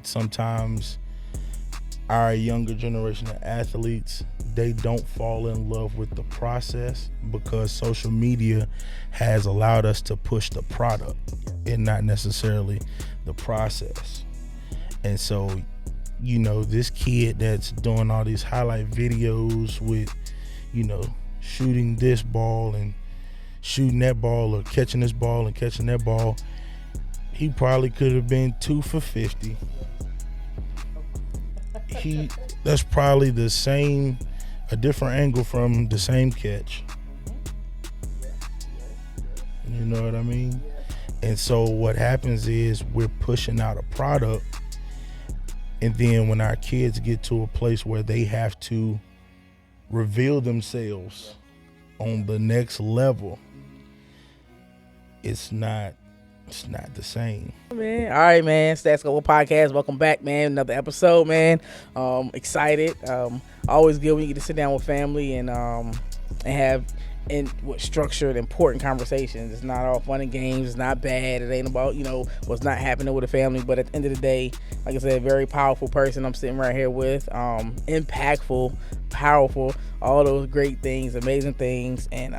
sometimes our younger generation of athletes, they don't fall in love with the process because social media has allowed us to push the product and not necessarily the process. And so, this kid that's doing all these highlight videos with, shooting this ball and shooting that ball, or catching this ball and catching that ball, he probably could have been 2 for 50. That's probably a different angle from the same catch. You know what I mean? And so what happens is we're pushing out a product, and then when our kids get to a place where they have to reveal themselves on the next level, it's not the same. Man, all right, man. Stats Global Podcast. Welcome back, man. Another episode, man. Excited. Always good when you get to sit down with family and have structured, important conversations. It's not all fun and games. It's not bad. It ain't about what's not happening with the family. But at the end of the day, like I said, very powerful person I'm sitting right here with. Impactful, powerful, all those great things, amazing things, and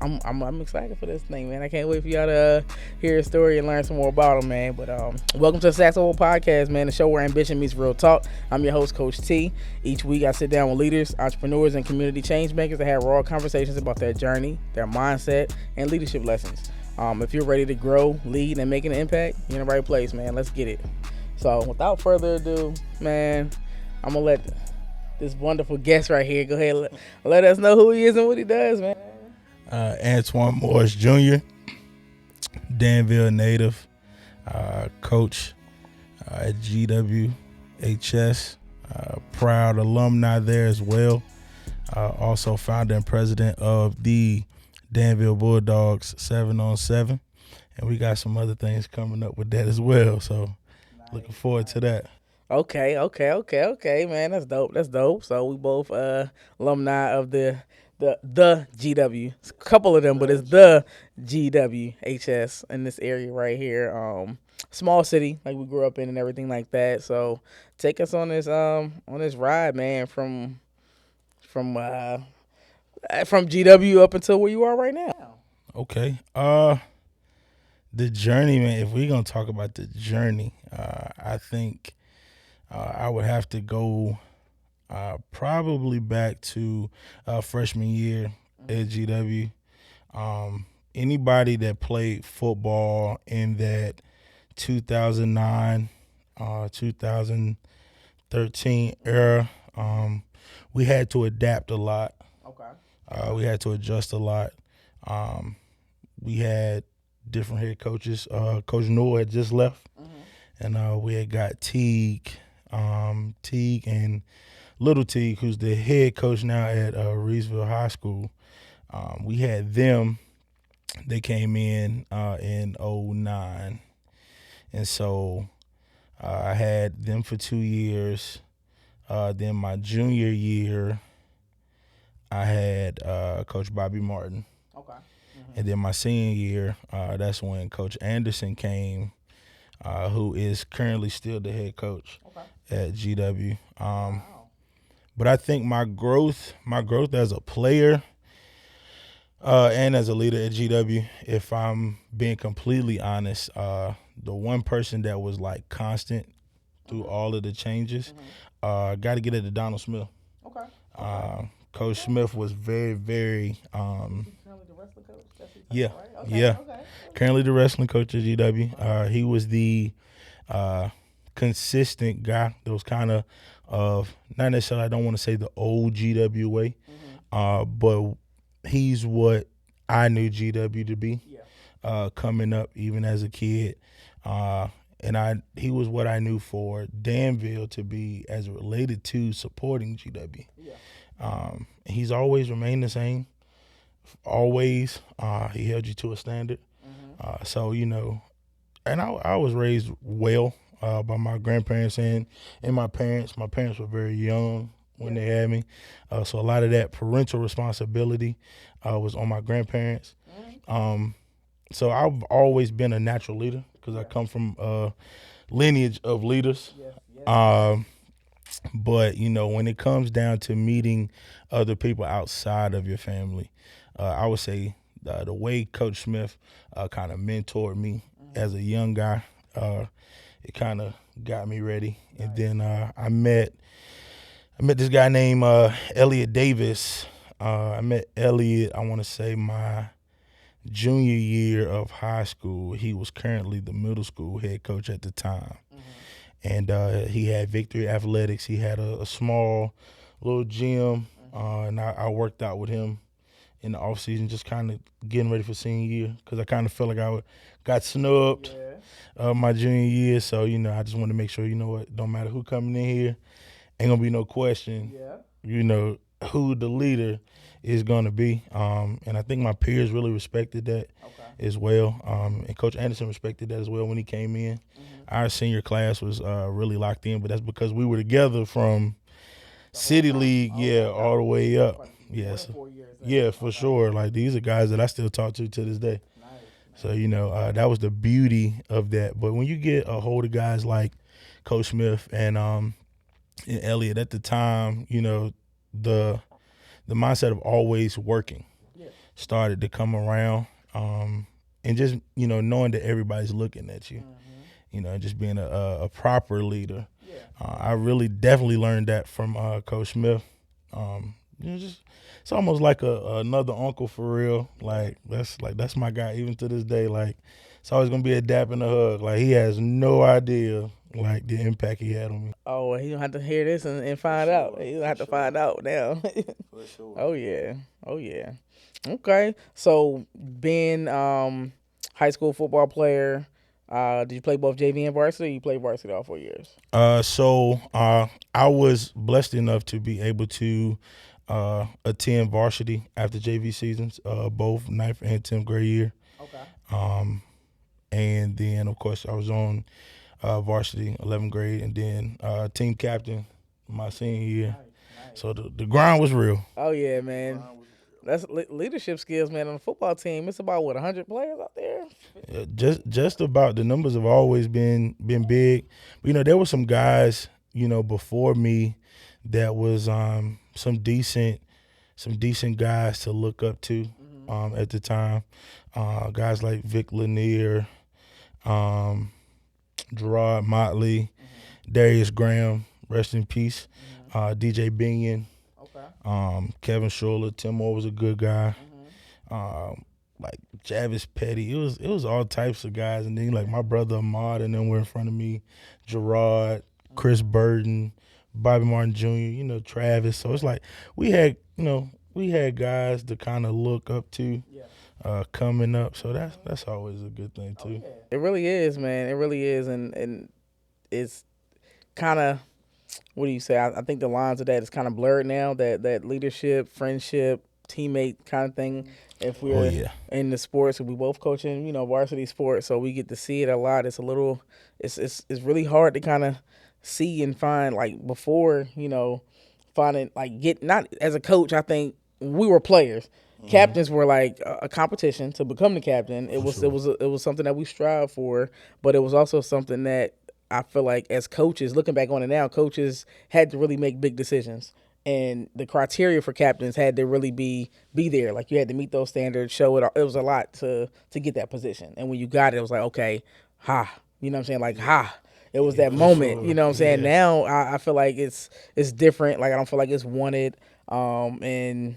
I'm excited for this thing, man. I can't wait for y'all to hear his story and learn some more about him, man. But welcome to the Stats Global Podcast, man, the show where ambition meets real talk. I'm your host, Coach T. Each week, I sit down with leaders, entrepreneurs, and community change makers to have raw conversations about their journey, their mindset, and leadership lessons. If you're ready to grow, lead, and make an impact, you're in the right place, man. Let's get it. So, without further ado, man, I'm gonna let this wonderful guest right here go ahead and let us know who he is and what he does, man. Antoine Morris Jr, Danville native, coach at GWHS, proud alumni there as well. Also founder and president of the Danville Bulldogs 7-on-7, and we got some other things coming up with that as well. So looking forward to that. Okay, man. That's dope. So we both alumni of the GW. It's a couple of them, but it's the GWHS in this area right here. Small city, like we grew up in and everything like that. So take us on this ride, man, from GW up until where you are right now. Okay. The journey, man, if we're going to talk about the journey, I think I would have to go probably back to freshman year at GW. Anybody that played football in that 2009, 2013 era, we had to adapt a lot. Okay. We had to adjust a lot. We had different head coaches. Coach Newell had just left, and we had got Teague and Little Teague, who's the head coach now at Reedsville High School. We had them. They came in 2009. And so I had them for 2 years. Then my junior year, I had Coach Bobby Martin. Okay. And then my senior year, that's when Coach Anderson came, who is currently still the head coach at GW. But I think my growth as a player and as a leader at GW, if I'm being completely honest, the one person that was like constant through all of the changes, got to get it to Donald Smith. Okay. Coach Smith was very, very Currently the wrestling coach? yeah. Okay. Currently the wrestling coach at GW. He was the consistent guy that was kind of not necessarily, I don't want to say the old GW way, but he's what I knew GW to be coming up, even as a kid. And he was what I knew for Danville to be as related to supporting GW. He's always remained the same. Always. He held you to a standard. So, and I was raised well by my grandparents and my parents. My parents were very young when they had me. So a lot of that parental responsibility was on my grandparents. So I've always been a natural leader because I come from lineage of leaders. Um, but when it comes down to meeting other people outside of your family, I would say the way Coach Smith kind of mentored me as a young guy, it kind of got me ready. And then I met this guy named Elliot Davis. I met Elliot, I want to say my junior year of high school. He was currently the middle school head coach at the time. And he had Victory Athletics. He had a small little gym, and I worked out with him in the off season, just kind of getting ready for senior year, because I kind of felt like got snubbed my junior year. So I just wanted to make sure, what, don't matter who coming in here, ain't gonna be no question. Who the leader is gonna be. And I think my peers really respected that as well. And Coach Anderson respected that as well when he came in. Our senior class was really locked in, but that's because we were together from City League, all the way up. Yes, for sure. Like, these are guys that I still talk to this day. So that was the beauty of that. But when you get a hold of guys like Coach Smith and Elliot at the time, the mindset of always working started to come around, and just knowing that everybody's looking at you. Just being a proper leader. I really definitely learned that from Coach Smith. It's almost like another uncle for real. That's my guy even to this day. Like, it's always gonna be a dap and a hug. Like, he has no idea like the impact he had on me. Oh, well, he don't have to hear this and find out. He don't have to find out now. For sure. Oh yeah. Okay, so being high school football player. Did you play both JV and varsity, or you played varsity all 4 years? So I was blessed enough to be able to attend varsity after JV seasons, both 9th and 10th grade year. Okay. And then, of course, I was on varsity 11th grade, and then team captain my senior year. Nice. So the grind was real. Oh, yeah, man. That's leadership skills, man. On a football team, it's about 100 players out there. Just about. The numbers have always been big. But, there were some guys, before me that was some decent guys to look up to at the time. Guys like Vic Lanier, Gerard Motley, Darius Graham, rest in peace. DJ Binion. Kevin Schuller, Tim Moore was a good guy. Like Javis Petty, it was all types of guys, and then like my brother Ahmad and them were in front of me, Gerard, Chris Burden, Bobby Martin Jr., Travis. So it's like we had guys to kind of look up to coming up. So that's always a good thing too. It really is, man. It really is, and it's kind of. What do you say? I think the lines of that is kind of blurred now. That leadership, friendship, teammate kind of thing. If we're in the sports, we both coaching, varsity sports, so we get to see it a lot. It's a little, it's really hard to kind of see and find like before, finding like not as a coach. I think we were players. Captains were like a competition to become the captain. It was something that we strive for, but it was also something that I feel like as coaches, looking back on it now, coaches had to really make big decisions. And the criteria for captains had to really be there. Like, you had to meet those standards, show it. It was a lot to get that position. And when you got it, it was like, okay, you know what I'm saying? Like, it was that moment, sure. You know what I'm saying? Yeah. Now I feel like it's different. Like, I don't feel like it's wanted. And,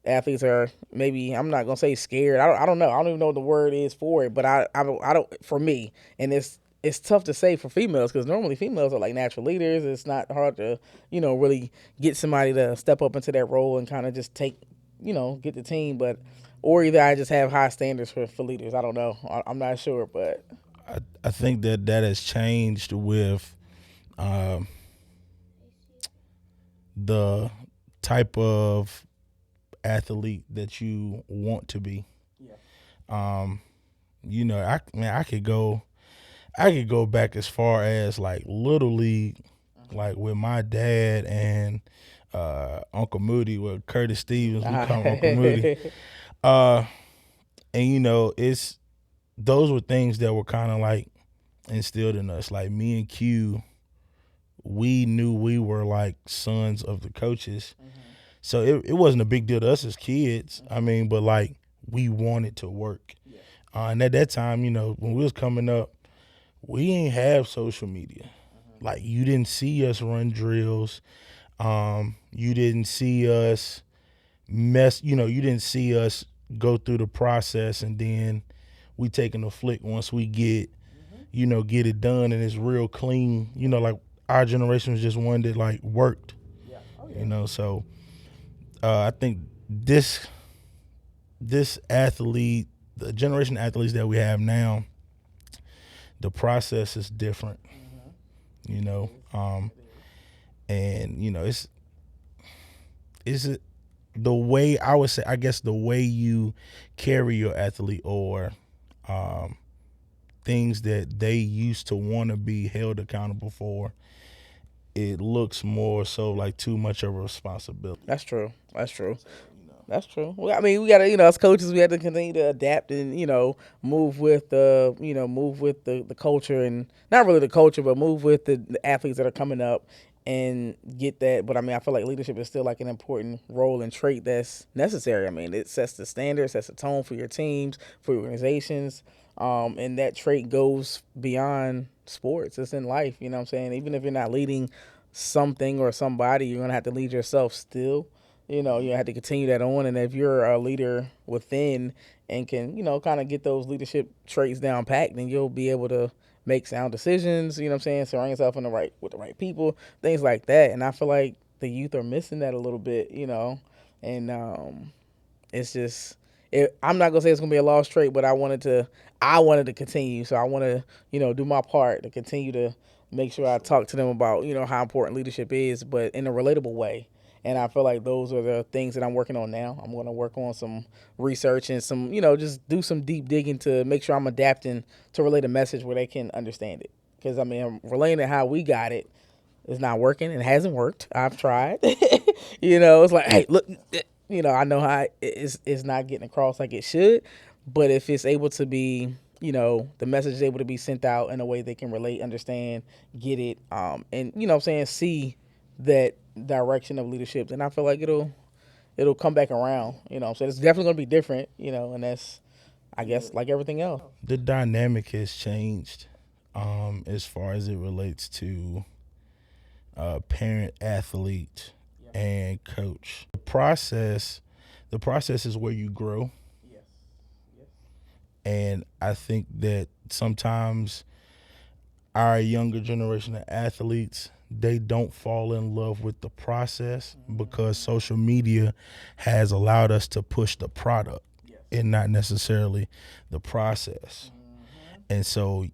athletes are maybe, I'm not going to say scared. I don't know. I don't even know what the word is for it. But I don't, for me, and it's tough to say for females because normally females are like natural leaders. It's not hard to, really get somebody to step up into that role and kind of just take, get the team. Or either I just have high standards for leaders. I don't know. I'm not sure, but. I think that has changed with the type of athlete that you want to be. Yeah. I could go back as far as like Little League, like with my dad and Uncle Moody, with Curtis Stevens, we call him Uncle Moody. And those were things that were kind of like instilled in us. Like me and Q, we knew we were like sons of the coaches. So it wasn't a big deal to us as kids. I mean, but like we wanted to work. And at that time, you know, when we was coming up, we ain't have social media. Like you didn't see us run drills. You didn't see us you didn't see us go through the process and then we taking a flick once we get it done and it's real clean. You know, like our generation was just one that like worked. You know, so I think this athlete, the generation of athletes that we have now, the process is different. You know, and you know it's the way I would say, I guess the way you carry your athlete or things that they used to want to be held accountable for, it looks more so like too much of a responsibility. That's true. That's true. That's true. Well, I mean, we gotta, as coaches, we have to continue to adapt and, move with the culture, and not really the culture, but move with the athletes that are coming up and get that. But I mean, I feel like leadership is still like an important role and trait that's necessary. I mean, it sets the standards, sets the tone for your teams, for your organizations. And that trait goes beyond sports. It's in life, you know what I'm saying? Even if you're not leading something or somebody, you're going to have to lead yourself still. You have to continue that on. And if you're a leader within and can, kind of get those leadership traits down packed, then you'll be able to make sound decisions, you know what I'm saying? Surround yourself with the right people, things like that. And I feel like the youth are missing that a little bit, and it's just, I'm not gonna say it's gonna be a lost trait, but I wanted to continue. So I want to, do my part to continue to make sure I talk to them about, how important leadership is, but in a relatable way. And I feel like those are the things that I'm working on now. I'm going to work on some research and some, just do some deep digging to make sure I'm adapting to relate a message where they can understand it. Because, I mean, I'm relaying it how we got it. It's not working. It hasn't worked. I've tried. It's like, hey, look, I know how it's not getting across like it should. But if it's able to be, the message is able to be sent out in a way they can relate, understand, get it, and, see that direction of leadership, then I feel like it'll come back around, so it's definitely going to be different, and that's, I guess, like everything else. The dynamic has changed as far as it relates to parent, athlete, and coach. The process is where you grow. Yes. And I think that sometimes our younger generation of athletes, they don't fall in love with the process because social media has allowed us to push the product and not necessarily the process. And so,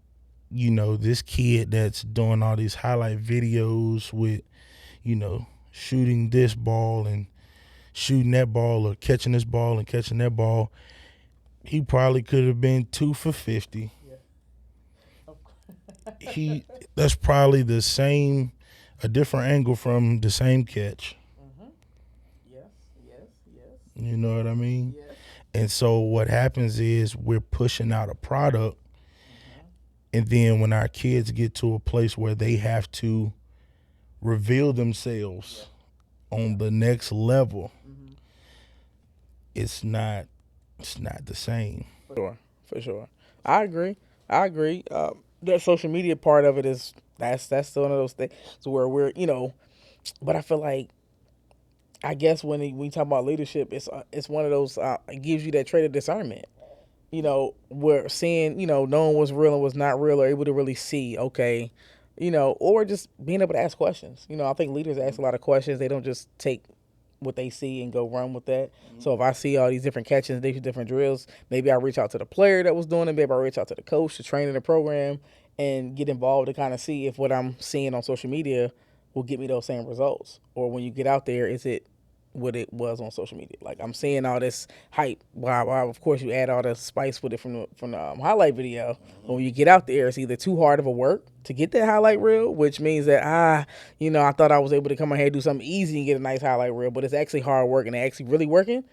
this kid that's doing all these highlight videos with, shooting this ball and shooting that ball or catching this ball and catching that ball, he probably could have been 2 for 50. That's probably a different angle from the same catch. Yes. You know what I mean? Yes. And so what happens is we're pushing out a product, and then when our kids get to a place where they have to reveal themselves on the next level, it's not the same. For sure. I agree. That social media part of it is that's one of those things where we're, but I feel like, I guess when we talk about leadership, it's one of those, it gives you that trait of discernment. We're seeing, knowing what's real and what's not real, or able to really see, okay, or just being able to ask questions. I think leaders ask a lot of questions. They don't just take what they see and go run with that. So if I see all these different catches, these different drills, maybe I reach out to the player that was doing it. Maybe I reach out to the coach, the trainer, the program, and get involved to kind of see if what I'm seeing on social media will get me those same results. Or when you get out there, is it what it was on social media? Like, I'm seeing all this hype. Wow, of course, you add all the spice with it from the highlight video. But when you get out there, it's either too hard of a work to get that highlight reel, which means that, I thought I was able to come out here and do something easy and get a nice highlight reel, but it's actually hard work and they're actually really working.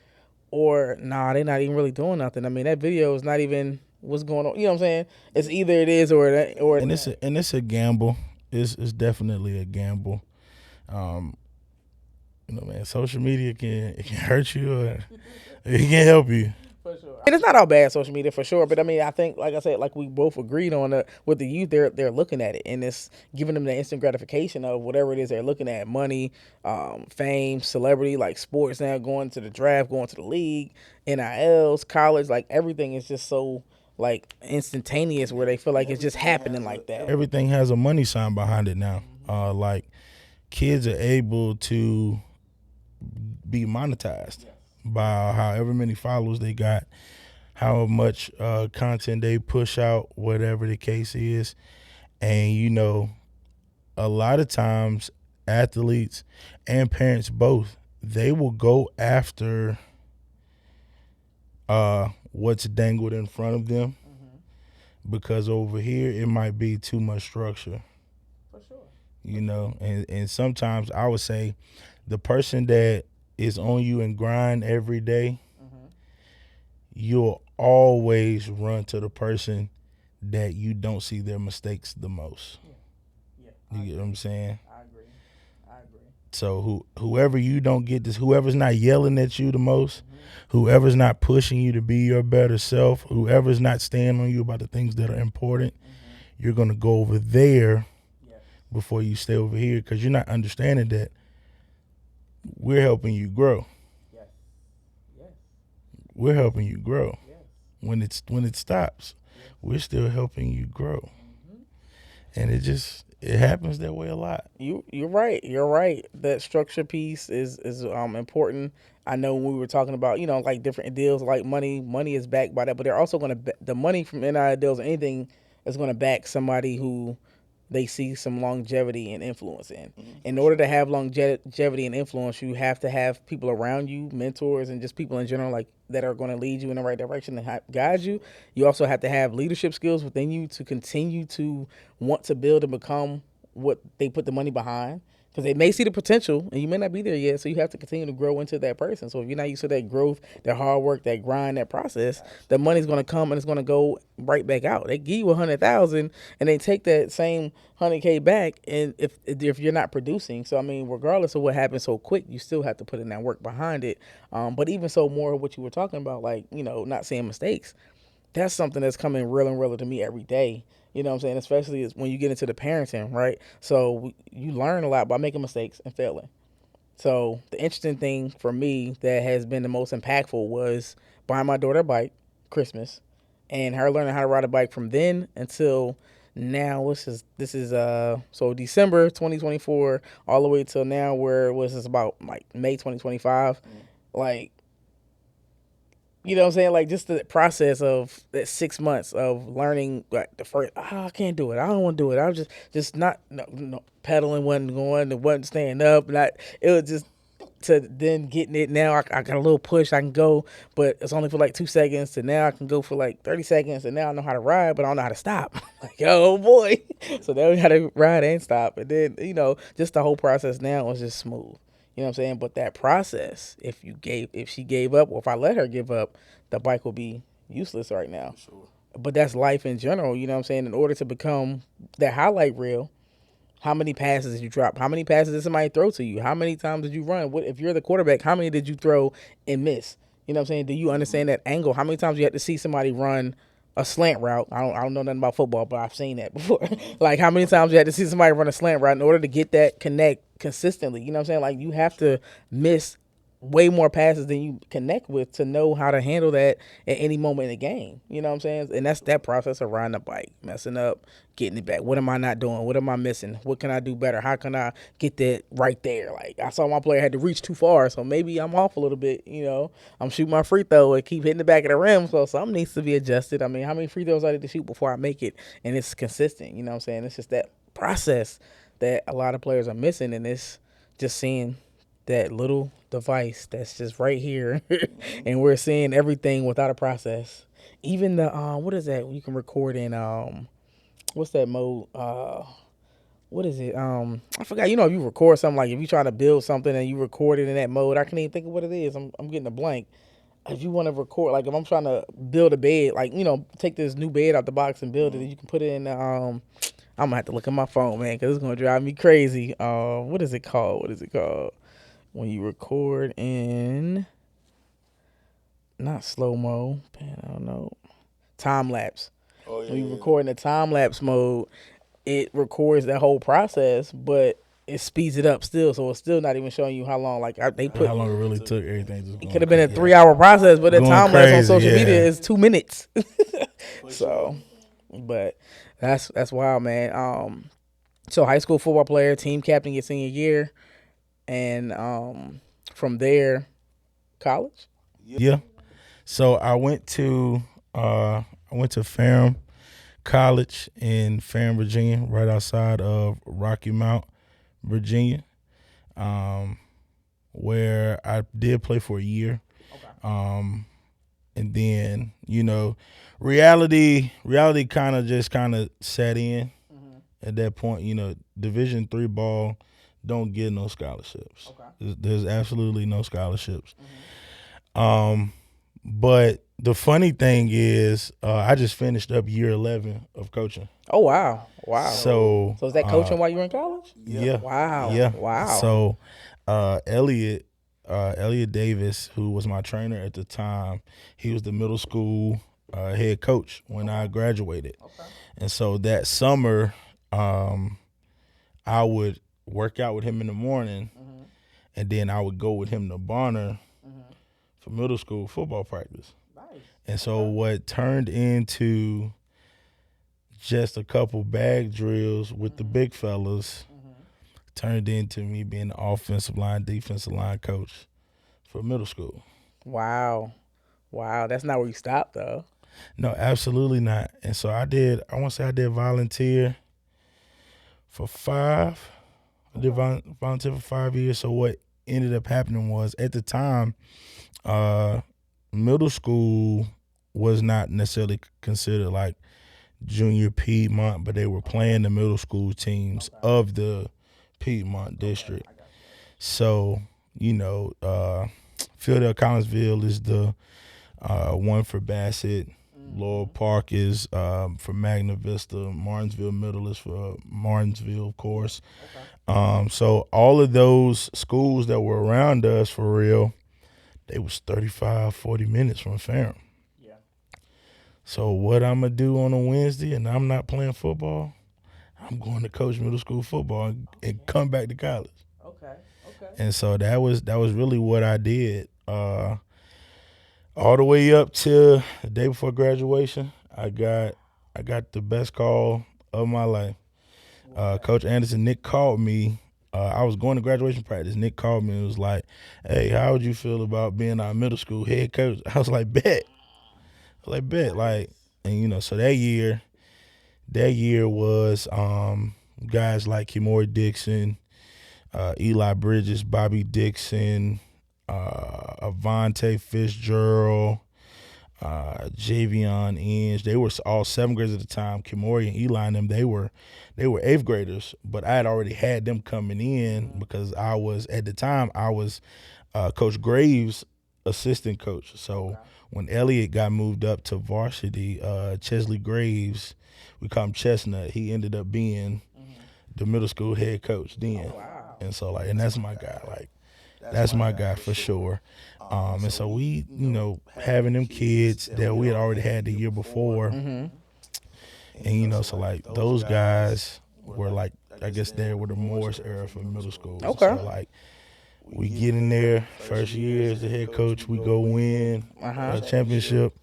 Or, they're not even really doing nothing. I mean, that video is not even what's going on. You know what I'm saying? It's either it is or it or And it's a gamble. It's definitely a gamble. Um, man, social media can hurt you or it can help you. For sure. And it's not all bad, social media, for sure. But I mean, I think, like I said, like we both agreed on with the youth, they're looking at it, and it's giving them the instant gratification of whatever it is they're looking at: money, fame, celebrity, like sports now, going to the draft, going to the league, NILs, college, like everything is just so like instantaneous, where they feel like it's just happening like that. Everything has a money sign behind it now. Like kids are able to be monetized by however many followers they got, how much content they push out, whatever the case is. And, a lot of times athletes and parents both, they will go after what's dangled in front of them because over here it might be too much structure. For sure. And sometimes I would say the person that is on you and grind every day, you'll always run to the person that you don't see their mistakes the most. You get what I'm saying? I agree. So whoever you don't get this, whoever's not yelling at you the most, whoever's not pushing you to be your better self, whoever's not staying on you about the things that are important, you're going to go over there before you stay over here because you're not understanding that we're helping you grow. We're helping you grow. When it stops, we're still helping you grow. And it happens that way a lot. You're right. That structure piece is important. I know when we were talking about, like different deals, like money is backed by that, but they're also going to, the money from NIL deals or anything is going to back somebody who they see some longevity and influence in. In order to have longevity and influence, you have to have people around you, mentors, and just people in general, like that are going to lead you in the right direction and guide you. You also have to have leadership skills within you to continue to want to build and become what they put the money behind. Because they may see the potential, and you may not be there yet, so you have to continue to grow into that person. So if you're not used to that growth, that hard work, that grind, that process, the money's going to come and it's going to go right back out. They give you $100,000, and they take that same $100K back, and if you're not producing. So I mean, regardless of what happens so quick, you still have to put in that work behind it. But even so, more of what you were talking about, like not seeing mistakes, that's something that's coming real and real to me every day. You know what I'm saying? Especially when you get into the parenting, right? So you learn a lot by making mistakes and failing. So the interesting thing for me that has been the most impactful was buying my daughter a bike, Christmas, and her learning how to ride a bike from then until now. This is so December 2024 all the way till now, where it was about like May 2025. Like, you know what I'm saying? Like, just the process of that 6 months of learning, like the first, I can't do it. I don't want to do it. I was just not pedaling, wasn't going, it wasn't staying up. It was just to then getting it. Now I got a little push. I can go, but it's only for like 2 seconds. To now I can go for like 30 seconds. And now I know how to ride, but I don't know how to stop. Like, oh boy. So now we had to ride and stop. And then, just the whole process now was just smooth. You know what I'm saying? But that process, if she gave up, or if I let her give up, the bike will be useless right now. Sure. But that's life in general. You know what I'm saying? In order to become that highlight reel, how many passes did you drop? How many passes did somebody throw to you? How many times did you run? If you're the quarterback, how many did you throw and miss? You know what I'm saying? Do you understand that angle? How many times you had to see somebody run a slant route? I don't know nothing about football, but I've seen that before. Like, how many times you had to see somebody run a slant route in order to get that connect consistently? You know what I'm saying? Like, you have to miss way more passes than you connect with to know how to handle that at any moment in the game. You know what I'm saying? And that's that process of riding a bike, messing up, getting it back. What am I not doing? What am I missing? What can I do better? How can I get that right there? Like, I saw my player had to reach too far, so maybe I'm off a little bit. I'm shooting my free throw and keep hitting the back of the rim, so something needs to be adjusted. I mean, how many free throws I need to shoot before I make it? And it's consistent. You know what I'm saying? It's just that process that a lot of players are missing, and it's just seeing that little device that's just right here and we're seeing everything without a process. Even the what is that you can record in what's that mode, what is it, I forgot. If you record something, like if you try to build something and you record it in that mode, I can't even think of what it is. I'm getting a blank. if you want to record, like if I'm trying to build a bed, like take this new bed out the box and build it, you can put it in. I'm gonna have to look at my phone, man, because it's gonna drive me crazy. What is it called? What is it called when you record in not slow mo? Man, I don't know. Time lapse. Oh, yeah, when you record in the time lapse mode, it records that whole process, but it speeds it up still, so it's still not even showing you how long. Like they put how long it really took everything. Just it could have been a 3-hour process, but the time lapse on social media is 2 minutes. So, but that's wild, man. So high school football player, team captain your senior year, and from there, college. Yeah. So I went to Ferrum College in Ferrum, Virginia, right outside of Rocky Mount, Virginia, where I did play for a year. Okay. And then reality kind of set in. Mm-hmm. At that point. Division III ball don't get no scholarships. Okay. There's absolutely no scholarships. Mm-hmm. But the funny thing is, I just finished up year 11 of coaching. Oh, wow. So is that coaching while you were in college? Yeah. Wow. Yeah. Wow. So Elliot Davis, who was my trainer at the time, he was the middle school head coach when I graduated. Okay. And so that summer, I would work out with him in the morning, mm-hmm. and then I would go with him to Bonner, mm-hmm. for middle school football practice. Nice. And so what turned into just a couple bag drills with, mm-hmm. the big fellas, mm-hmm. turned into me being the offensive line, defensive line coach for middle school. Wow. That's not where you stopped, though. No, absolutely not. And so I did volunteer for 5. I did volunteer for 5 years. So what ended up happening was, at the time, middle school was not necessarily considered like junior Piedmont, but they were playing the middle school teams of the Piedmont district. So, Philadelphia Collinsville is the one for Bassett. Laurel Park is for Magna Vista. Martinsville Middle is for Martinsville, of course. Okay. So all of those schools that were around us, for real, they was 35, 40 minutes from Ferrum. Yeah. So what I'm going to do on a Wednesday, and I'm not playing football, I'm going to coach middle school football and come back to college. Okay. And so that was really what I did. All the way up till the day before graduation, I got the best call of my life. Coach Anderson, Nick called me. I was going to graduation practice. Nick called me and was like, "Hey, how would you feel about being our middle school head coach?" I was like, "Bet." And so that year was guys like Kimori Dixon, Eli Bridges, Bobby Dixon, Avante Fitzgerald, Javion Inge. They were all 7th graders at the time. Kimori and Eli and them, they were 8th graders, but I had already had them coming in because I was Coach Graves' assistant coach. So when Elliot got moved up to varsity, Chesley Graves, we call him Chestnut, he ended up being the middle school head coach then. Oh, wow. And so and that's my guy. That's my guy for sure. And so we, having them kids that we had already had the year before. Mm-hmm. And, so those guys were I guess they were the Morris era for middle school. Okay. So we get in there, first year as the head coach, we go win a championship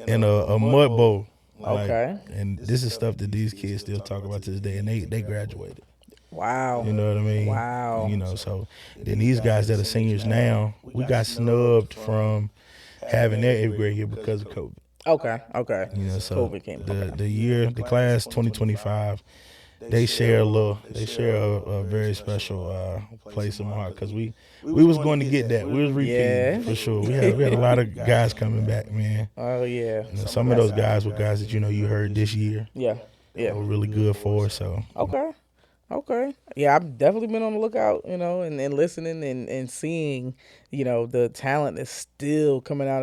and a mud bowl. Okay. And this is stuff that these kids still talk about to this day, and they graduated. Wow. You know what I mean? Wow. So then these guys that are seniors now, we got snubbed from having their 8th grade year because of COVID. Okay. So COVID came. The class 2025, they share a very special place in my heart because we was going to get that. We was repeating for sure. We had a lot of guys coming back, man. Oh yeah. Some of those guys were guys that you heard this year. Yeah. Were really good for us. So okay. Okay. Yeah, I've definitely been on the lookout, and listening and seeing, the talent is still coming out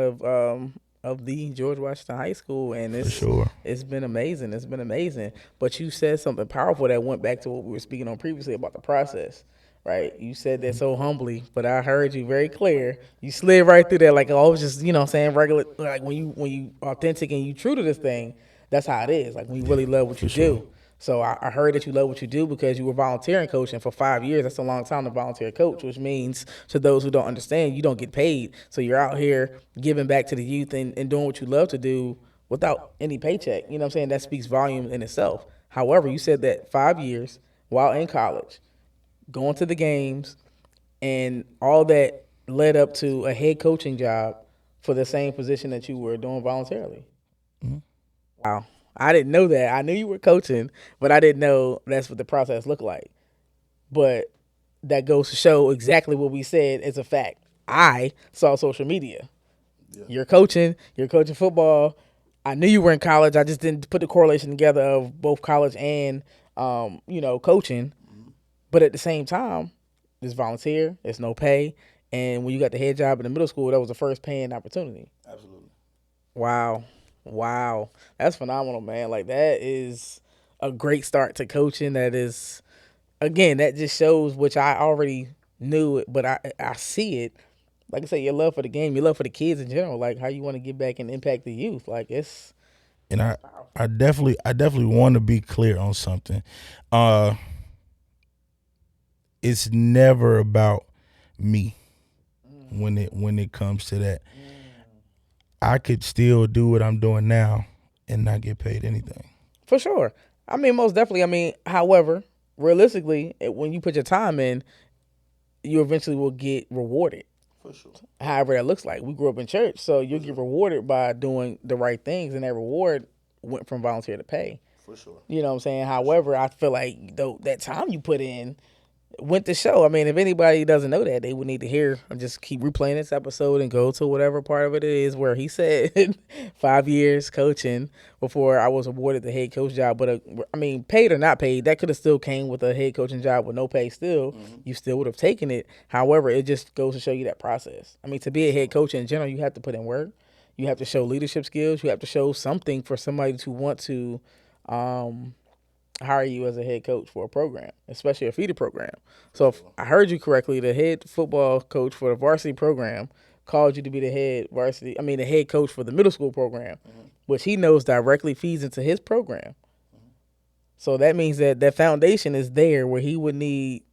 of the George Washington High School, and For sure. it's been amazing. It's been amazing. But you said something powerful that went back to what we were speaking on previously about the process. Right, you said that so humbly, but I heard you very clear. You slid right through that, like I was just, saying regular. Like when you authentic and you true to this thing, that's how it is. Like when you really love what For you sure. do. So I heard that you love what you do because you were volunteering coaching for 5 years. That's a long time to volunteer coach, which means to those who don't understand, you don't get paid. So you're out here giving back to the youth and doing what you love to do without any paycheck. You know what I'm saying? That speaks volume in itself. However, you said that 5 years while in college, going to the games, and all that led up to a head coaching job for the same position that you were doing voluntarily. Mhm. Wow. I didn't know that. I knew you were coaching, but I didn't know that's what the process looked like. But that goes to show exactly what we said as a fact. I saw social media. You're coaching football. I knew you were in college. I just didn't put the correlation together of both college and coaching. But at the same time, it's volunteer, it's no pay. And when you got the head job in the middle school, that was the first paying opportunity. Absolutely. Wow. Wow. That's phenomenal, man. Like that is a great start to coaching. That is again, that just shows which I already knew it, but I see it. Like I said, your love for the game, your love for the kids in general, like how you want to get back and impact the youth. Like it's And I definitely want to be clear on something. Uh, it's never about me when it comes to that. I could still do what I'm doing now and not get paid anything. for sure. I mean, most definitely. I mean, however, realistically, when you put your time in, you eventually will get rewarded. For sure. However that looks like. We grew up in church, so you'll get rewarded by doing the right things, and that reward went from volunteer to pay. For sure. You know what I'm saying? However, I feel like though that time you put in went to show. I mean, if anybody doesn't know that, they would need to hear and just keep replaying this episode and go to whatever part of it is where he said 5 years coaching before I was awarded the head coach job. But I mean, paid or not paid, that could have still came with a head coaching job with no pay. Still, you still would have taken it. However, it just goes to show you that process. I mean, to be a head coach in general, you have to put in work. You have to show leadership skills. You have to show something for somebody to want to hire you as a head coach for a program, especially a feeder program. So if I heard you correctly, the head football coach for the varsity program called you to be the head coach for the middle school program, which he knows directly feeds into his program. So that means that foundation is there where he would need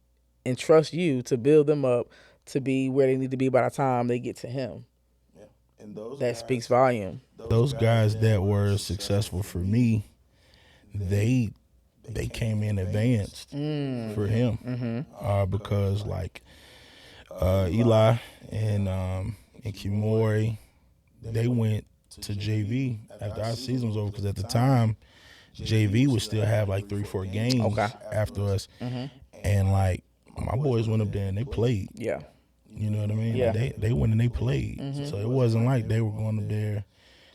and trust you to build them up to be where they need to be by the time they get to him. And those That guys, speaks volume. those guys that were successful for me, they came in advanced for him. Because like Eli and Kimori, they went to JV after our season was over, because at the time JV would still have like 3-4 games Okay. after us. And like my boys went up there and they played. Yeah. You know what I mean? Yeah. They went and they played. So it wasn't like they were going up there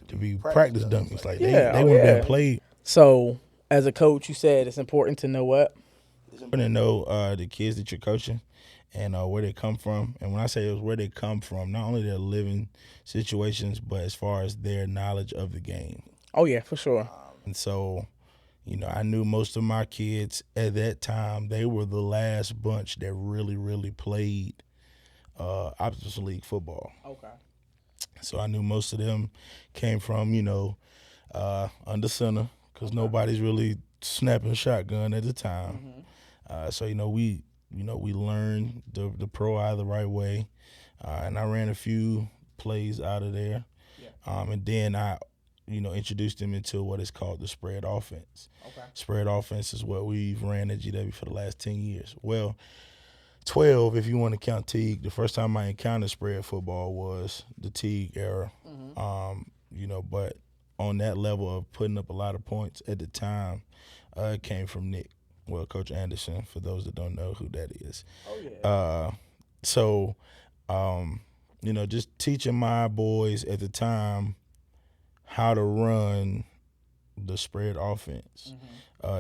to be practice dummies. Like Yeah, they oh, went up there yeah. and played. So as a coach, you said it's important to know what? It's important to know the kids that you're coaching and where they come from. And when I say it was where they come from, not only their living situations, but as far as their knowledge of the game. Oh yeah, for sure. And so, I knew most of my kids at that time, they were the last bunch that really, really played opposition league football. Okay. So I knew most of them came from, under center, because nobody's really snapping shotgun at the time. So we learned the pro eye the right way, and I ran a few plays out of there, and then I introduced them into what is called the spread offense. Okay. Spread offense is what we've ran at GW for the last 10 years. Well, 12 if you want to count Teague. The first time I encountered spread football was the Teague era. But on that level of putting up a lot of points at the time, it came from Nick. Well, Coach Anderson, for those that don't know who that is. Oh yeah. So, just teaching my boys at the time how to run the spread offense.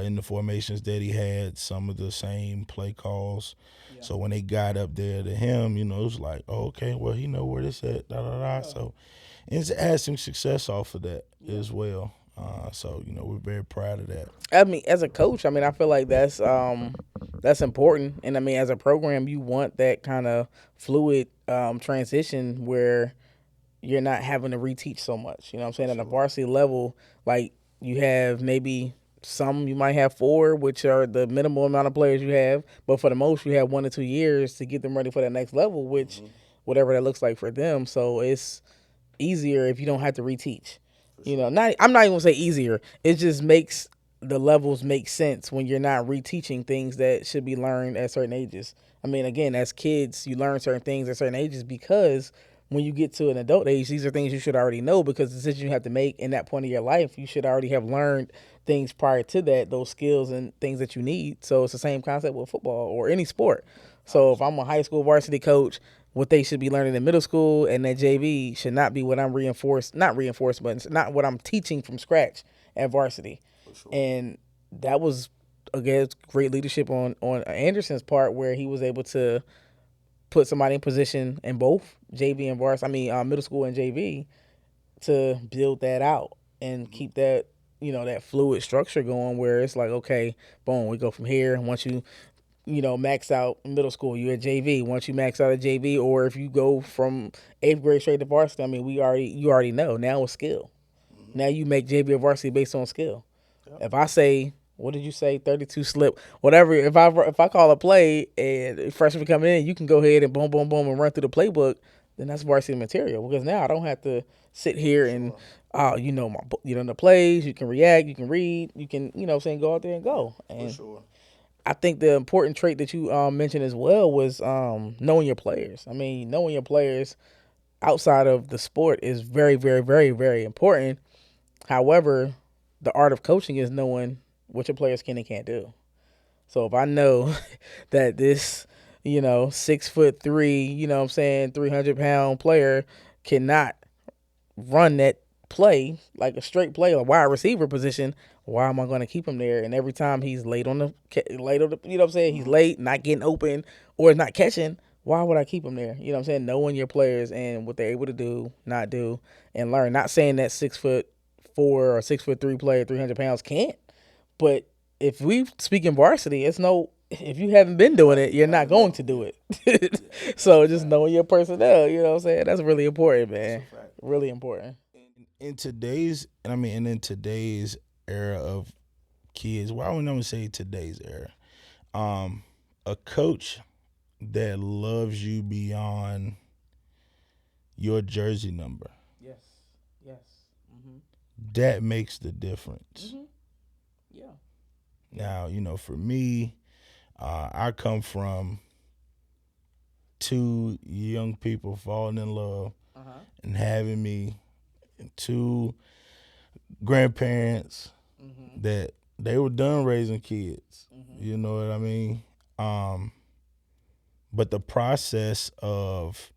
in the formations that he had, some of the same play calls. Yeah. So when they got up there to him, it was like, oh, okay, well, he know where this at, da da da. Yeah. So it's had some success off of that as well. So we're very proud of that. I mean, as a coach, I feel like that's important, and as a program, you want that kind of fluid transition where you're not having to reteach so much. You know what I'm saying? At a varsity level, like you have maybe you might have 4, which are the minimal amount of players you have, but for the most, you have 1 to 2 years to get them ready for that next level, which whatever that looks like for them. So it's easier if you don't have to reteach. I'm not even gonna say easier. It just makes the levels make sense when you're not reteaching things that should be learned at certain ages. Again, as kids, you learn certain things at certain ages because when you get to an adult age, these are things you should already know because the decision you have to make in that point of your life, you should already have learned things prior to that, those skills and things that you need. So it's the same concept with football or any sport. So if I'm a high school varsity coach, what they should be learning in middle school and at JV should not be what I'm not reinforced, but it's not what I'm teaching from scratch at varsity. Sure. And that was, again, great leadership on Anderson's part where he was able to put somebody in position in both JV and varsity, middle school and JV to build that out and keep that, that fluid structure going where it's like, okay, boom, we go from here. And once you max out middle school, you at JV. Once you max out at JV, or if you go from 8th grade straight to varsity, you already know. Now it's skill. Mm-hmm. Now you make JV or varsity based on skill. Yep. If I say, what did you say, 32 slip, whatever, if I call a play and freshman coming in, you can go ahead and boom, boom, boom and run through the playbook, then that's varsity material because now I don't have to sit here and, the plays, you can react, you can read, you can, go out there and go. And for sure. I think the important trait that you mentioned as well was knowing your players. Knowing your players outside of the sport is very, very, very, very important. However, the art of coaching is knowing what your players can and can't do. So if I know that this, 6'3", 300-pound player cannot run that play like a straight play, a wide receiver position, why am I going to keep him there? And every time he's late on the, he's late, not getting open or not catching, why would I keep him there? Knowing your players and what they're able to do, not do, and learn. Not saying that 6'4" or 6'3" player, 300 pounds can't, but if we speak in varsity, if you haven't been doing it, you're not going to do it. So just knowing your personnel, that's really important, man. Really important. In today's era of kids, why would I say today's era? A coach that loves you beyond your jersey number. Yes. Mm-hmm. That makes the difference. Mm-hmm. Yeah. Now, for me, I come from 2 young people falling in love and having me, and 2 grandparents that they were done raising kids. You know what I mean? But the process of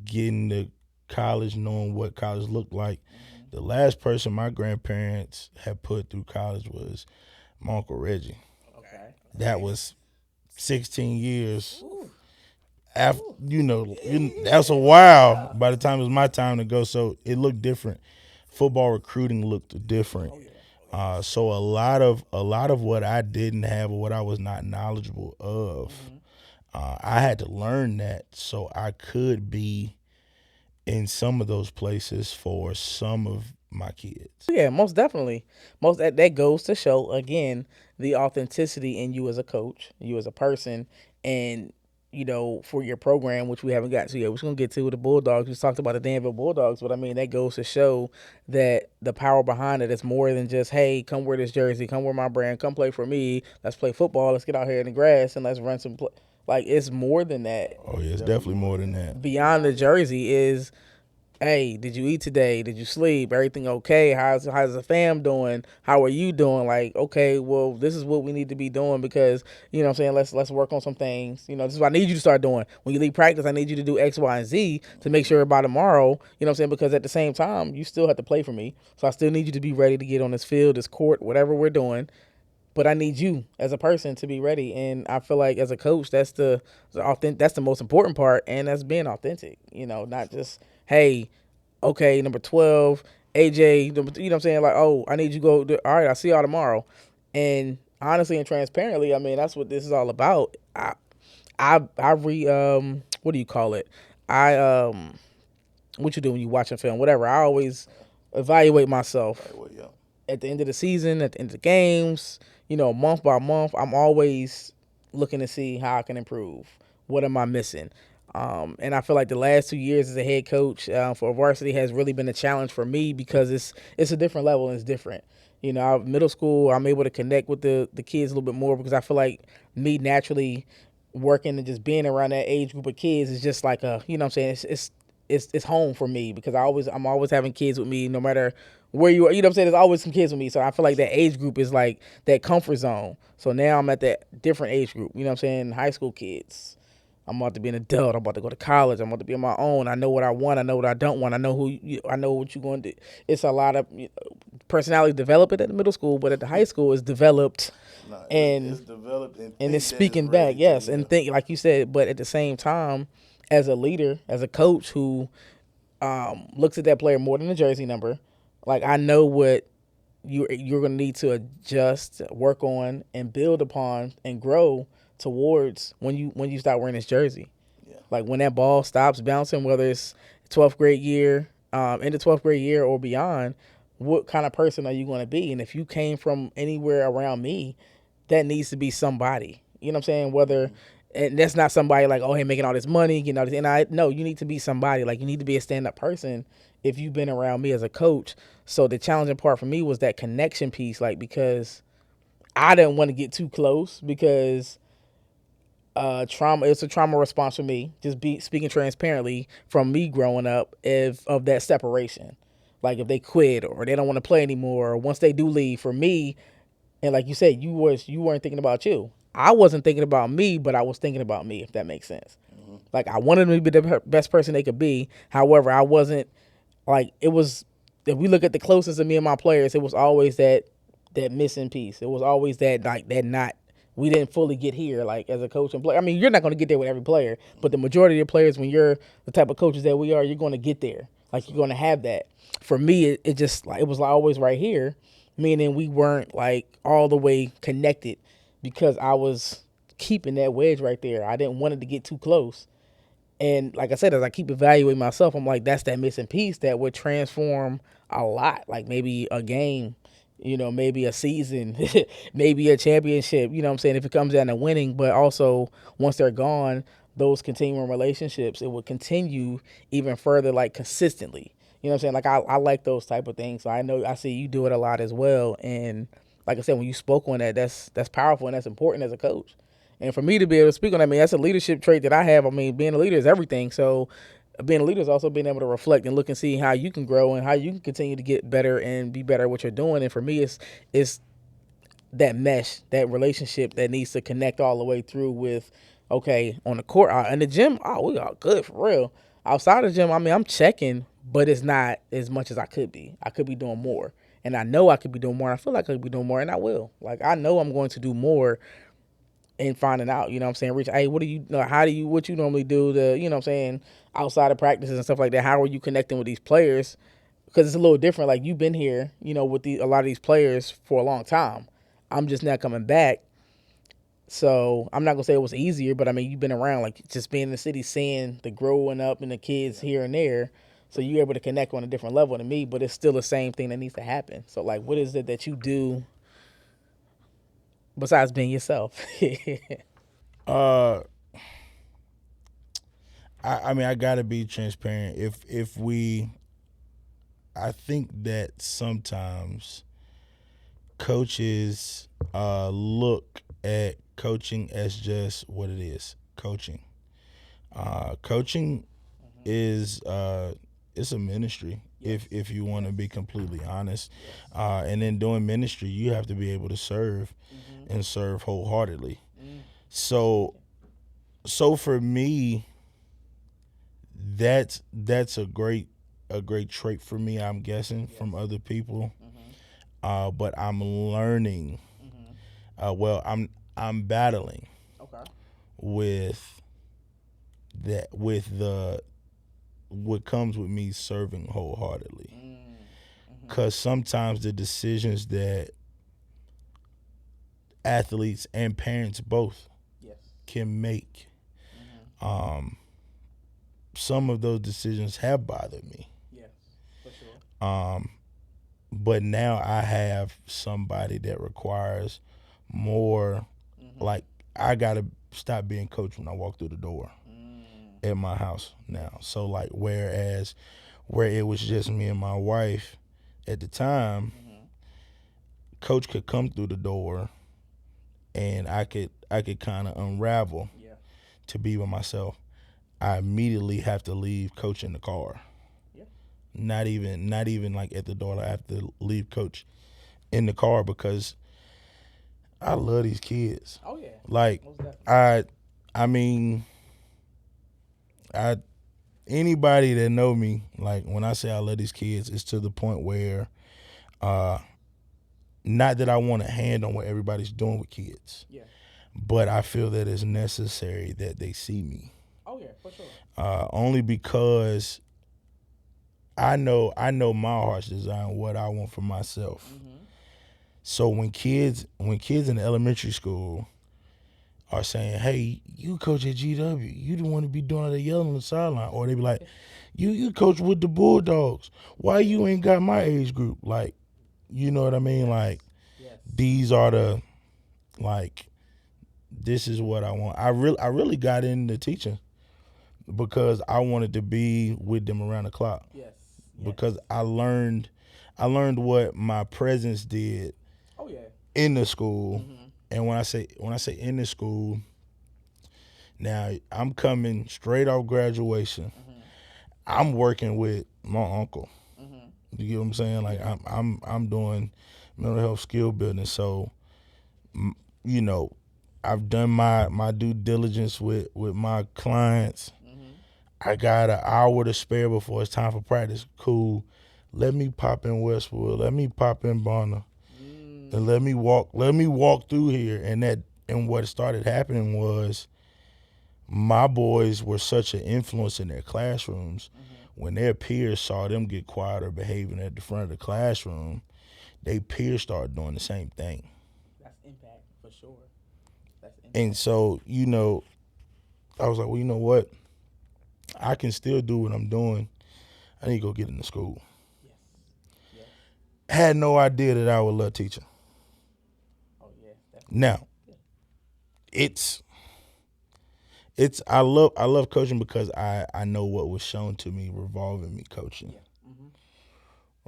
getting to college, knowing what college looked like, the last person my grandparents had put through college was my Uncle Reggie. Okay. That was 16 years. After, that's a while by the time it was my time to go, so it looked different. Football recruiting looked different. So a lot of what I didn't have or what I was not knowledgeable of, I had to learn that so I could be in some of those places for some of my kids. Yeah, most definitely. That goes to show again the authenticity in you as a coach, you as a person, and for your program, which we haven't got to yet. We're just gonna get to the Bulldogs. We talked about the Danville Bulldogs, but that goes to show that the power behind it is more than just, hey, come wear this jersey, come wear my brand, come play for me, let's play football, let's get out here in the grass and let's run some Like, it's more than that. Oh yeah, it's definitely more than that. Beyond the jersey is hey, did you eat today? Did you sleep? Everything okay? How's the fam doing? How are you doing? Like, okay, well, this is what we need to be doing because, you know what I'm saying, let's work on some things. You know, this is what I need you to start doing. When you leave practice, I need you to do X, Y, and Z to make sure by tomorrow, you know what I'm saying? Because at the same time, you still have to play for me. So I still need you to be ready to get on this field, this court, whatever we're doing. But I need you as a person to be ready, and I feel like as a coach, that's the most important part, and that's being authentic. You know, not just hey, okay, number 12, AJ, you know what I'm saying? Like, oh, I need you to go. All right, I'll see y'all tomorrow. And honestly and transparently, I mean, that's what this is all about. What do you call it? I what you do when you watching film, whatever. I always evaluate myself at the end of the season, at the end of the games, you know, month by month. I'm always looking to see how I can improve. What am I missing? And I feel like the last 2 years as a head coach for varsity has really been a challenge for me because it's a different level and it's different. You know, middle school, I'm able to connect with the kids a little bit more because I feel like me naturally working and just being around that age group of kids is just like a, you know what I'm saying, it's home for me because I'm always having kids with me no matter where you are. You know what I'm saying? There's always some kids with me. So I feel like that age group is like that comfort zone. So now I'm at that different age group. You know what I'm saying? High school kids. I'm about to be an adult. I'm about to go to college. I'm about to be on my own. I know what I want. I know what I don't want. I know I know what you're going to do. It's a lot of personality development at the middle school, but at the high school it's developed. And it's developed and it's speaking back, yes, and think like you said. But at the same time, as a leader, as a coach who looks at that player more than the jersey number, like I know what you're going to need to adjust, work on, and build upon and grow towards when you start wearing this jersey. Yeah. Like when that ball stops bouncing, whether it's 12th grade year, in the 12th grade year or beyond, what kind of person are you going to be? And if you came from anywhere around me, that needs to be somebody. You know what I'm saying? Whether and that's not somebody like, oh, hey, making all this money, you know. And you need to be somebody. Like you need to be a stand-up person if you've been around me as a coach. So the challenging part for me was that connection piece, like because I didn't want to get too close because trauma. It's a trauma response for me. Just speaking transparently from me growing up of that separation. Like if they quit or they don't want to play anymore, or once they do leave, for me, and like you said, you weren't thinking about you. I wasn't thinking about me, but I was thinking about me, if that makes sense. Mm-hmm. Like I wanted them to be the best person they could be. However, I wasn't like it was. If we look at the closest of me and my players, it was always that missing piece. It was always that like that not we didn't fully get here like as a coach and player. I mean, you're not going to get there with every player, but the majority of your players, when you're the type of coaches that we are, you're going to get there. Like you're going to have that. For me, it just like it was always right here, meaning we weren't like all the way connected because I was keeping that wedge right there. I didn't want it to get too close. And like I said, as I keep evaluating myself, I'm like, that's that missing piece that would transform a lot. Like maybe a game, you know, maybe a season, maybe a championship, you know what I'm saying, if it comes down to winning. But also, once they're gone, those continuing relationships, it will continue even further, like consistently. You know what I'm saying? Like I like those type of things. So I see you do it a lot as well. And like I said, when you spoke on that, that's powerful and that's important as a coach. And for me to be able to speak on that, I mean, that's a leadership trait that I have. I mean, being a leader is everything. So being a leader is also being able to reflect and look and see how you can grow and how you can continue to get better and be better at what you're doing. And for me, it's that mesh, that relationship that needs to connect all the way through with, okay, on the court, in the gym, we are good for real. Outside of the gym, I mean, I'm checking, but it's not as much as I could be. I could be doing more. And I know I could be doing more. And I feel like I could be doing more, and I will. Like, I know I'm going to do more and finding out, you know what I'm saying, Rich, hey, what you normally do to, you know what I'm saying, outside of practices and stuff like that, how are you connecting with these players? Because it's a little different. Like, you've been here, you know, with a lot of these players for a long time. I'm just now coming back. So I'm not going to say it was easier, but I mean, you've been around, like just being in the city, seeing the growing up and the kids here and there. So you're able to connect on a different level than me, but it's still the same thing that needs to happen. So like, what is it that you do besides being yourself? Uh, I mean, I gotta be transparent. I think that sometimes coaches look at coaching as just what it is, coaching. Coaching is it's a ministry. Yes. If you want to be completely honest, Yes. and in doing ministry, you have to be able to serve Mm-hmm. and serve wholeheartedly. Mm. So for me, that's a great trait for me. I'm guessing from other people, but I'm learning. Well, I'm battling Okay. with that with the what comes with me serving wholeheartedly. Because sometimes the decisions that athletes and parents both Yes. can make, some of those decisions have bothered me. Yes, for sure. But now I have somebody that requires more. Like, I gotta stop being coach when I walk through the door at my house now. So like, whereas where it was just me and my wife at the time, coach could come through the door and I could kind of unravel to be with myself. I immediately have to leave coach in the car. Yeah. Not even like at the door. I have to leave coach in the car because I love these kids. Oh yeah. Like, Most definitely. I mean, anybody that know me, like when I say I love these kids, it's to the point where, not that I want a hand on what everybody's doing with kids, Yeah. but I feel that it's necessary that they see me. Oh yeah, for sure. Only because I know my heart's desire and what I want for myself. So when kids in the elementary school are saying, "Hey, you coach at GW, you don't want to be doing all that yelling on the sideline," or they be like, "You coach with the Bulldogs, why you ain't got my age group?" Like, you know what I mean? Like, these are the, like, this is what I want. I really got into teaching because I wanted to be with them around the clock. Yes. Because I learned what my presence did. Oh yeah. In the school. And when I say in the school, now I'm coming straight off graduation. I'm working with my uncle. You get what I'm saying? Like, I'm doing mental health skill building. So, you know, I've done my due diligence with my clients. I got an hour to spare before it's time for practice. Cool. Let me pop in Westwood. Let me pop in Bonner. And let me walk through here. And what started happening was my boys were such an influence in their classrooms. When their peers saw them get quieter behaving at the front of the classroom, they peers started doing the same thing. That's impact for sure. And so, you know, I was like, well, you know what? I can still do what I'm doing. I need to go get into school. Yes. Had no idea that I would love teaching. Oh yeah. Definitely. Now, it's I love coaching because I know what was shown to me revolving me coaching. Yeah.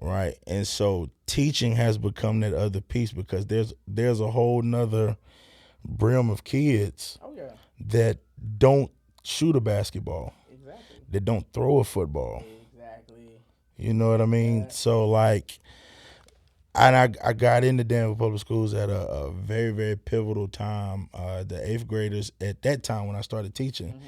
Right. And so teaching has become that other piece because there's a whole nother brim of kids that don't shoot a basketball. Exactly. That don't throw a football. Exactly. You know what I mean? Yeah. So like, and I got into Danville Public Schools at a very, very pivotal time. The 8th graders at that time when I started teaching,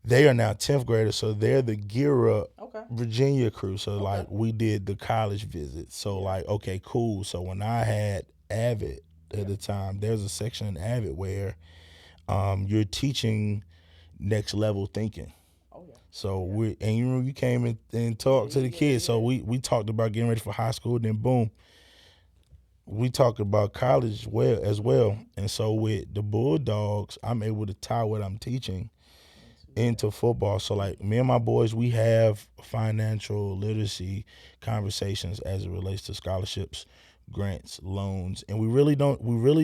they are now 10th graders, so they're the Gear Up Virginia crew. So like, we did the college visit. So like, okay, cool. So when I had Avid at the time, there's a section in Avid where you're teaching next level thinking. So you came and talked to the kids. So we talked about getting ready for high school. Then boom, we talked about college as well. And so with the Bulldogs, I'm able to tie what I'm teaching into football. So like, me and my boys, we have financial literacy conversations as it relates to scholarships, grants, loans, and we really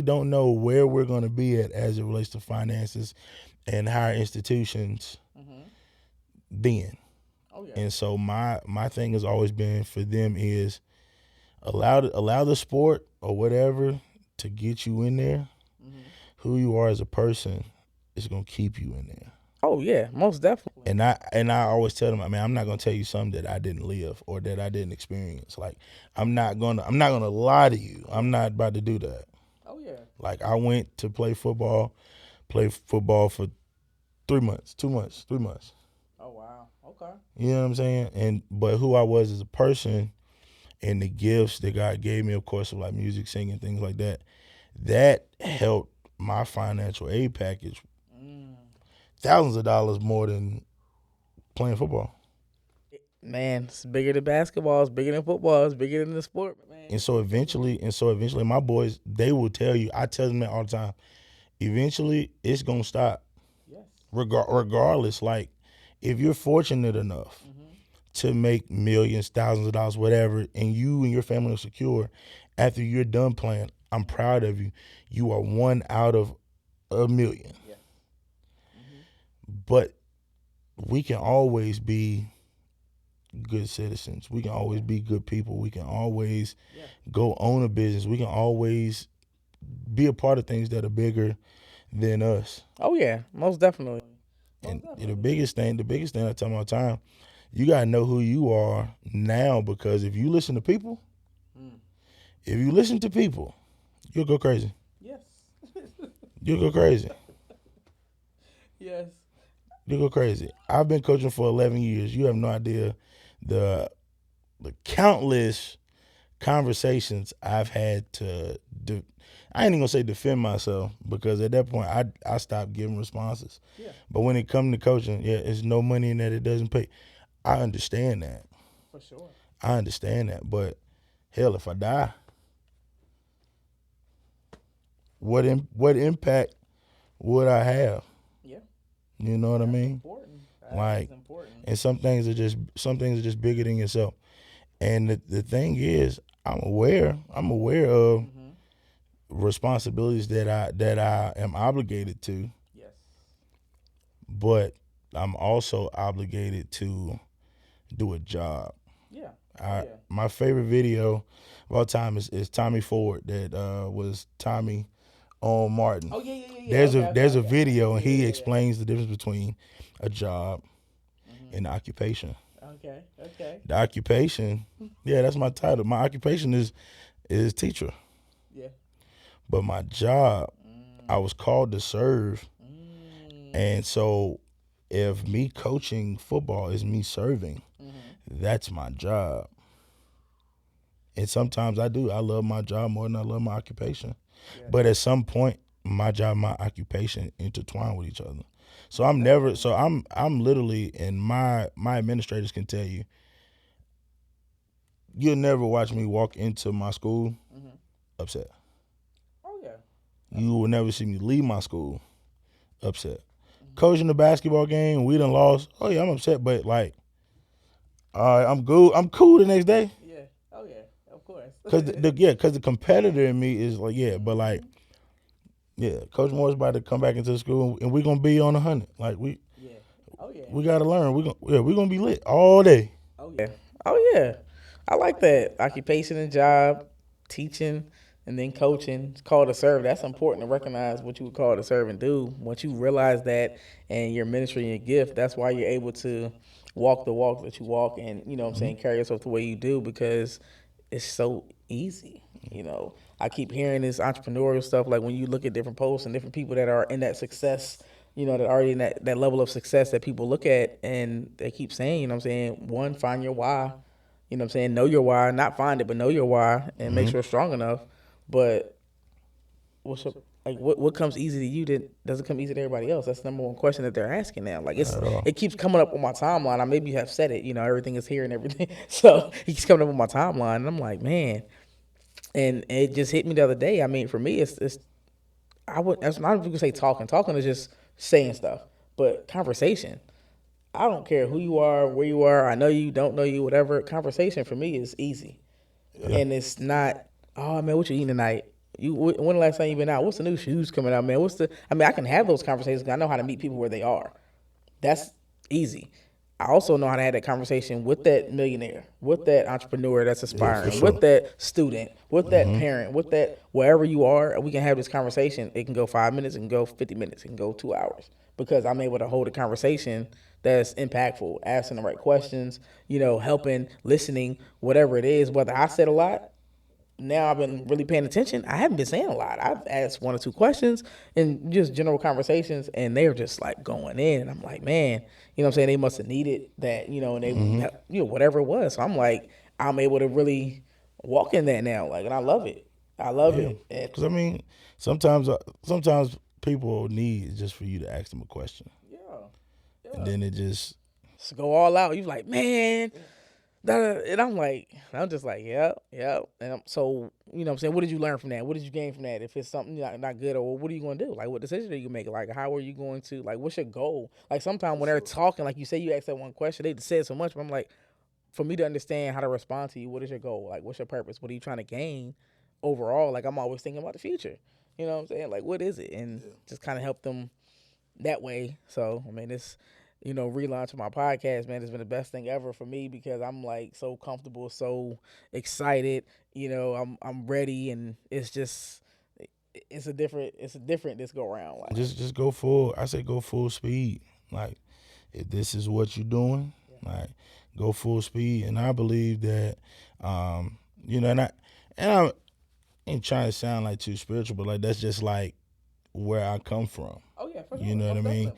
don't know where we're going to be at as it relates to finances and higher institutions. Then. And so my thing has always been for them is allow the sport or whatever to get you in there. Who you are as a person is going to keep you in there. Oh yeah, most definitely. And I always tell them, I mean, I'm not gonna tell you something that I didn't live or that I didn't experience. Like I'm not gonna lie to you. I'm not about to do that. Oh yeah. Like I went to play football for 3 months, 2 months, 3 months. Oh wow. Okay. You know what I'm saying? But who I was as a person and the gifts that God gave me, of course, of like music, singing, things like that, that helped my financial aid package thousands of dollars more than playing football. Man, it's bigger than basketball. It's bigger than football. It's bigger than the sport, man. And so eventually, my boys, they will tell you. I tell them that all the time. Eventually, it's gonna stop. Yes. Regardless, like if you're fortunate enough to make millions, thousands of dollars, whatever, and you and your family are secure, after you're done playing, I'm proud of you. You are one out of a million. Yeah. But we can always be good citizens. We can always be good people. We can always go own a business. We can always be a part of things that are bigger than us. Oh yeah, most definitely. And the biggest thing I tell them all the time, you gotta know who you are now, because if you listen to people, you'll go crazy. Yes. You'll go crazy. Yes. You'll go crazy. I've been coaching for 11 years. You have no idea the countless conversations I've had to do. I ain't even gonna say defend myself, because at that point I stopped giving responses. Yeah. But when it comes to coaching, it's no money in that it doesn't pay. I understand that. For sure. I understand that. But hell, if I die, what impact would I have? Yeah. You know what I mean? Important. Like, That's important. and some things are just bigger than yourself. And the thing is, I'm aware of responsibilities that I am obligated to, Yes. but I'm also obligated to do a job. Yeah. My favorite video of all time is Tommy Ford, that was Tommy on Martin. Oh yeah. There's a video, and he explains the difference between a job and occupation. Okay. The occupation, that's my title. My occupation is teacher. Yeah. But my job, I was called to serve. And so if me coaching football is me serving, that's my job. And sometimes I love my job more than I love my occupation. Yeah. But at some point, my job and my occupation intertwine with each other. So I'm literally, and my administrators can tell you, you'll never watch me walk into my school upset. Oh yeah. You will never see me leave my school upset. Coaching the basketball game, we done lost. Oh yeah, I'm upset, but like, all right, I'm good. I'm cool the next day. Yeah. Oh yeah. Of course. Cause the competitor in me is like, but like, Coach Morris about to come back into the school, and we're gonna be on 100. Like we gotta learn. We're gonna be lit all day. Oh yeah. Oh yeah. I like that. Occupation and job, teaching, and then coaching. It's called to serve. That's important to recognize what you would call to serve and do. Once you realize that, and your ministry and your gift, that's why you're able to walk the walk that you walk, and you know what I'm saying, carry yourself the way you do, because it's so easy. You know, I keep hearing this entrepreneurial stuff, like when you look at different posts and different people that are in that success, you know, that are already in that level of success that people look at, and they keep saying, you know what I'm saying, one, find your why. You know what I'm saying? Know your why. Not find it, but know your why, and make sure it's strong enough. But what comes easy to you that doesn't come easy to everybody else? That's the number one question that they're asking now. Like, it keeps coming up on my timeline. I maybe have said it, you know, everything is here and everything. So it keeps coming up on my timeline, and I'm like, man. And it just hit me the other day. I mean, for me, it's that's not even gonna say talking. Talking is just saying stuff, but conversation. I don't care who you are, where you are. I know you, don't know you, whatever. Conversation for me is easy, and it's not. Oh man, what you eating tonight? When the last time you been out? What's the new shoes coming out, man? I mean, I can have those conversations because I know how to meet people where they are. That's easy. I also know how to have that conversation with that millionaire, with that entrepreneur that's Yeah, for aspiring, sure. with that student, with that parent, with that wherever you are. We can have this conversation. It can go 5 minutes, it can go 50 minutes, it can go 2 hours because I'm able to hold a conversation that's impactful, asking the right questions, helping, listening, whatever it is. Whether I said a lot, now I've been really paying attention. I haven't been saying a lot. I've asked one or two questions and just general conversations, and they're just like going in. And I'm like, man, what I'm saying? They must have needed that, and they, whatever it was. So I'm like, I'm able to really walk in that now, like, and I love it. I love Yeah, it. And because I mean, sometimes people need just for you to ask them a question, and then it just go all out. You're like, man. And I'm just like, yep, yep. And so, what I'm saying, what did you learn from that? What did you gain from that? If it's something not good, or what are you going to do? Like, what decision are you going to make? Like, how are you going to, like, what's your goal? Like, sometimes when they're talking, like you say, you ask that one question, they said so much, but I'm like, for me to understand how to respond to you, what is your goal? Like, what's your purpose? What are you trying to gain overall? Like, I'm always thinking about the future. You know what I'm saying? Like, what is it? And just kind of help them that way. So, I mean, it's, relaunch of my podcast, man, it's been the best thing ever for me because I'm like so comfortable, so excited. I'm ready, and it's a different this go around. Like, just go full. I say go full speed. Like if this is what you're doing, like go full speed. And I believe that, and I ain't trying to sound like too spiritual, but like that's just like where I come from. oh yeah, for sure. You know what I mean?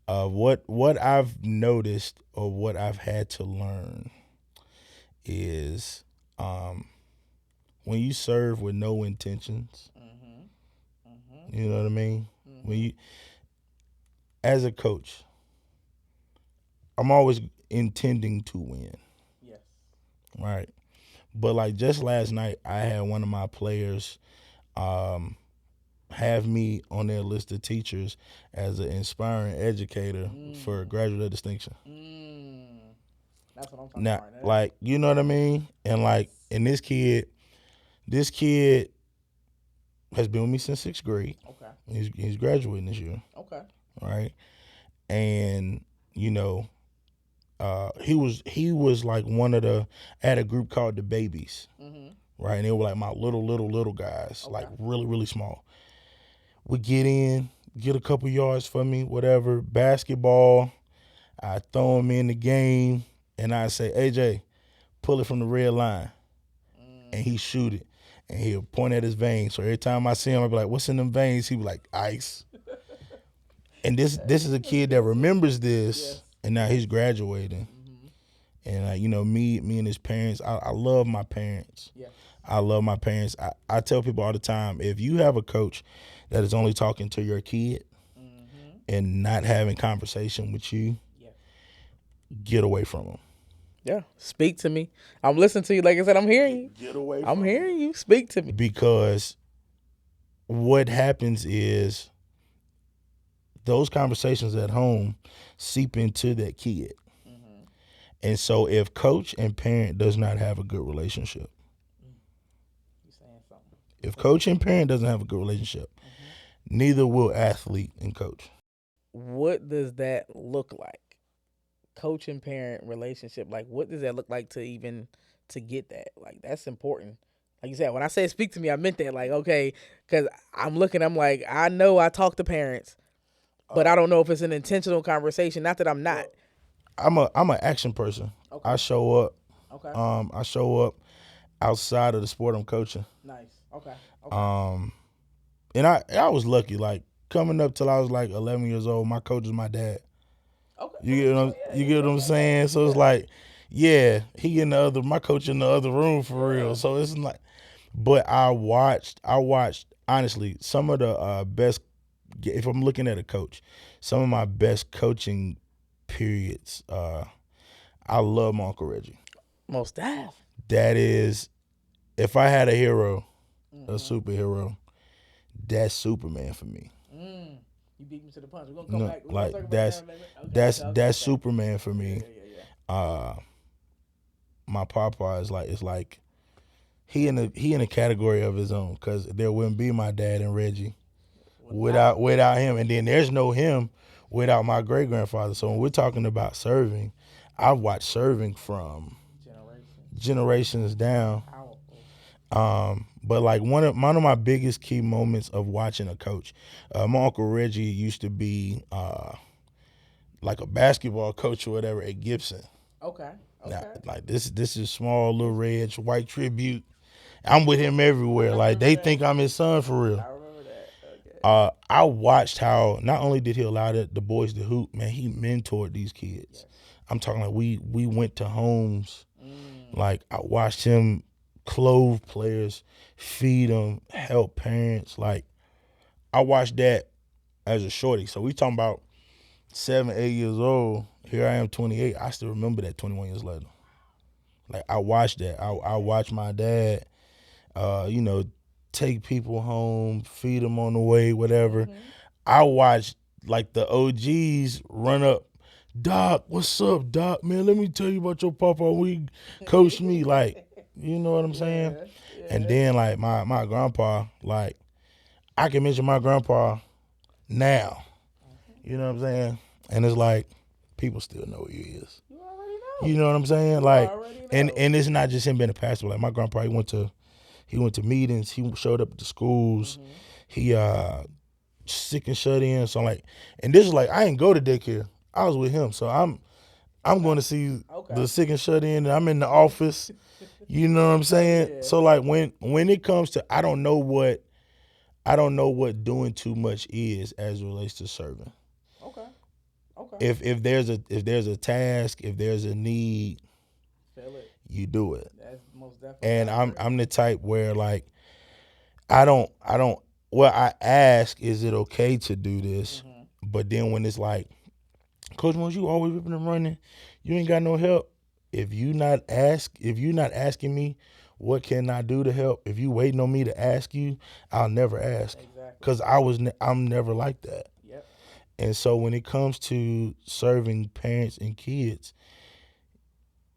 Definitely. What I've noticed or what I've had to learn is when you serve with no intentions. You know what I mean? When you, as a coach, I'm always intending to win, Yes. right? But like just last night, I had one of my players have me on their list of teachers as an inspiring educator for graduate distinction. That's what I'm talking Now, about right now. like, you know what I mean? And this kid has been with me since 6th grade. Okay. He's graduating this year, Okay. right? And he was like one of the, I had a group called the Babies, right? And they were like my little guys, like really, really small. We get a couple yards for me, whatever, basketball. I throw him in the game, and I say, AJ, pull it from the red line. And he shoot it. And he'll point at his veins. So every time I see him, I'll be like, what's in them veins? He'll be like, ice. And this is a kid that remembers this, and now he's graduating. And, me and his parents, I love my parents. Yeah. I love my parents. I tell people all the time, if you have a coach that is only talking to your kid and not having conversation with you, get away from them. Yeah. Speak to me. I'm listening to you. Like I said, I'm hearing you. Get away from I'm hearing you. Speak to me. Because what happens is those conversations at home seep into that kid. And so if coach and parent does not have a good relationship, if coach and parent doesn't have a good relationship, neither will athlete and coach. What does that look like? Coach and parent relationship. Like, what does that look like to get that? Like, that's important. Like you said, when I said speak to me, I meant that. Like, okay, because I'm like, I know I talk to parents, but I don't know if it's an intentional conversation. Not that I'm not. I'm an action person. Okay. I show up. Okay. I show up outside of the sport I'm coaching. Nice. Okay. And I was lucky. Like coming up till I was like 11 years old, my coach was my dad. Okay. You get what I'm saying? So it's like, yeah, my coach in the other room for real. So it's like, but I watched honestly some of the best. If I'm looking at a coach, some of my best coaching periods. I love my Uncle Reggie. Most def. That is, if I had a hero, a superhero, that's Superman for me. You beat me to the punch. We're gonna come back. Like that's Superman for me. My papa is like he in a category of his own, because there wouldn't be my dad and Reggie without him, and then there's no him without my great grandfather. So when we're talking about serving, I've watched serving from generations down. But like one of my biggest key moments of watching a coach, my uncle Reggie used to be like a basketball coach or whatever at Gibson. Okay. Now, like this is small little Reg white tribute. I'm with him everywhere. Like they think I'm his son for real. I remember that. Okay. I watched how not only did he allow the boys to hoop, man, he mentored these kids. Yes. I'm talking like we went to homes. Like I watched him clothe players, feed them, help parents. Like I watched that as a shorty. So we talking about 7, 8 years old. Here I am, 28. I still remember that 21 years later. Like I watched that. I watched my dad, take people home, feed them on the way, whatever. Mm-hmm. I watched like the OGs run up. Doc, what's up, Doc? Man, let me tell you about your papa. We coached me, like, you know what I'm saying? Yeah. And then like my grandpa, like, I can mention my grandpa now. You know what I'm saying? And it's like people still know who he is. You already know. You know what I'm saying? Like, and it's not just him being a pastor. Like my grandpa, he went to meetings. He showed up at the schools. Mm-hmm. He sick and shut in. So like, and this is like I didn't go to daycare. I was with him. So I'm going to see the sick and shut in. And I'm in the office. You know what I'm saying? Yeah. So like when it comes to I don't know what doing too much is as it relates to serving. Okay. If there's a task, if there's a need, you do it. That's most definitely. And I'm the type where like I ask, is it okay to do this? Mm-hmm. But then when it's like, Coach Mose, you always ripping and running, you ain't got no help. If you not asking me what can I do to help, if you waiting on me to ask you, I'll never ask. Exactly. Because I'm never like that. Yep. And so when it comes to serving parents and kids,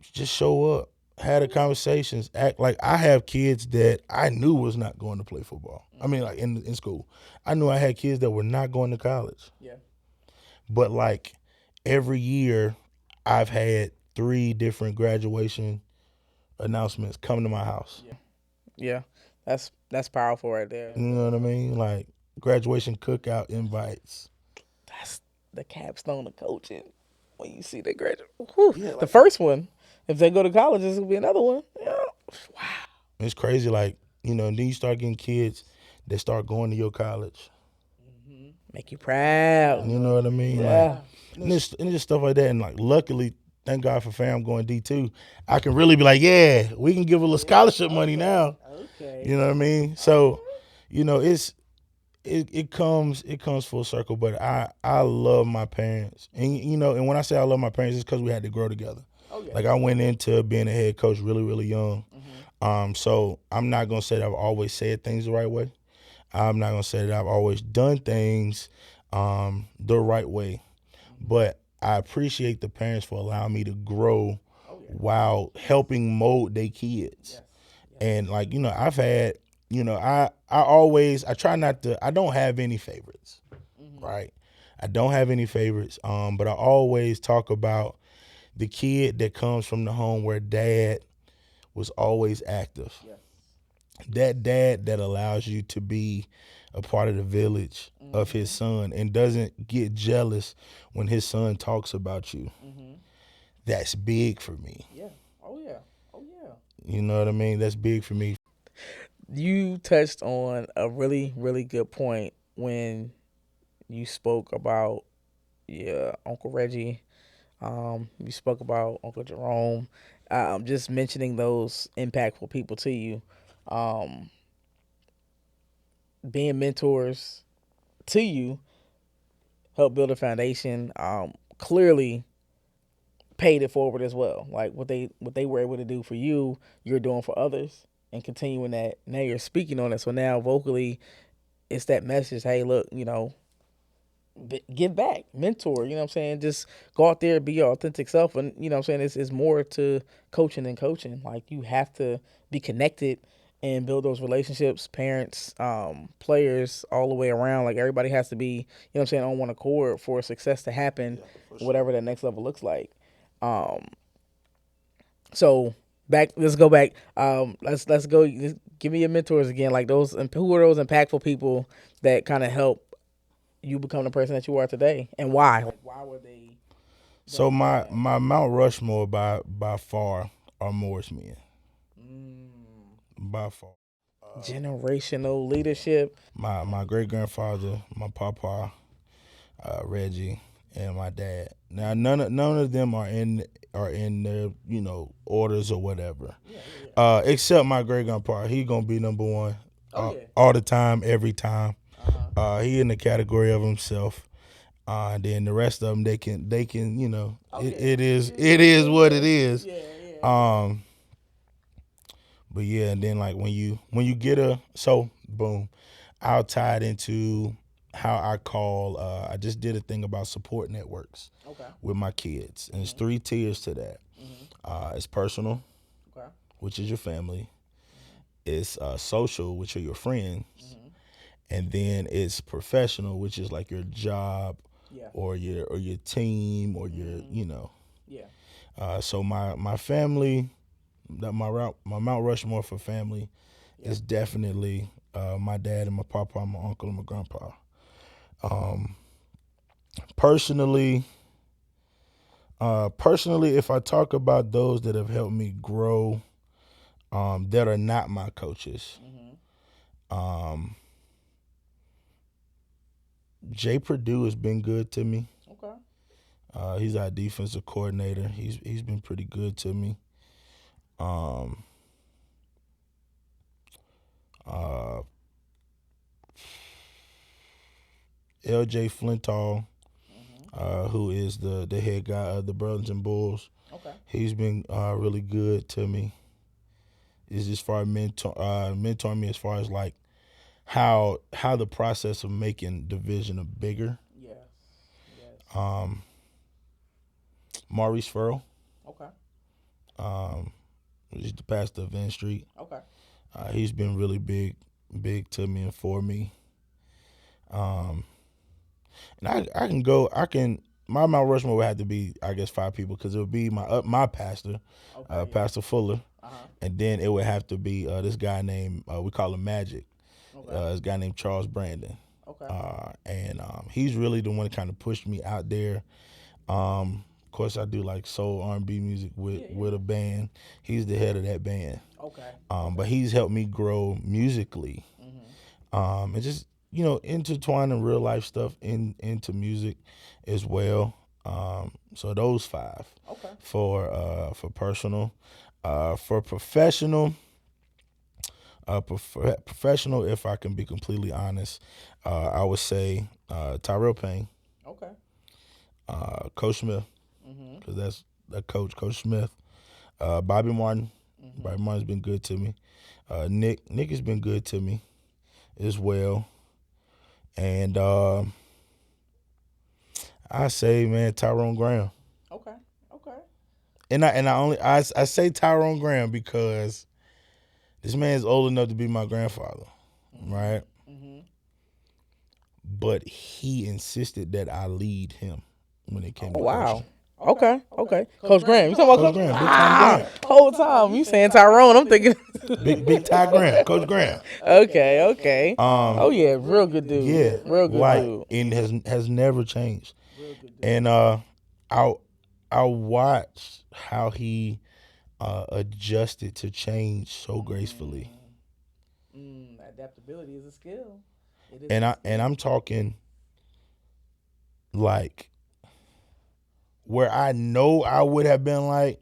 just show up, have the conversations, act like I have kids that I knew was not going to play football. Mm-hmm. I mean, like in school, I knew I had kids that were not going to college. Yeah. But like every year, I've had 3 different graduation announcements come to my house. Yeah, that's powerful right there. You know what I mean? Like graduation cookout invites. That's the capstone of coaching. When you see they graduate, yeah, like the first one. If they go to college, this will be another one. Yeah. Wow. It's crazy. Like, and then you start getting kids that start going to your college. Mm-hmm. Make you proud. You know what I mean? Yeah. Like, and just stuff like that. And like, luckily, thank God for fam going D2. I can really be like, yeah, we can give a little scholarship money now. Okay. You know what I mean? So, it comes full circle. But I love my parents, and and when I say I love my parents, it's because we had to grow together. Okay. Like I went into being a head coach really, really young. Mm-hmm. So I'm not gonna say that I've always said things the right way. I'm not gonna say that I've always done things the right way. But I appreciate the parents for allowing me to grow while helping mold their kids. Yes. And like, I've had, I try not to, I don't have any favorites, right? I don't have any favorites, but I always talk about the kid that comes from the home where dad was always active. Yes. That dad that allows you to be a part of the village of his son and doesn't get jealous when his son talks about you. Mm-hmm. That's big for me. Yeah. Oh, yeah. You know what I mean? That's big for me. You touched on a really, really good point when you spoke about Uncle Reggie. You spoke about Uncle Jerome. Just mentioning those impactful people to you. Being mentors to you help build a foundation. Clearly paid it forward as well. Like what they were able to do for you, you're doing for others, and continuing that. Now you're speaking on it. So now vocally, it's that message. Hey, look, give back, mentor. You know what I'm saying? Just go out there, be your authentic self, and you know what I'm saying. It's more to coaching than coaching. Like you have to be connected and build those relationships, parents, players, all the way around. Like everybody has to be, on one accord for success to happen, whatever that next level looks like. So back, let's go back. Let's go. Just give me your mentors again. Like those, and who are those impactful people that kind of help you become the person that you are today, and why? Like, why were they? So my Mount Rushmore by far are Morris men. By far. Generational leadership. My great grandfather, my papa, Reggie, and my dad. Now none of them are in their orders or whatever. Except my great grandpa, he gonna be number one all the time, every time. He in the category of himself. And then the rest of them, they can it is what it is. But yeah, and then like when you get boom, I'll tie it into how I call. I just did a thing about support networks with my kids, and there's 3 tiers to that. It's personal, which is your family. It's social, which are your friends, and then it's professional, which is like your job, or your team, or your. So my family, my Mount Rushmore for family is definitely my dad and my papa, my uncle and my grandpa. Personally, if I talk about those that have helped me grow, that are not my coaches, Jay Purdue has been good to me. He's our defensive coordinator. He's been pretty good to me. LJ Flinthall, who is the head guy of the Burlington Bulls. He's been really good to me. Is as far as mentoring me as far as like how the process of making division bigger. Maurice Furrow. He's the pastor of Van Street. He's been really big to me and for me. And my Mount Rushmore would have to be, I guess, 5 people, because it would be my pastor, Pastor Fuller, and then it would have to be this guy named, we call him Magic, this guy named Charles Brandon. And he's really the one that kind of pushed me out there. Of course, I do like soul R&B music with a band. He's the head of that band. But he's helped me grow musically, and just intertwining real life stuff into music as well. So those 5 for personal. For professional, professional, if I can be completely honest, I would say Tyrell Payne, Coach Smith, because that's that Coach Smith, Bobby Martin. Bobby Martin's been good to me. Nick has been good to me as well. And I say, man, Tyrone Graham. And I say Tyrone Graham because this man's old enough to be my grandfather, right? But he insisted that I lead him when it came to coaching. Okay. Coach Graham. You talking about Coach Graham, big time Graham. Whole time you saying Tyrone, I'm thinking Big Ty Graham, Coach Graham. Okay. Oh yeah, real good dude. Yeah, Real good dude. and has never changed. And I watched how he adjusted to change so gracefully. Adaptability is a skill. And I'm talking like where I know I would have been like,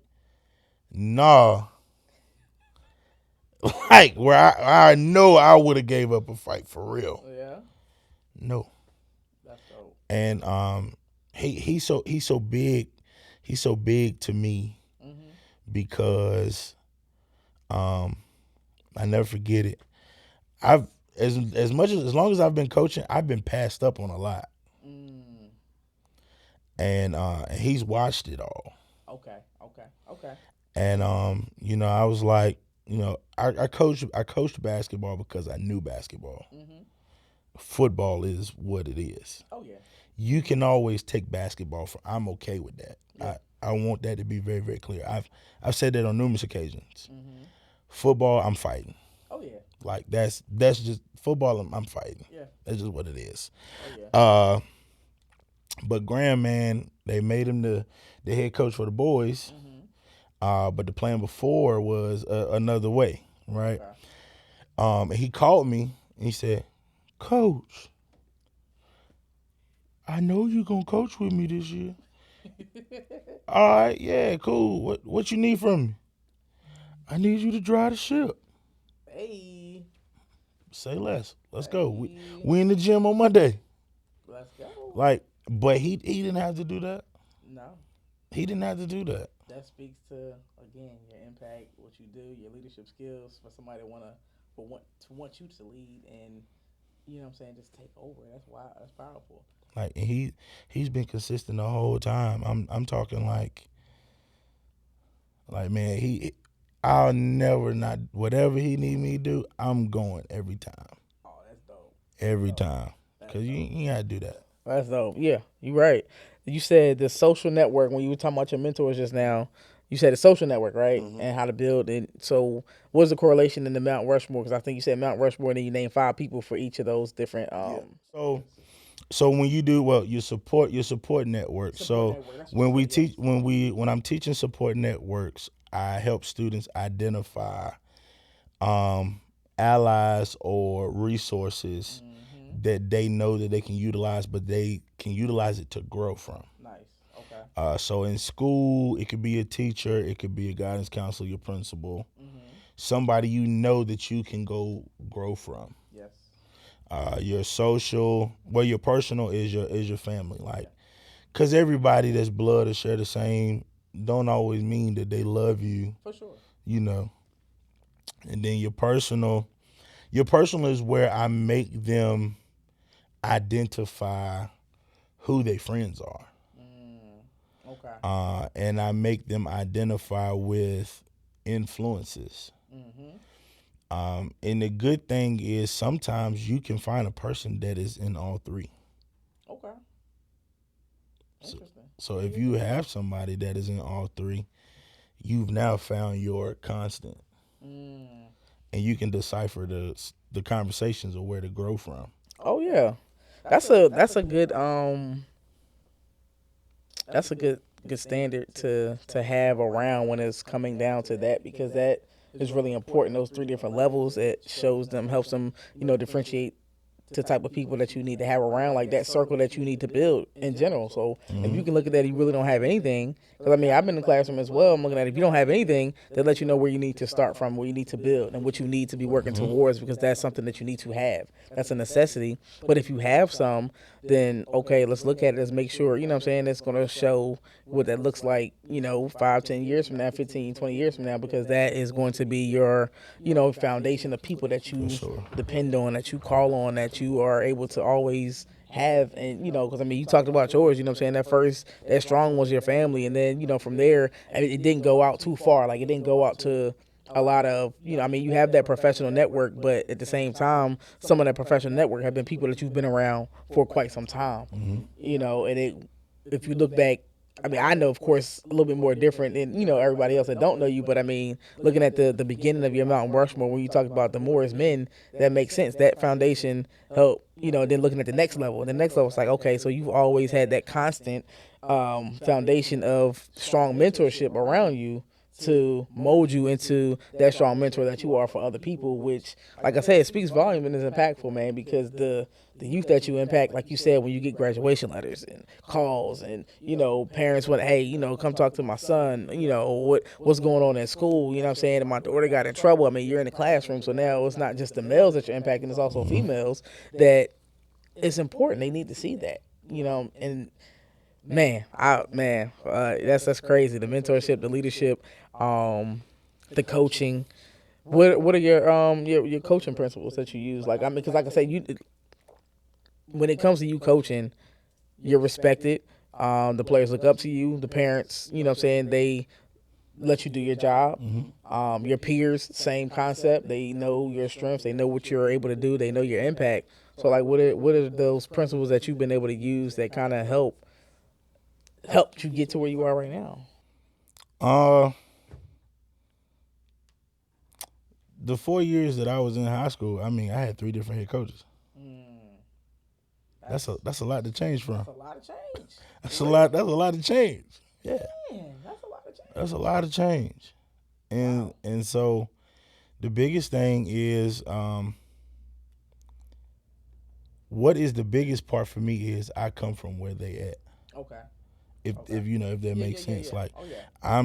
nah. Like where I know I would have gave up a fight for real. No. That's dope. And he's so big. He's so big to me because I never forget it. I've as long as I've been coaching, I've been passed up on a lot. And he's watched it all. Okay. And I was like, I coached basketball because I knew basketball. Football is what it is. Oh yeah. You can always take basketball I'm okay with that. I want that to be very, very clear. I've said that on numerous occasions. Football, I'm fighting. Oh yeah. Like that's just football. I'm fighting. Yeah. That's just what it is. Oh yeah. But Graham, man, they made him the head coach for the boys. But the plan before was another way, right? Okay. And he called me and he said, "Coach, I know you're gonna coach with me this year." All right, yeah, cool. What you need from me? I need you to drive the ship. Hey. Say less. Let's go. We in the gym on Monday. Let's go. Like, but he didn't have to do that. No. He didn't have to do that. That speaks to, again, your impact, what you do, your leadership skills for somebody to want you to lead and, you know what I'm saying, just take over. That's why that's powerful. Like, and he's been consistent the whole time. I'm talking like man, I'll never not whatever he need me to do, I'm going every time. Oh, that's dope. Every time. Cause you gotta do that. That's dope. Yeah, you're right. You said the social network when you were talking about your mentors just now. You said the social network, right? And how to build it. So, what's the correlation in the Mount Rushmore? Because I think you said Mount Rushmore, and then you named 5 people for each of those different. So when you do your support network. When I'm teaching support networks, I help students identify allies or resources that they know that they can utilize, but they can utilize it to grow from. Nice. Okay. So in school, it could be a teacher, it could be a guidance counselor, your principal, somebody you know that you can go grow from. Yes. Your social, your personal is your family. Like, cause everybody that's blood or share the same don't always mean that they love you. For sure. You know. And then your personal is where I make them identify who their friends are. Okay. And I make them identify with influences. And the good thing is sometimes you can find a person that is in all 3. Okay. Interesting. So if you have somebody that is in all 3, you've now found your constant. And you can decipher the conversations of where to grow from. Oh yeah. That's a good good standard to have around when it's coming down to that, because that is really important. Those 3 different levels, it helps them, differentiate the type of people that you need to have around, like that circle that you need to build in general. So if you can look at that, you really don't have anything. Because I mean, I've been in the classroom as well. I'm looking at if you don't have anything, they let you know where you need to start from, where you need to build, and what you need to be working towards, because that's something that you need to have. That's a necessity. But if you have some, then okay, let's look at it. Let's make sure, you know what I'm saying, it's going to show what that looks like, 5, 10 years from now, 15, 20 years from now, because that is going to be your, foundation of people that you depend on, that you call on, that you are able to always have. And because I mean, you talked about yours, you know what I'm saying, that strong was your family, and then from there it didn't go out too far. Like, it didn't go out to a lot of, I mean, you have that professional network, but at the same time, some of that professional network have been people that you've been around for quite some time. And if you look back, I mean, I know, of course, a little bit more different than, everybody else that don't know you, but I mean, looking at the beginning of your Mount Rushmore, when you talk about the Morris men, that makes sense. That foundation helped, then looking at the next level. And the next level, it's like, okay, so you've always had that constant foundation of strong mentorship around you to mold you into that strong mentor that you are for other people, which, like I said, it speaks volume and is impactful, man, because the youth that you impact, like you said, when you get graduation letters and calls and, parents want, hey, come talk to my son, what's going on in school, you know what I'm saying, and my daughter got in trouble. I mean, you're in the classroom, so now it's not just the males that you're impacting, it's also females, that it's important. They need to see that, and that's crazy. The mentorship, the leadership, the coaching. What are your coaching principles that you use? Like, I mean, because like I said, when it comes to you coaching, you're respected. The players look up to you. The parents, you know what I'm saying, they let you do your job. Your peers, same concept. They know your strengths. They know what you're able to do. They know your impact. So, like, what are those principles that you've been able to use that kind of helped you get to where you are right now? Uh, the 4 years that I was in high school, I mean, I had 3 different head coaches. Mm, That's a lot to change from. that's a lot of change. That's a lot. That's a lot to change. Yeah, Man, that's a lot of change. that's a lot of change. And Wow. and so the biggest thing is, what is the biggest part for me is I come from where they at. Okay. If you know, if that makes sense. Yeah. Like Oh yeah.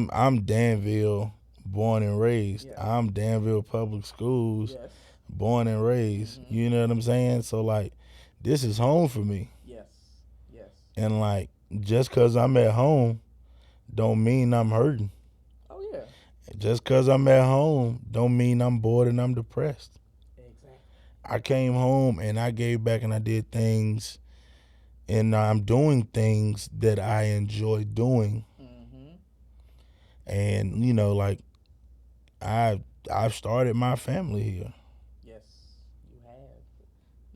I'm Danville, born and raised. Yeah. I'm Danville Public Schools, Yes. born and raised. Mhm. You know what I'm saying? So like, this is home for me. Yes. Yes. And like, just cause I'm at home, don't mean I'm hurting. Oh yeah. Just cause I'm at home, don't mean I'm bored and I'm depressed. Exactly. I came home and I gave back and I did things, and I'm doing things that I enjoy doing. Mm-hmm. And you know, like I've started my family here. Yes, you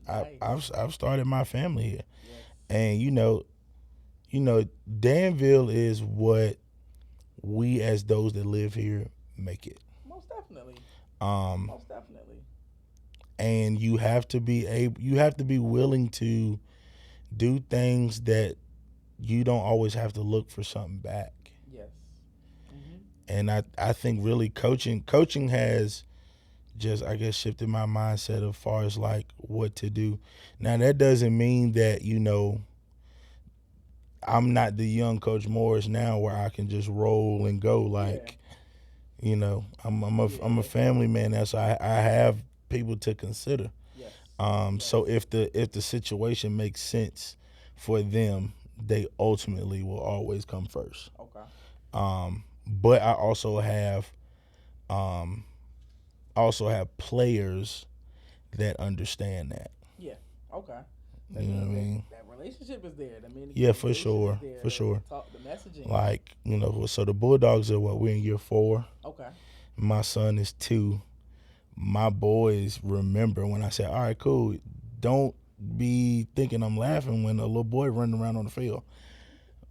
have. I've started my family here, Yes. and Danville is what we as those that live here make it. Most definitely. Um, Most definitely. and you have to be willing to do things that you don't always have to look for something back. Yes. Mm-hmm. And I think really coaching has just, I guess, shifted my mindset as far as like what to do. Now that doesn't mean that, I'm not the young Coach Morris now where I can just roll and go. Like, I'm a family man now, so I have people to consider. Yes. So if the situation makes sense for them, they ultimately will always come first. Okay. But I also have players that understand that. Yeah. Okay. You know what I mean? That relationship is there. Yeah, for sure. For sure. Talk the messaging. Like, so the Bulldogs are we're in year 4. Okay. My son is 2. My boys remember when I said, all right, cool. Don't be thinking I'm laughing when a little boy running around on the field.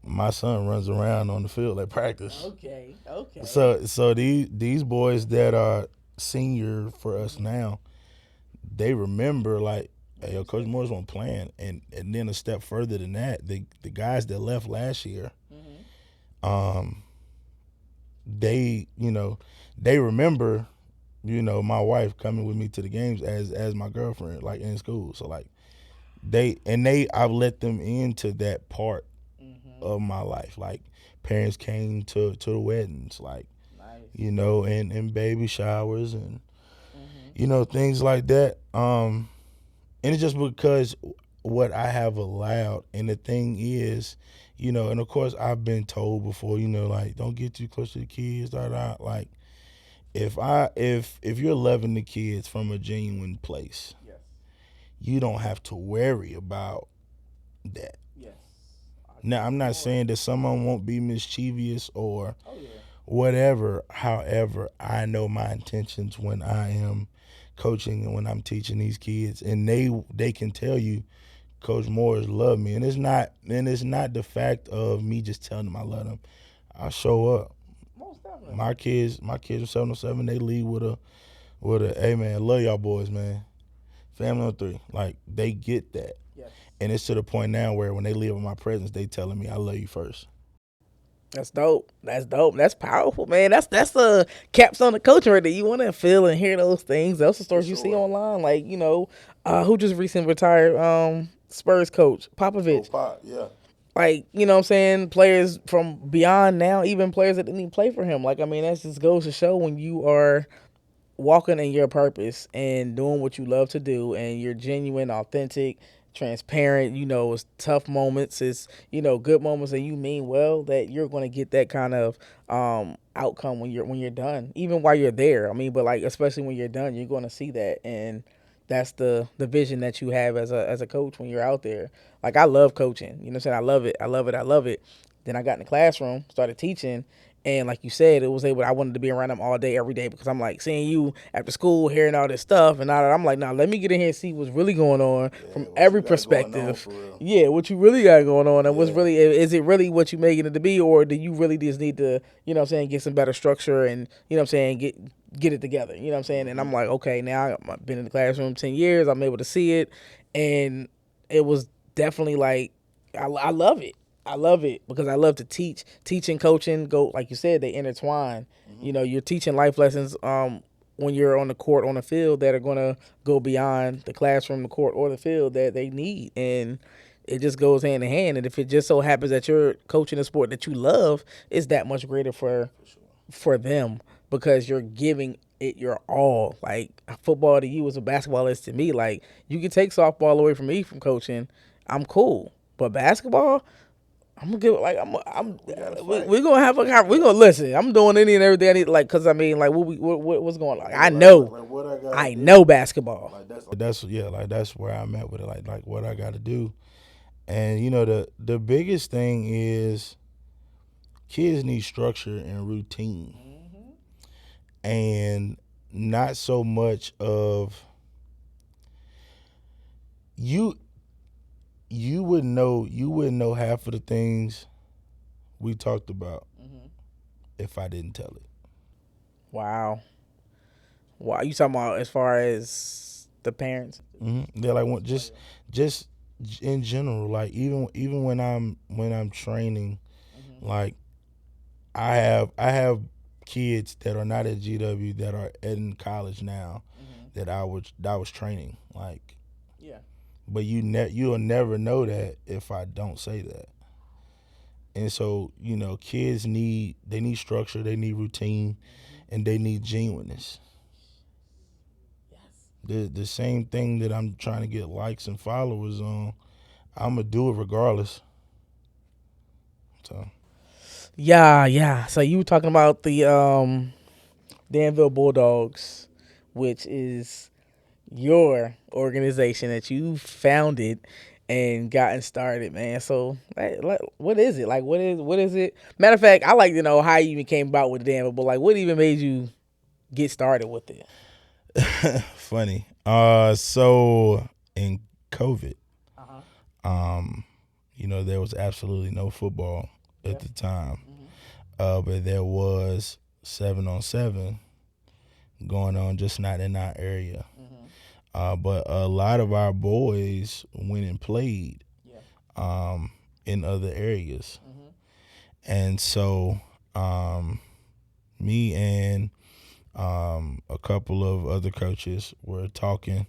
My son runs around on the field at practice. Okay. So these boys that are senior for us now, they remember like, hey, yo, Coach Morris wasn't playing. And then a step further than that, the guys that left last year, they remember, my wife coming with me to the games as my girlfriend, like in school. So like I've let them into that part of my life. Like parents came to the weddings, like, nice. And baby showers and things like that. And it's just because what I have allowed. And the thing is, and of course I've been told before, like, don't get too close to the kids, like, if you're loving the kids from a genuine place, Yes. you don't have to worry about that. Yes. Now, I'm not saying that someone won't be mischievous or Oh yeah. whatever. However, I know my intentions when I am coaching and when I'm teaching these kids, and they can tell you, Coach Morris love me, and it's not the fact of me just telling them I love them. I show up. Most definitely. My kids are 707. They leave with a hey man, love y'all boys, man. Family on 3. Like, they get that. Yes. And it's to the point now where when they leave in my presence, they telling me I love you first. That's dope. That's powerful, man. That's the caps on the coaching right there. You want to feel and hear those things. Those are stories you see online. Like, who just recently retired, Spurs coach, Popovich. Yeah. Like, what I'm saying? Players from beyond now, even players that didn't even play for him. Like, I mean, that just goes to show when you are walking in your purpose and doing what you love to do, and you're genuine, authentic, transparent, it's tough moments, it's, good moments, and you mean well, that you're going to get that kind of outcome when you're done, even while you're there. I mean, but like, especially when you're done, you're going to see that. And that's the vision that you have as a coach when you're out there. Like, I love coaching. You know what I'm saying? I love it. Then I got in the classroom, started teaching, and like you said, I wanted to be around them all day, every day, because I'm like seeing you after school, hearing all this stuff, and all that. I'm like, nah, let me get in here and see what's really going on from every perspective. Yeah, what you really got going on, and what's really, is it really what you making it to be, or do you really just need to, you know what I'm saying, get some better structure and, you know what I'm saying, get it together, you know what I'm saying? And I'm like, okay, now I've been in the classroom 10 years, I'm able to see it, and it was definitely like, I love it. I love it because I love to teach. Teaching, coaching, go, like you said, they intertwine. You know, you're teaching life lessons when you're on the court, on the field, that are going to go beyond the classroom, the court, or the field that they need. And it just goes hand in hand. And if it just so happens that you're coaching a sport that you love, it's that much greater for them because you're giving it your all. Like football to you is what basketball is to me. Like you can take softball away from me from coaching, I'm cool. But basketball, I'm gonna give we're gonna have a we're gonna listen. I'm doing any and everything I need, like, cause I mean, like, what's going on? Like, I know basketball. That's where I'm at with it. Like what I got to do, and you know the biggest thing is kids need structure and routine, and not so much of you. You wouldn't know half of the things we talked about if I didn't tell it. Wow. You talking about as far as the parents? They're like just in general. Like even when I'm training, like I have kids that are not at GW that are in college now that I was training. Like, yeah. But you'll never know that if I don't say that. And so, you know, kids need structure, they need routine, and they need genuineness. Yes. The same thing that I'm trying to get likes and followers on, I'm gonna do it regardless. So. Yeah. So you were talking about the Danville Bulldogs, which is your organization that you founded and gotten started, man. So, like, what is it? Like, what is it? Matter of fact, I like to know how you even came about with Danville, but like, what even made you get started with it? Funny. So in COVID, you know, there was absolutely no football at the time, but there was 7-on-7 going on, just not in our area. But a lot of our boys went and played in other areas. And so me and a couple of other coaches were talking,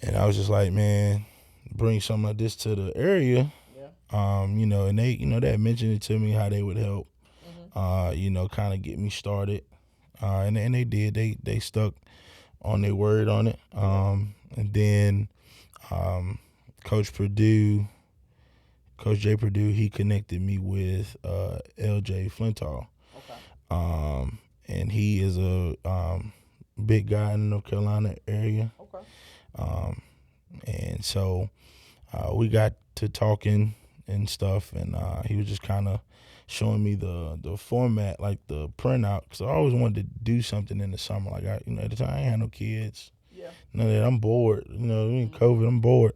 and I was just like, man, bring something like this to the area. You know, and they had mentioned it to me how they would help, you know, kind of get me started. And they did. They stuck on their word on it. And then Coach Jay Purdue, he connected me with LJ Flintoff. Okay. And he is a big guy in the North Carolina area. Okay. And so we got to talking and stuff, and he was just kind of showing me the format, like the printout, because I always wanted to do something in the summer. Like, at the time, I ain't had no kids. Yeah. None of that. I'm bored. You know, in COVID, I'm bored.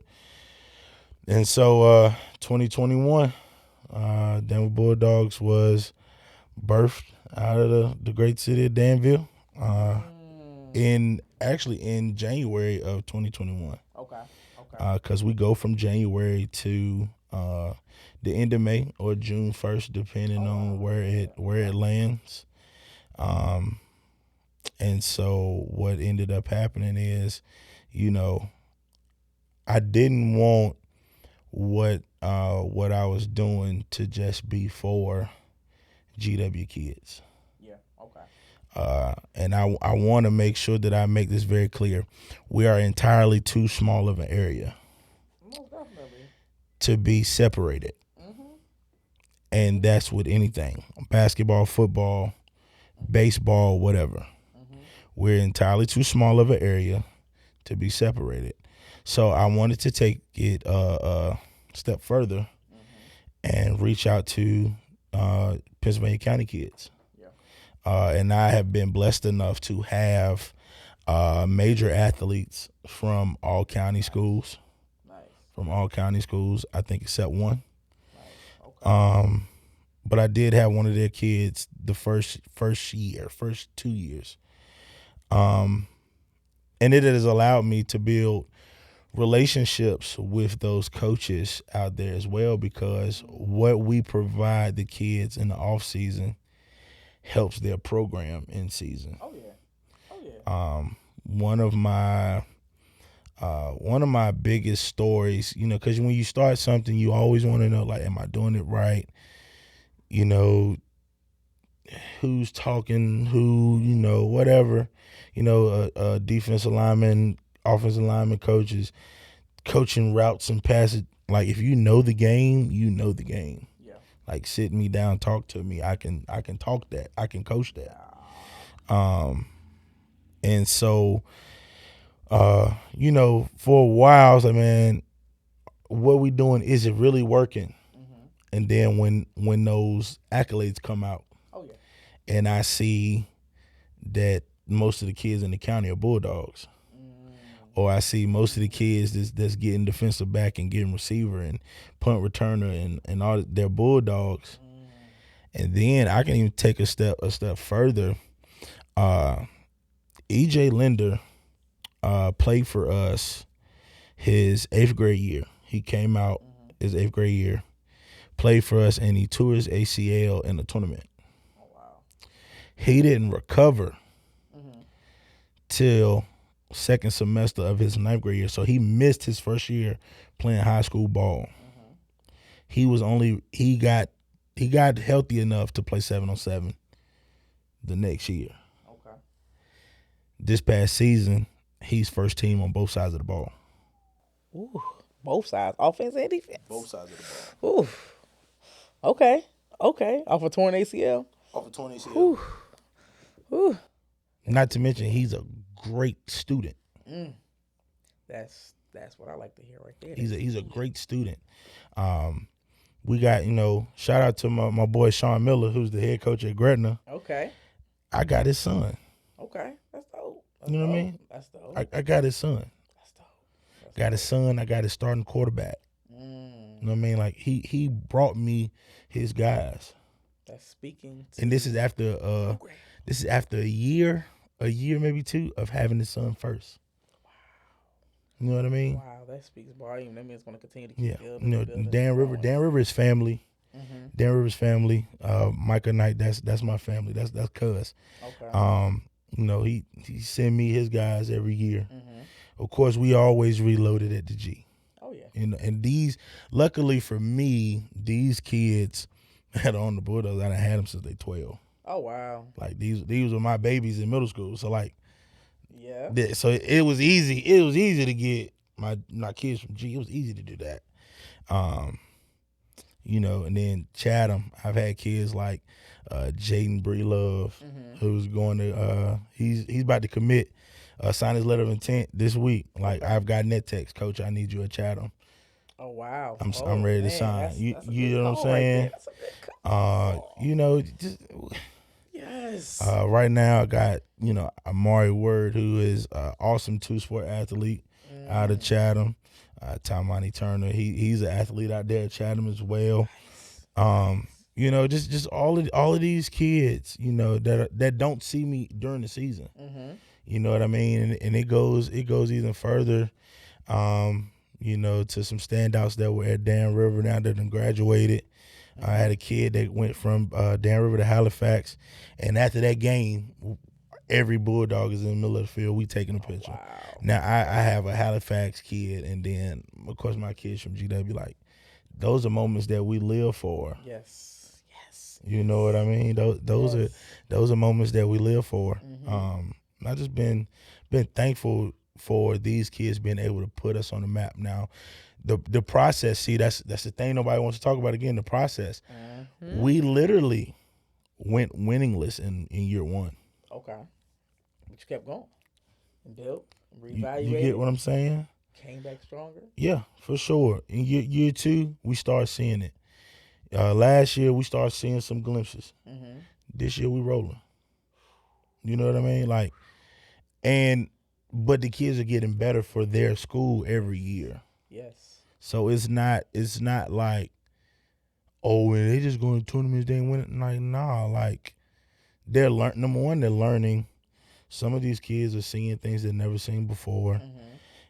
And so 2021, Denver Bulldogs was birthed out of the great city of Danville in January of 2021. Okay. Because we go from January to the end of May or June 1st, depending on where it lands. And so what ended up happening is, you know, I didn't want what I was doing to just be for GW kids. Yeah. Okay. And I want to make sure that I make this very clear. We are entirely too small of an area to be separated. And that's with anything, basketball, football, baseball, whatever. We're entirely too small of an area to be separated. So I wanted to take it a step further and reach out to Pennsylvania County kids. And I have been blessed enough to have major athletes from all county schools. From all county schools, I think except one. But I did have one of their kids the first 2 years. And it has allowed me to build relationships with those coaches out there as well, because what we provide the kids in the off season helps their program in season. One of my biggest stories, because when you start something, you always want to know, like, am I doing it right? Who's talking, who, whatever. Defensive lineman, offensive lineman coaches, coaching routes and passes. Like, if you know the game, you know the game. Yeah. Like, sit me down, talk to me. I can talk that. I can coach that. And so, for a while, I was like, man, what we doing, is it really working? And then when those accolades come out, and I see that most of the kids in the county are Bulldogs, or I see most of the kids that's getting defensive back and getting receiver and punt returner and all, they're Bulldogs, and then I can even take a step further. E.J. Linder played for us his 8th grade year. He came out his 8th grade year, played for us, and he tore his ACL in the tournament. Oh, wow. He didn't recover till second semester of his 9th grade year, so he missed his first year playing high school ball. He got healthy enough to play 7-on-7 the next year. Okay. This past season, he's first team on both sides of the ball. Ooh, both sides, offense and defense. Both sides of the ball. Ooh. Okay. Off a torn ACL. Ooh. Ooh. Not to mention, he's a great student. That's what I like to hear right there. He's a great student. We got, shout out to my boy Sean Miller, who's the head coach at Gretna. Okay. I got his son. Okay, that's dope. You know what I mean? That's dope. I got his son. That's dope. Got his son. I got his starting quarterback. You know what I mean? Like, he brought me his guys. That's speaking to, and this is after a year maybe 2 of having his son first. Wow. You know what I mean? Wow, that speaks volume. That means it's going to continue to keep building. Building. Dan River's family. Dan River's family. Micah Knight, that's my family. That's cuz. Okay. He send me his guys every year. Of course, we always reloaded at the G. Oh yeah. And these, luckily for me, these kids that are on the Bulldogs, I done had them since they 12. Oh wow. Like, these were my babies in middle school. So, like, yeah. So it was easy. It was easy to get my kids from G. It was easy to do that. And then Chatham, I've had kids like Jaden Breelove, who's going to he's about to commit, sign his letter of intent this week. Like, I've gotten that text, Coach, I need you at Chatham. Oh wow. I'm ready to sign. That's you know what I'm saying? Just yes. Right now I got, Amari Word, who is an awesome 2-sport athlete out of Chatham. Tamani Turner, he's an athlete out there at Chatham as well. Just all of these kids, that don't see me during the season. You know what I mean? And it goes even further, to some standouts that were at Dan River now that done graduated. I had a kid that went from Dan River to Halifax, and after that game, every Bulldog is in the middle of the field. We taking a picture. Wow. Now, I have a Halifax kid, and then, of course, my kids from GW. Like, those are moments that we live for. Yes. You know what I mean? Those are moments that we live for. I just been thankful for these kids being able to put us on the map. Now, the process, see, that's the thing nobody wants to talk about again, the process. We literally went winningless in year 1. Okay. But you kept going and built, reevaluated. You get what I'm saying? Came back stronger? Yeah, for sure. In year 2, we started seeing it. Last year we started seeing some glimpses. Mm-hmm. This year we rolling. You know what I mean? But the kids are getting better for their school every year. Yes. So it's not like, oh, and they just going to tournaments, they ain't winning. Like, nah, like they're learning. Number one, they're learning. Some of these kids are seeing things they've never seen before. Mm-hmm.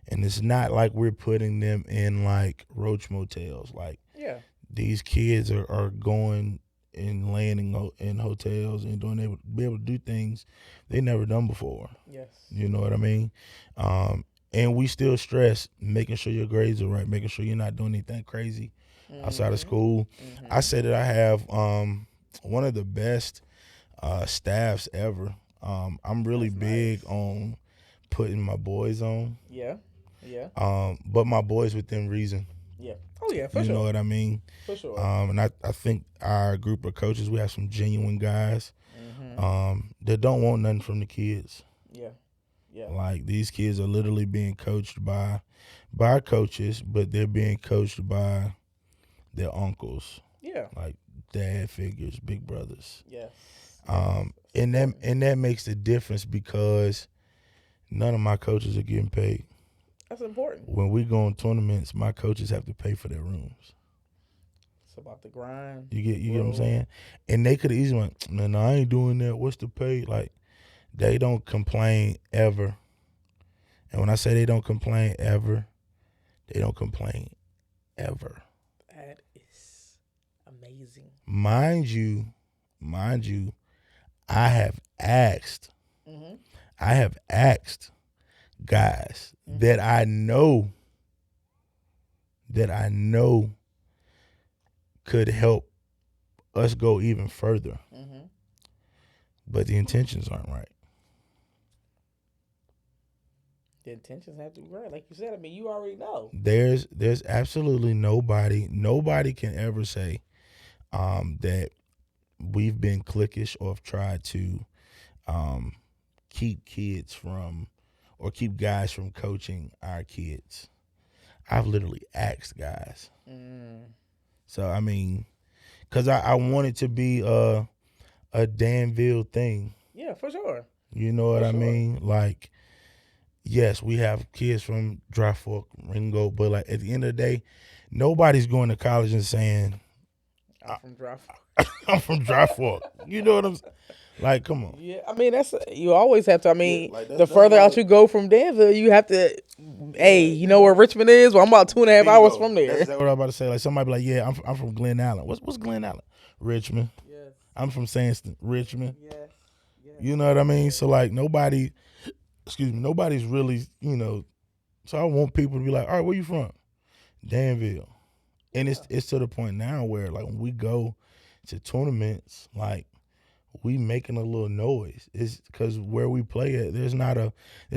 And it's not like we're putting them in like roach motels. Like, yeah, these kids are going and landing in hotels and be able to do things they never done before. Yes. You know what I mean? And we still stress making sure your grades are right, making sure you're not doing anything crazy outside of school. Mm-hmm. I say that I have one of the best staffs ever. I'm really big on putting my boys on. Yeah. Yeah. But my boys within reason. Yeah. Oh yeah, for you sure. know what I mean? For sure. And I think our group of coaches, we have some genuine guys that don't want nothing from the kids. Yeah. Yeah. Like, these kids are literally being coached by coaches, but they're being coached by their uncles. Yeah. Like dad figures, big brothers. Yes. And that makes the difference because none of my coaches are getting paid. That's important. When we go on tournaments, my coaches have to pay for their rooms. It's about the grind. You get what I'm saying? And they could have easily went, man, I ain't doing that. What's the pay? Like, they don't complain ever. And when I say they don't complain ever, they don't complain ever. That is amazing. Mind you, I have asked guys that I know could help us go even further. But the intentions aren't right. The intentions have to be right. Like you said, I mean, you already know. There's absolutely nobody can ever say that we've been cliquish or have tried to keep kids from or keep guys from coaching our kids. I've literally asked guys. So, I mean, because I want it to be a Danville thing. Yeah, for sure. You know what I mean? Like, yes, we have kids from Dry Fork, Ringo, but like at the end of the day, nobody's going to college and saying, I'm from Dry Fork. I'm from Dry Fork. You know what I'm saying? Like, come on. Yeah, I mean, you always have to. I mean, Yeah, like the further out you go from Danville, you have to. Hey, you know where Richmond is? Well, I'm about 2.5 hours from there. That's what I'm about to say. Like, somebody be like, yeah, I'm from Glen Allen. What's Glen Allen? Richmond. Yes. I'm from Sandston, Richmond. Yes. Yes. You know what I mean? So like nobody's really, so I want people to be like, all right, where you from? Danville. And it's to the point now where like when we go to tournaments, like we making a little noise. It's because where we play at, there's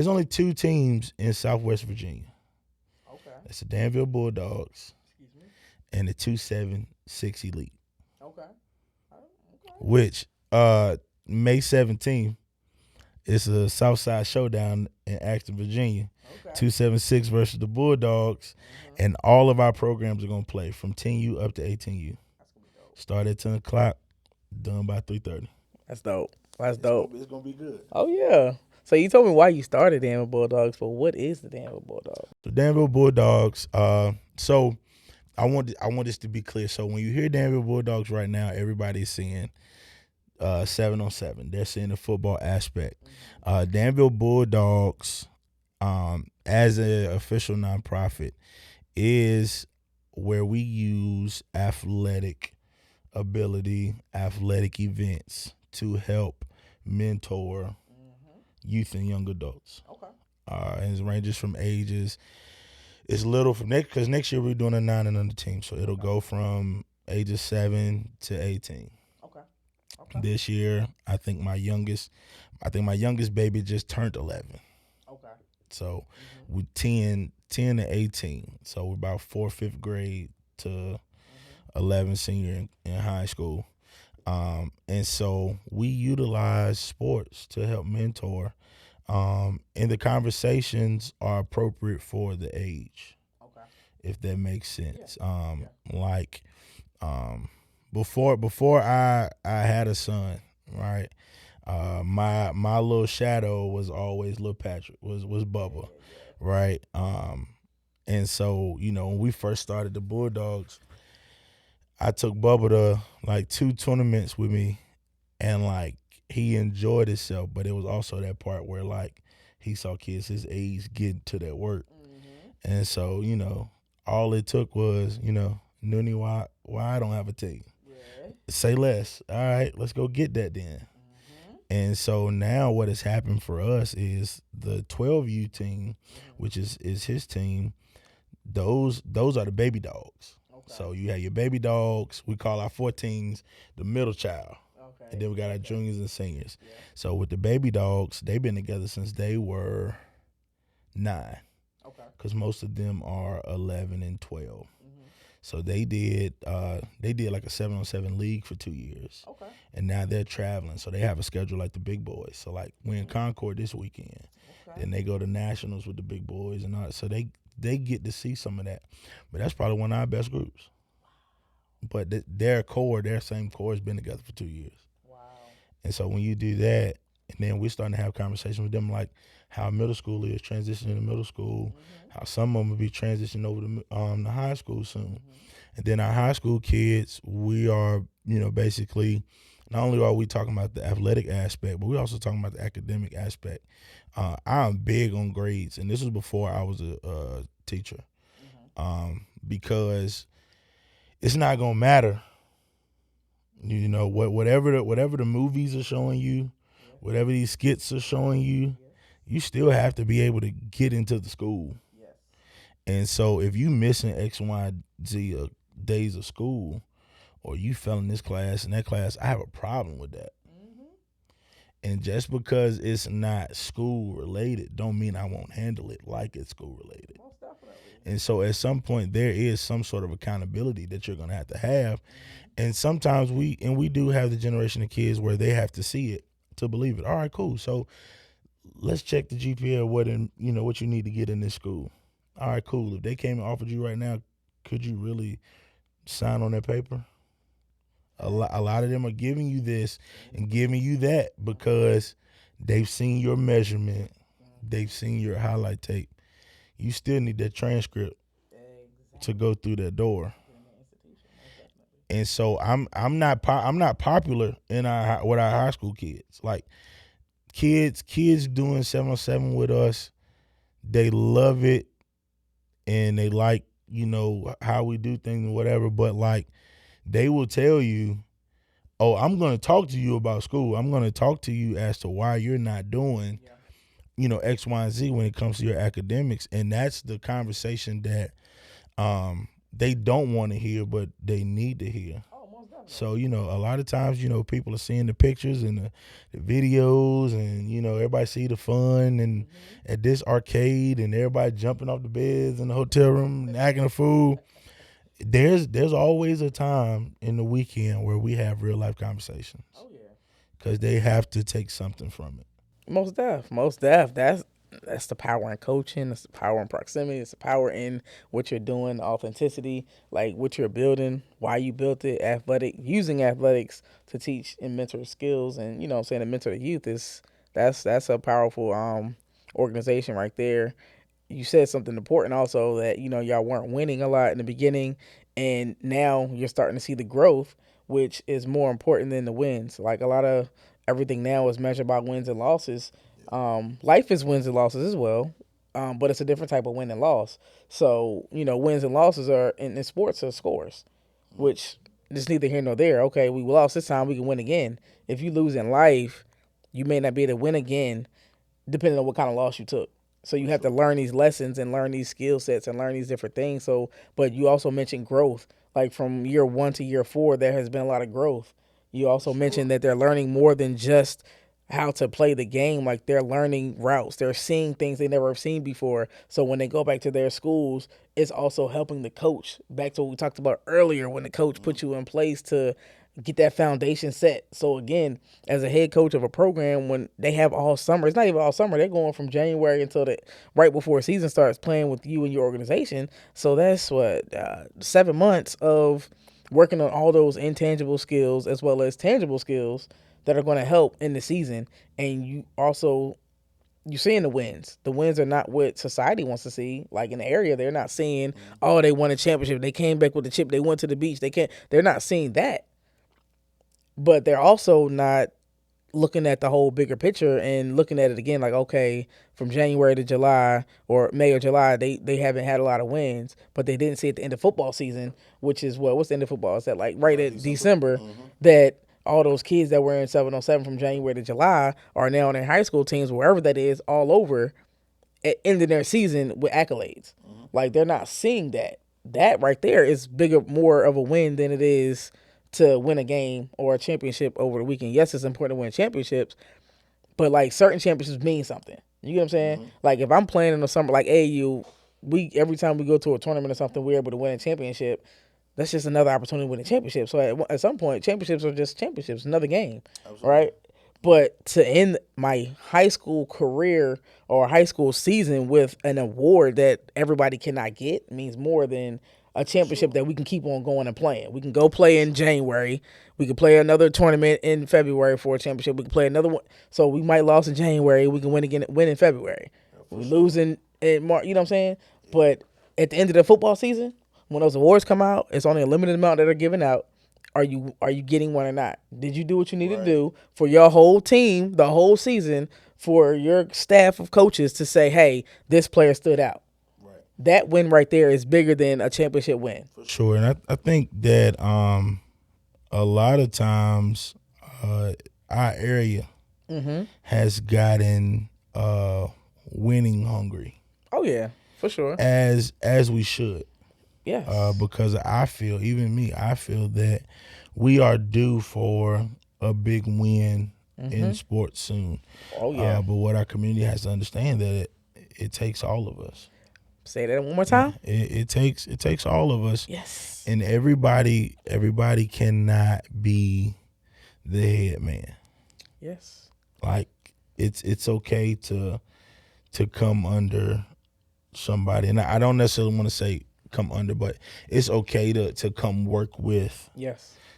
only 2 teams in Southwest Virginia. Okay. It's the Danville Bulldogs and the 276 Elite. Okay. Which May 17th is a Southside Showdown in Axton, Virginia. Okay. 276 versus the Bulldogs. And all of our programs are going to play from 10U up to 18U. That's gonna be dope. Start at 10 o'clock, done by 3:30. That's dope. That's dope. It's going to be good. Oh, yeah. So you told me why you started Danville Bulldogs, but what is the Danville Bulldogs? The Danville Bulldogs, so I want this to be clear. So when you hear Danville Bulldogs right now, everybody's seeing 7-on-7. They're seeing the football aspect. Danville Bulldogs, as an official nonprofit, is where we use athletic ability, athletic events to help mentor youth and young adults. Okay. And it ranges from ages. It's little from because next year we're doing a 9 and under team, so it'll go from ages 7 to 18. Okay. This year, I think my youngest baby just turned 11. Okay. So we're 10 to 18. So we're about 4th, 5th grade to 11 senior in high school. And so we utilize sports to help mentor. And the conversations are appropriate for the age. Okay. If that makes sense. before I had a son, right? My little shadow was always little Patrick, was Bubba, right? And so when we first started the Bulldogs, I took Bubba to like 2 tournaments with me, and like he enjoyed himself, but it was also that part where like he saw kids his age get to that work, and so all it took was Noonie, why I don't have a team? Say less. All right, let's go get that then. And so now what has happened for us is the 12U team, which is his team. Those are the baby dogs. So you have your baby dogs. We call our 14s the middle child. And then we got our juniors and seniors. So with the baby dogs, they've been together since they were 9. Because most of them are 11 and 12. So they did like a 7-on-7 league for 2 years. And now they're traveling. So they have a schedule like the big boys. So like we're in Concord this weekend. Then they go to nationals with the big boys and all. So they get to see some of that. But that's probably one of our best groups. But their same core has been together for 2 years. And so when you do that, and then we're starting to have conversations with them like how middle school is transitioning to middle school, how some of them will be transitioning over to high school soon. And then our high school kids, we are, basically, not only are we talking about the athletic aspect, but we're also talking about the academic aspect. I'm big on grades, and this was before I was a teacher, because it's not going to matter. Whatever the movies are showing you, whatever these skits are showing you, you still have to be able to get into the school. And so if you missing X, Y, Z days of school, or you fell in this class and that class, I have a problem with that. And just because it's not school related don't mean I won't handle it like it's school related. Most definitely. And so at some point there is some sort of accountability that you're going to have. And sometimes we do have the generation of kids where they have to see it to believe it. All right, cool. So let's check the GPA of what you need to get in this school. All right, cool. If they came and offered you right now, could you really sign on that paper? A lot of them are giving you this and giving you that because they've seen your measurement. They've seen your highlight tape. You still need that transcript to go through that door. And so I'm not popular with our high school kids. Like kids doing 7-on-7 with us, they love it and they like how we do things and whatever. But like they will tell you, "Oh, I'm going to talk to you about school. I'm going to talk to you as to why you're not doing X, Y, and Z when it comes to your academics." And that's the conversation that they don't want to hear, but they need to hear. So, a lot of times, people are seeing the pictures and the videos and, everybody see the fun and at this arcade and everybody jumping off the beds in the hotel room and acting a fool. There's always a time in the weekend where we have real life conversations. Oh, yeah. Because they have to take something from it. Most def. That's the power in coaching. That's the power in proximity. It's the power in what you're doing, authenticity, like what you're building, why you built it, using athletics to teach and mentor skills. And, to mentor the youth that's a powerful organization right there. You said something important also that, y'all weren't winning a lot in the beginning, and now you're starting to see the growth, which is more important than the wins. Like a lot of everything now is measured by wins and losses. Life is wins and losses as well, but it's a different type of win and loss. So, wins and losses are in sports are scores, which is neither here nor there. Okay, we lost this time, we can win again. If you lose in life, you may not be able to win again, depending on what kind of loss you took. So you have to learn these lessons and learn these skill sets and learn these different things. So, but you also mentioned growth. Like from year 1 to year 4, there has been a lot of growth. You also mentioned that they're learning more than just how to play the game. Like they're learning routes. They're seeing things they never have seen before. So when they go back to their schools, it's also helping the coach. Back to what we talked about earlier, when the coach put you in place to get that foundation set. So again, as a head coach of a program, when they have all summer, it's not even all summer. They're going from January until right before season starts playing with you and your organization. So that's 7 months of working on all those intangible skills as well as tangible skills that are going to help in the season. And you're seeing the wins. The wins are not what society wants to see. Like in the area, they're not seeing, oh, they won a championship. They came back with the chip. They went to the beach. They're not seeing that. But they're also not looking at the whole bigger picture and looking at it again like, okay, from January to July or May or July, they haven't had a lot of wins, but they didn't see at the end of football season, which is what's the end of football? Is that like right at December that all those kids that were in 707 from January to July are now on their high school teams, wherever that is, all over at ending their season with accolades. Like they're not seeing that. That right there is more of a win than it is to win a game or a championship over the weekend. Yes, it's important to win championships, but like certain championships mean something. You get what I'm saying? Like if I'm playing in the summer, like AAU, every time we go to a tournament or something, we're able to win a championship. That's just another opportunity to win a championship. So at some point, championships are just championships, another game, right? But to end my high school career or high school season with an award that everybody cannot get means more than a championship that we can keep on going and playing. We can go play in January. We can play another tournament in February for a championship. We can play another one. So we might lose in January. We can win in February. We lose in March. You know what I'm saying? But at the end of the football season, when those awards come out, it's only a limited amount that are given out. Are you getting one or not? Did you do what you needed to do for your whole team, the whole season, for your staff of coaches to say, hey, this player stood out? That win right there is bigger than a championship win. For sure. And I think that a lot of times our area has gotten winning hungry. Oh, yeah, for sure. As we should. Yes. Because I feel that we are due for a big win in sports soon. Oh, yeah. But what our community has to understand that it takes all of us. Say that one more time. It takes all of us. Yes. And everybody cannot be the head man. Yes. Like it's okay to come under somebody, and I don't necessarily want to say come under, but it's okay to come work with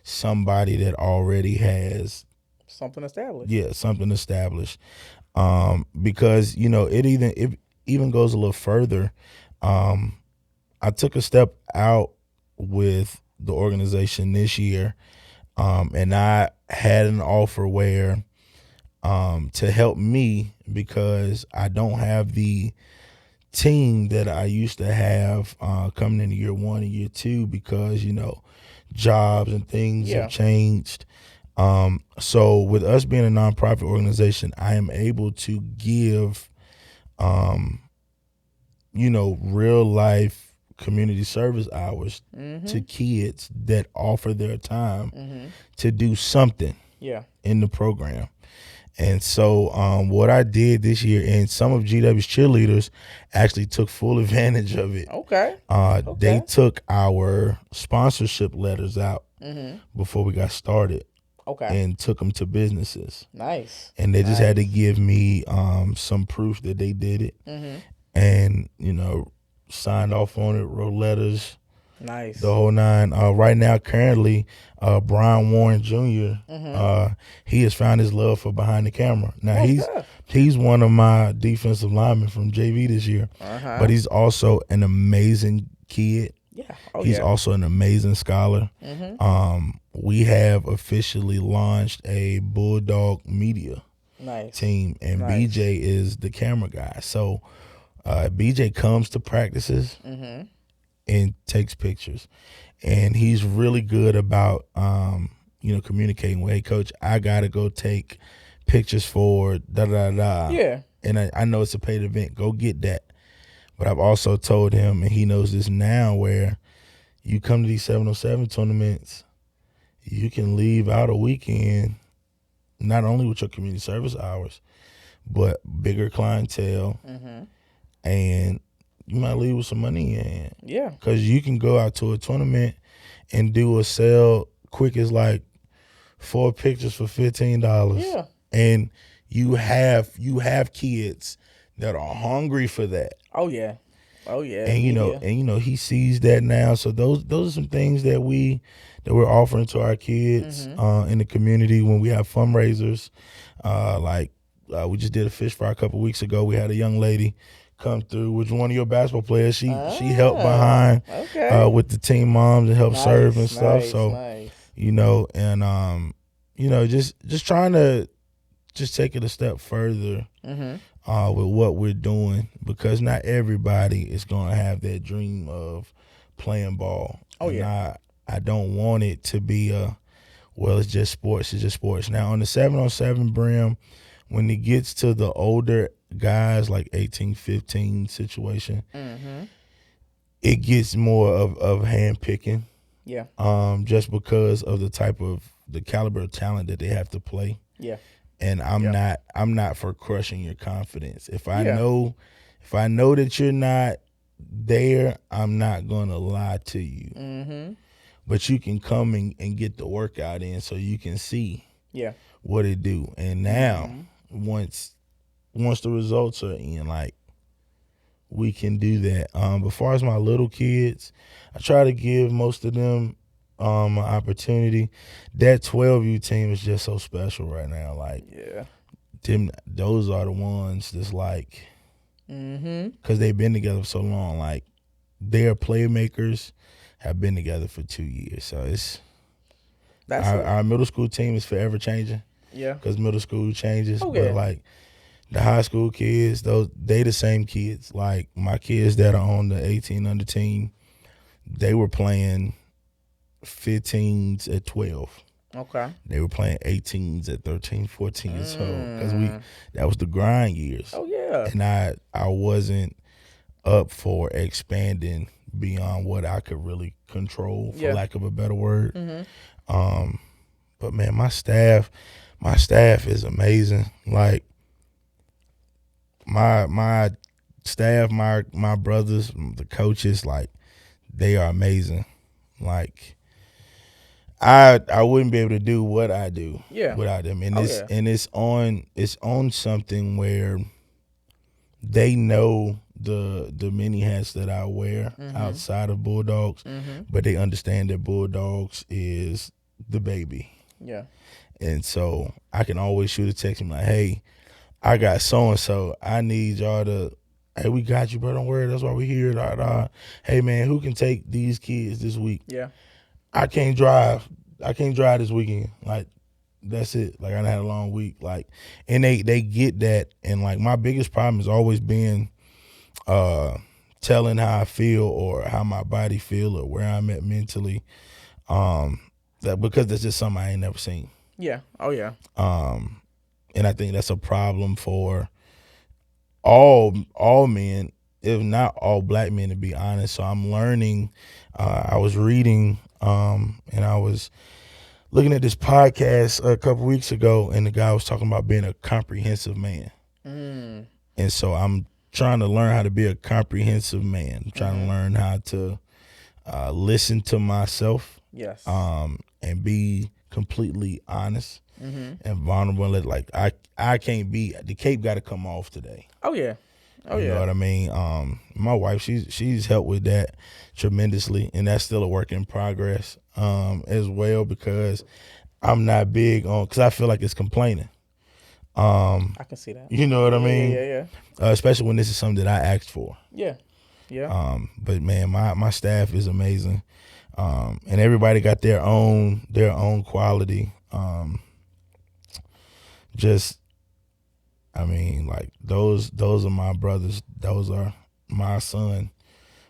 somebody that already has something established. Yeah, something established. Because it even goes a little further. I took a step out with the organization this year, and I had an offer where to help me because I don't have the team that I used to have coming into year one and year two because, jobs and things have changed. So with us being a nonprofit organization, I am able to give, real life community service hours to kids that offer their time to do something in the program. And so what I did this year, and some of GW's cheerleaders actually took full advantage of it. Okay. They took our sponsorship letters out before we got started. Okay. And took them to businesses. Nice. And they just had to give me some proof that they did it. And, signed off on it, wrote letters. Nice. The whole nine. Right now, currently, Brian Warren Jr., he has found his love for behind the camera. Now, he's one of my defensive linemen from JV this year. But he's also an amazing kid. Yeah. He's also an amazing scholar. We have officially launched a Bulldog Media team, and BJ is the camera guy. So BJ comes to practices and takes pictures, and he's really good about communicating with, hey, coach, I gotta go take pictures for da da da. Yeah. And I know it's a paid event. Go get that. But I've also told him, and he knows this now, where you come to these 707 tournaments, you can leave out a weekend, not only with your community service hours, but bigger clientele, and you might leave with some money in your hand. Yeah. Because you can go out to a tournament and do a sale quick as like 4 pictures for $15. Yeah. And you have kids that are hungry for that. Oh, yeah. Oh yeah, and he sees that now. So those are some things that we're offering to our kids in the community when we have fundraisers. We just did a fish fry a couple weeks ago. We had a young lady come through, which one of your basketball players. She helped behind with the team moms and helped serve and stuff. So just trying to just take it a step further with what we're doing, because not everybody is going to have that dream of playing ball. I don't want it to be it's just sports. It's just sports. Now on the 7-on-7 brim, when it gets to the older guys, like 18, 15 situation, it gets more of hand picking. Yeah. Just because of the caliber of talent that they have to play. Yeah. And I'm not for crushing your confidence. If I know that you're not there, I'm not gonna lie to you. But you can come and get the workout in so you can see what it do. And now once the results are in, like, we can do that. As far as my little kids, I try to give most of them an opportunity. That 12U team is just so special right now. Like, those are the ones that's like, because they've been together for so long. Like, their playmakers have been together for 2 years. So our middle school team is forever changing. Yeah, because middle school changes. Okay. But like the high school kids, they the same kids. Like my kids that are on the 18 under team, they were playing 15s at 12. Okay. They were playing 18s at 13, 14 years old, because that was the grind years. Oh yeah. And I wasn't up for expanding beyond what I could really control, for lack of a better word. But man, my staff is amazing. Like my staff, my brothers, the coaches, like, they are amazing. Like, I wouldn't be able to do what I do without them. And it's on something where they know the many hats that I wear outside of Bulldogs, but they understand that Bulldogs is the baby. Yeah. And so I can always shoot a text and be like, hey, I got so-and-so. I need y'all to, hey, we got you, bro. Don't worry. That's why we're here. Hey, man, who can take these kids this week? Yeah. I can't drive this weekend. Like, that's it. Like, I done had a long week. Like, and they get that. And, like, my biggest problem has always been telling how I feel or how my body feel or where I'm at mentally. Because that's just something I ain't never seen. Yeah. Oh yeah. And I think that's a problem for all men, if not all black men, to be honest. So I'm learning. I was reading and I was looking at this podcast a couple weeks ago, and the guy was talking about being a comprehensive man. And so I'm trying to learn how to be a comprehensive man. I'm trying to learn how to listen to myself. Yes. And be completely honest and vulnerable. Like I can't be, the cape got to come off today. Oh yeah. You know what I mean? My wife, she's helped with that tremendously, and that's still a work in progress as well, because I'm not big on, because I feel like it's complaining. I can see that. You know what I mean? Yeah. Especially when this is something that I asked for. Yeah. But man, my staff is amazing. And everybody got their own quality. Like those are my brothers. Those are my son.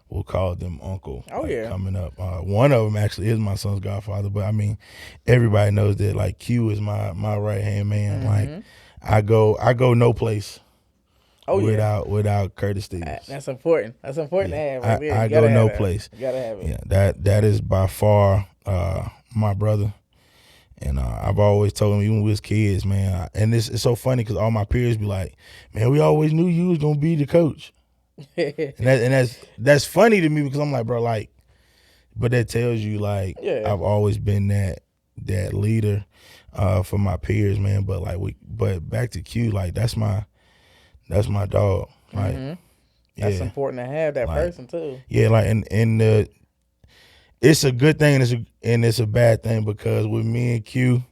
We'll call them uncle. Oh yeah. Coming up, one of them actually is my son's godfather. But I mean, everybody knows that, like, Q is my right hand man. Like, I go no place. Without Curtis Stevens. That's important. That's important to have. Right, I go no place. You gotta have it. Yeah, that is by far my brother, and I've always told him, even with kids, man. And it's so funny because all my peers be like, "Man, we always knew you was gonna be the coach," and that's funny to me, because I'm like, bro, like, but that tells you, like, I've always been that leader for my peers, man. But back to Q, like, that's my dog. Like, That's important to have that person too. Yeah, like and it's a good thing and it's a bad thing because with me and Q,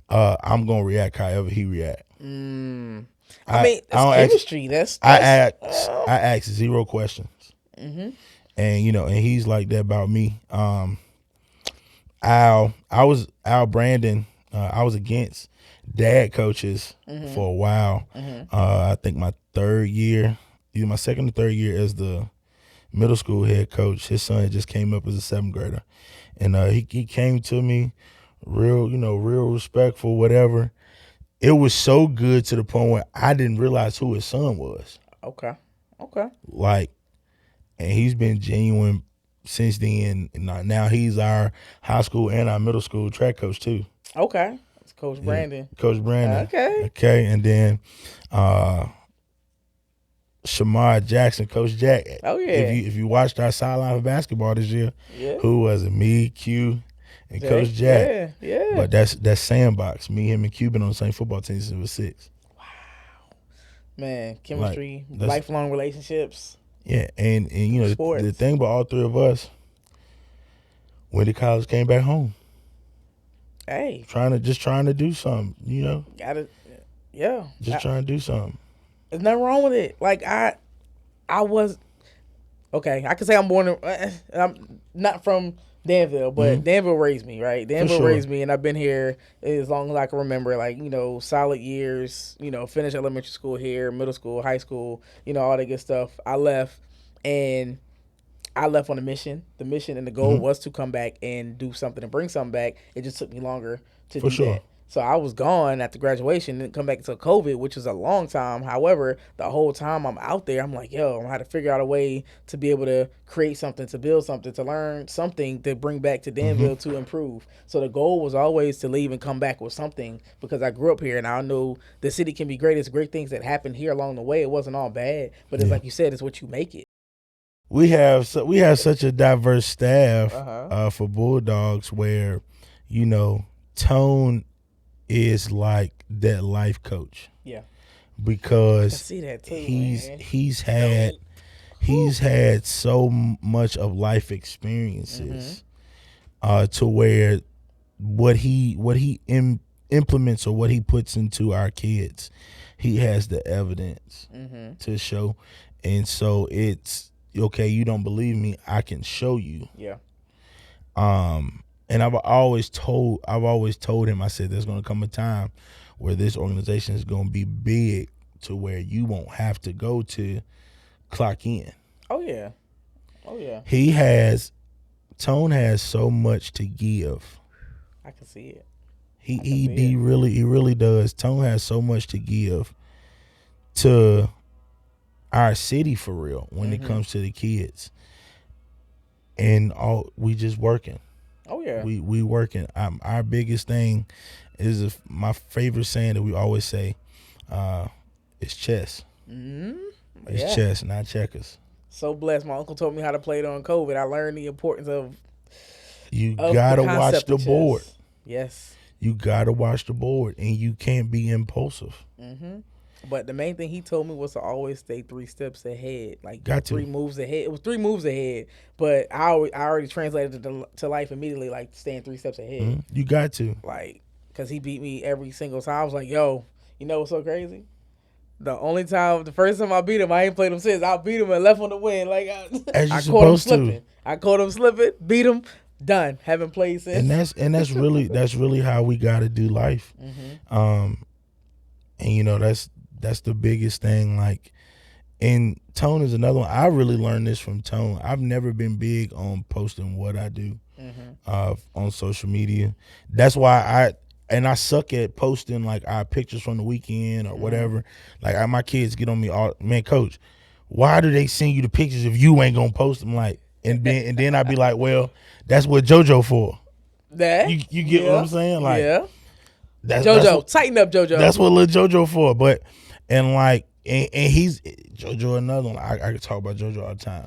I'm gonna react however he react. I mean, it's chemistry. I ask 0 questions. And and he's like that about me. Al Brandon, I was against dad coaches for a while. I think my 3rd year, either my 2nd or 3rd year as the middle school head coach, his son just came up as a 7th grader, and he came to me real respectful, whatever. It was so good to the point where I didn't realize who his son was. Okay. Like, and he's been genuine since then. Now he's our high school and our middle school track coach too. Okay. It's Coach Brandon. Yeah, Coach Brandon. Okay. And then Shamar Jackson, Coach Jack. Oh yeah. If you watched our sideline for basketball this year, who was it? Me, Q, and Coach Jack. Yeah. But that's Sandbox. Me, him, and Q been on the same football team since we was 6. Wow. Man, chemistry, lifelong relationships. Yeah, and the thing about all 3 of us, went to college, came back home. Hey. Trying to do something, Trying to do something. There's nothing wrong with it. Like I was okay. I can say I'm born. I'm not from Danville, but Danville raised me, right? Danville raised me, and I've been here as long as I can remember. Like solid years. Finished elementary school here, middle school, high school. All that good stuff. I left, and I left on a mission. The mission and the goal was to come back and do something and bring something back. It just took me longer to do that. So I was gone after graduation, didn't come back until COVID, which was a long time. However, the whole time I'm out there, I'm like, I'm going to have to figure out a way to be able to create something, to build something, to learn something to bring back to Danville to improve. So the goal was always to leave and come back with something because I grew up here and I know the city can be great. There's great things that happened here along the way. It wasn't all bad, but it's like you said, it's what you make it. We have such a diverse staff for Bulldogs where, Tone is like that life coach. Yeah. Because I see that too, he's had so much of life experiences to where what he implements or what he puts into our kids, he has the evidence to show. And so it's okay, you don't believe me, I can show you. Yeah. And I've always told him, I said, there's going to come a time where this organization is going to be big to where you won't have to go to clock in. Oh, yeah. Tone has so much to give. I can see it. He really does. Tone has so much to give to our city for real when it comes to the kids. And we just working. Oh yeah, we working. Our biggest thing is my favorite saying that we always say, it's chess. It's chess, not checkers. So blessed. My uncle taught me how to play during COVID. I learned the importance of gotta watch the board. Yes, you gotta watch the board, and you can't be impulsive. But the main thing he told me was to always stay 3 steps ahead. Like got 3 moves ahead. It was 3 moves ahead, but I already translated it to life immediately, like staying 3 steps ahead. You got to. Like, because he beat me every single time. I was like, yo, you know what's so crazy? The first time I beat him, I ain't played him since. I beat him and left on the win. Like, I caught him slipping. I caught him slipping, beat him, done. Haven't played since. And that's really how we got to do life. And that's the biggest thing. Like, and Tone is another one. I really learned this from Tone. I've never been big on posting what I do on social media. That's why I suck at posting like our pictures from the weekend or whatever. Like my kids get on me all, man, coach, why do they send you the pictures if you ain't gonna post them? Like, and then I'd be like, well, that's what JoJo for. That you get what I'm saying? Like, that's JoJo. Tighten up, JoJo. That's what little JoJo for. But and he's JoJo another one. I can talk about JoJo all the time.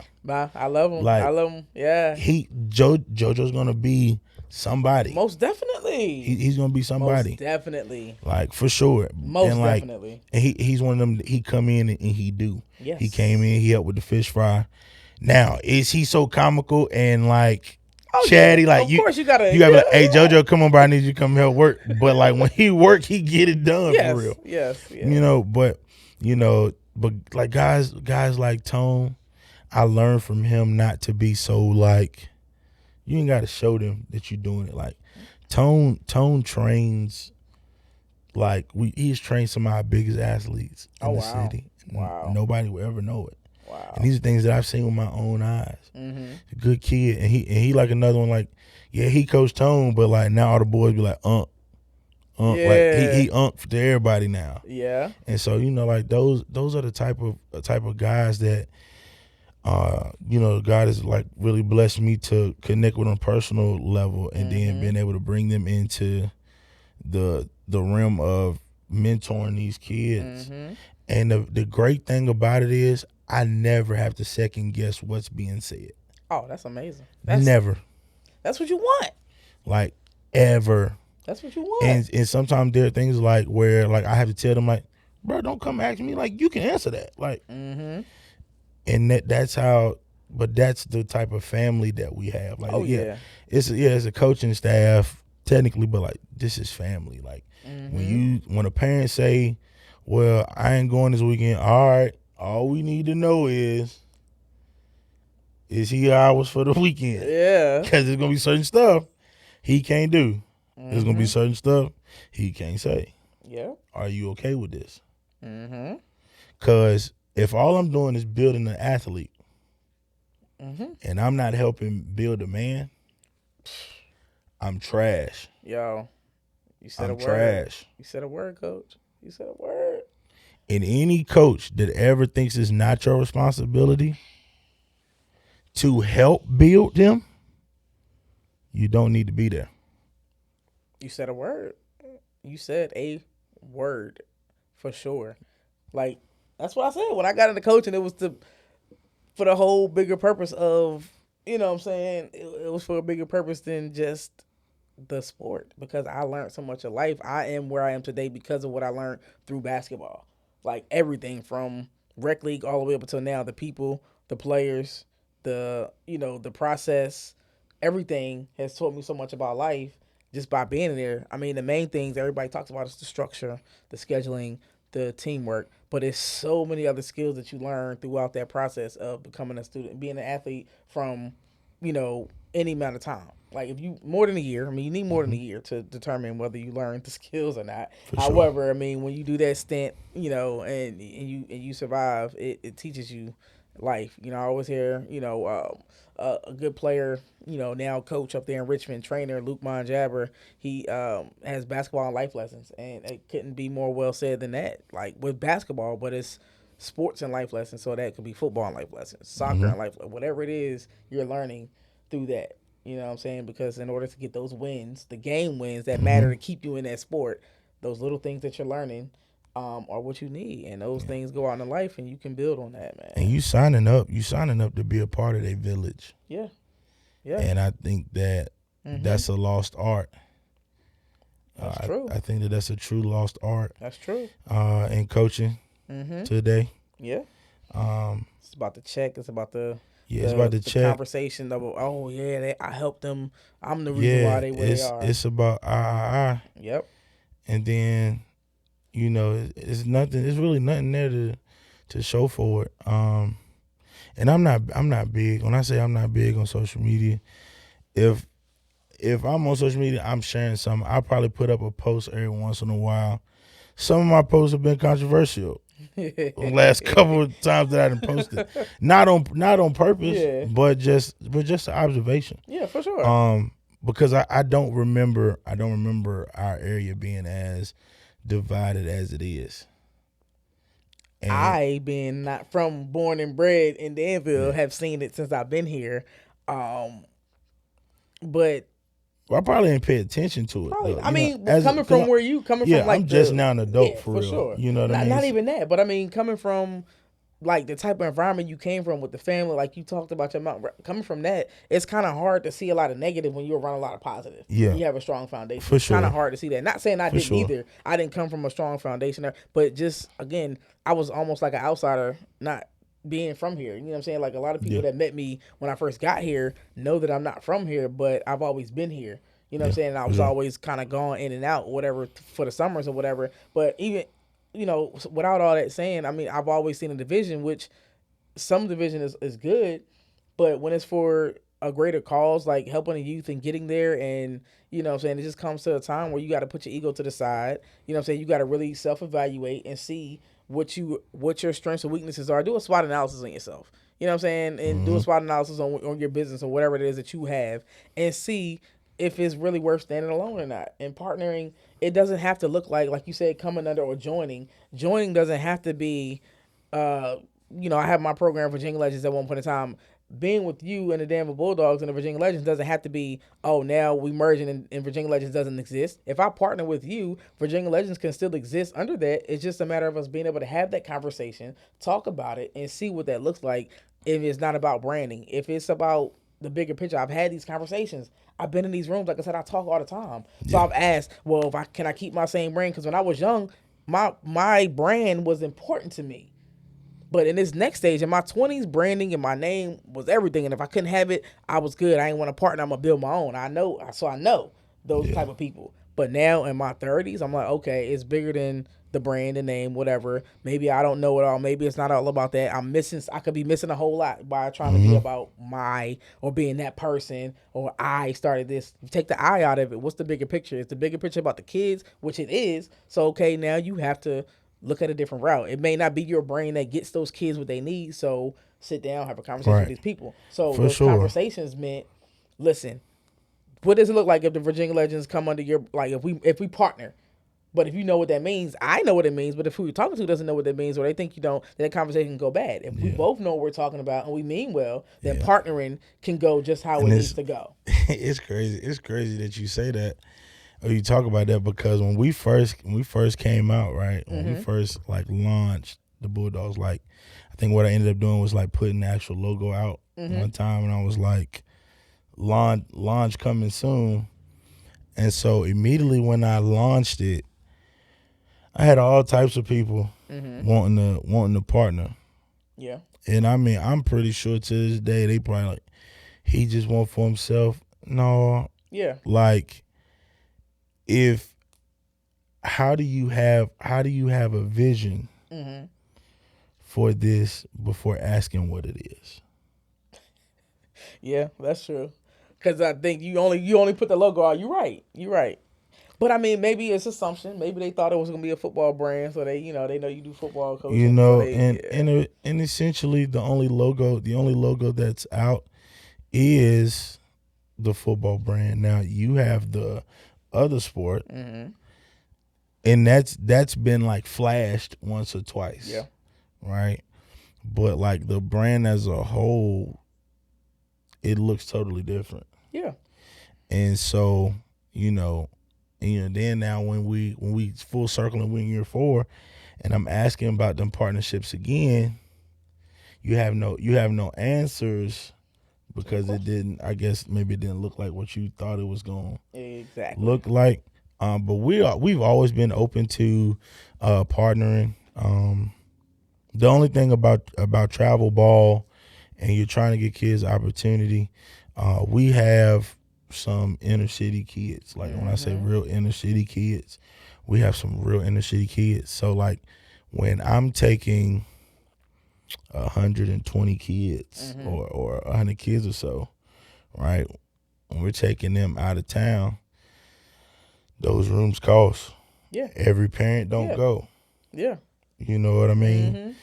I love him. Like, I love him. Yeah. JoJo's gonna be somebody. Most definitely. He's gonna be somebody. Most definitely. Like for sure. Most and like, definitely. And he's one of them. He come in and he do. Yes. He came in. He helped with the fish fry. Now is he so comical and like chatty? Like of course you gotta be like, hey JoJo, come on, bro, I need you to come help work. But like when he work, he get it done for real. Yes. But like guys like Tone, I learned from him not to be so like. You ain't got to show them that you're doing it. Like Tone trains. Like he's trained some of our biggest athletes in the city. Wow. Nobody will ever know it. Wow. And these are things that I've seen with my own eyes. Mm-hmm. A good kid, and he like another one. Like he coached Tone, but like now all the boys be like like he to everybody now. Yeah. And so like those are the type of guys that. God has like really blessed me to connect with on a personal level, and then being able to bring them into the realm of mentoring these kids. And the great thing about it is I never have to second guess what's being said. Oh, that's amazing. Never. That's what you want. Like ever. That's what you want. And sometimes there are things like where like I have to tell them like, bro, don't come ask me, like you can answer that. Like and that's how, but that's the type of family that we have. Like, it's a coaching staff technically, but like this is family. Like when a parent say, "Well, I ain't going this weekend," all right, all we need to know is he ours for the weekend? Yeah, because there's gonna be certain stuff he can't do. There's gonna be certain stuff he can't say. Yeah, are you okay with this? Because if all I'm doing is building an athlete and I'm not helping build a man, I'm trash. Yo, you said I'm a word. Trash. You said a word, coach. You said a word. And any coach that ever thinks it's not your responsibility to help build them, you don't need to be there. You said a word. You said a word for sure. Like, that's what I said when I got into coaching. It was for the whole bigger purpose of, you know what I'm saying? It was for a bigger purpose than just the sport, because I learned so much of life. I am where I am today because of what I learned through basketball. Like everything from rec league all the way up until now, the people, the players, the process, everything has taught me so much about life just by being there. I mean, the main things everybody talks about is the structure, the scheduling, the teamwork, but it's so many other skills that you learn throughout that process of becoming a student, being an athlete from, any amount of time. Like if you more than a year, you need more than a year to determine whether you learn the skills or not. However, when you do that stint, and you survive, it teaches you life. I always hear, a good player, now coach up there in Richmond, trainer Luke Monjabber, he has basketball and life lessons, and it couldn't be more well said than that. Like with basketball, but it's sports and life lessons, so that could be football and life lessons, soccer and life, whatever it is you're learning through that. You know what I'm saying? Because in order to get those wins, the game wins that matter to keep you in that sport, those little things that you're learning are what you need, and those things go out in life, and you can build on that, man. And you signing up to be a part of their village. Yeah. And I think that that's a lost art. That's true. I think that's a true lost art. That's true. In coaching today. Yeah. It's about the check. It's about the check. Conversation of, I helped them. I'm the reason why they where they are. It's about Yep. And then, it's nothing. It's really nothing there to show for it. And I'm not big. When I say I'm not big on social media, if I'm on social media, I'm sharing something. I'll probably put up a post every once in a while. Some of my posts have been controversial. The last couple of times that I done posted, not on purpose, but just an observation. Yeah, for sure. Because I don't remember our area being as divided as it is. And I, being not from born and bred in Danville, have seen it since I've been here. But I probably didn't pay attention to it. Coming from like I'm just now an adult for real. Sure. You know what I mean? Not even that, but coming from like the type of environment you came from with the family, like you talked about your mom coming from that, it's kind of hard to see a lot of negative when you're around a lot of positive. Yeah. You have a strong foundation. For It's kind sure. of hard to see that. Not saying I For didn't sure. either. I didn't come from a strong foundation there, but just again, I was almost like an outsider, not being from here. You know what I'm saying? Like a lot of people Yeah. that met me when I first got here know that I'm not from here, but I've always been here. You know what I'm saying? And I for was sure. always kind of going in and out, whatever, for the summers or whatever. But even, you know, without all that saying, I mean, I've always seen a division, which some division is good, but when it's for a greater cause, like helping the youth and getting there, and you know what I'm saying, it just comes to a time where you got to put your ego to the side. You know what I'm saying? You got to really self-evaluate and see what your strengths and weaknesses are. Do a SWOT analysis on yourself. You know what I'm saying? And do a SWOT analysis on your business or whatever it is that you have, and see if it's really worth standing alone or not. And partnering, it doesn't have to look like you said, coming under or joining. Joining doesn't have to be, you know, I have my program, Virginia Legends, at one point in time. Being with you and the Danville Bulldogs and the Virginia Legends doesn't have to be, oh, now we merging and Virginia Legends doesn't exist. If I partner with you, Virginia Legends can still exist under that. It's just a matter of us being able to have that conversation, talk about it, and see what that looks like. If it's not about branding, if it's about the bigger picture. I've had these conversations. I've been in these rooms. Like I said, I talk all the time. So I've asked, well, can I keep my same brand? Because when I was young, my brand was important to me. But in this next stage, in my 20s, branding and my name was everything. And if I couldn't have it, I was good. I ain't want to partner. I'm going to build my own. I know those type of people. But now in my 30s, I'm like, okay, it's bigger than the brand, the name, whatever. Maybe I don't know it all. Maybe it's not all about that. I could be missing a whole lot by trying to be about or being that person, or I started this. Take the I out of it. What's the bigger picture? It's the bigger picture about the kids, which it is. So, okay, now you have to look at a different route. It may not be your brain that gets those kids what they need. So sit down, have a conversation with these people. So those conversations meant, listen, what does it look like if the Virginia Legends come under your, like if we partner? But if you know what that means, I know what it means. But if who you're talking to doesn't know what that means, or they think you don't, then that conversation can go bad. If we both know what we're talking about and we mean well, then partnering can go just how it needs to go. It's crazy. It's crazy that you say that, or you talk about that, because when we first came out, right, when we first like launched the Bulldogs, like I think what I ended up doing was like putting the actual logo out one time, and I was like, launch coming soon. And so immediately when I launched it, I had all types of people wanting to partner. Yeah. And I mean, I'm pretty sure to this day they probably like, he just want for himself. No. Yeah. Like, how do you have a vision for this before asking what it is? Yeah, that's true. Because I think you only put the logo out. You're right. But I mean, maybe it's assumption. Maybe they thought it was gonna be a football brand, so they know you do football coaching. You know, so and essentially the only logo that's out is the football brand. Now you have the other sport, and that's been like flashed once or twice. Yeah. Right. But like the brand as a whole, it looks totally different. Yeah. And so, then now when we full circle and we're in year 4, and I'm asking about them partnerships again, you have no answers, because it didn't look like what you thought it was going to look like. But we've always been open to partnering. The only thing about travel ball, and you're trying to get kids opportunity, we have some inner city kids. Like when I say real inner city kids, we have some real inner city kids. So like when I'm taking 120 kids or 100 kids or so, right? When we're taking them out of town, those rooms cost. Yeah. Every parent don't go. Yeah. You know what I mean?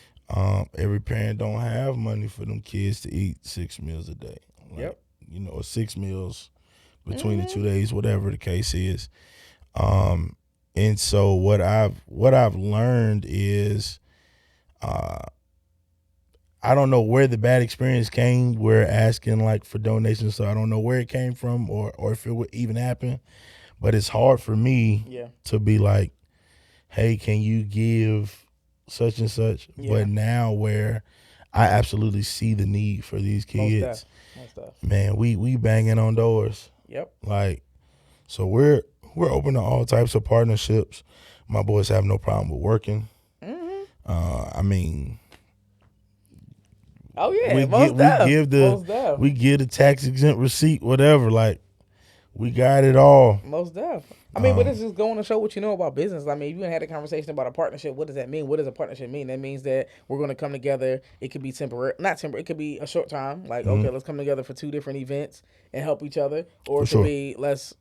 Every parent don't have money for them kids to eat 6 meals a day. Like, or 6 meals between the 2 days, whatever the case is. And so what I've learned is, I don't know where the bad experience came. We're asking like for donations, so I don't know where it came from or if it would even happen. But it's hard for me to be like, hey, can you give such and such. Yeah. But now where I absolutely see the need for these kids, Most def. man, we banging on doors. Yep. Like, so we're open to all types of partnerships. My boys have no problem with working. Mm-hmm. I mean, Oh yeah, we most give the tax exempt receipt, whatever. Like, we got it all. Most def. I mean, but it's just going to show what you know about business. I mean, if you had a conversation about a partnership, what does that mean? What does a partnership mean? That means that we're going to come together. It could be temporary, not temporary. It could be a short time. Like, okay, let's come together for 2 different events and help each other. Or it could be let's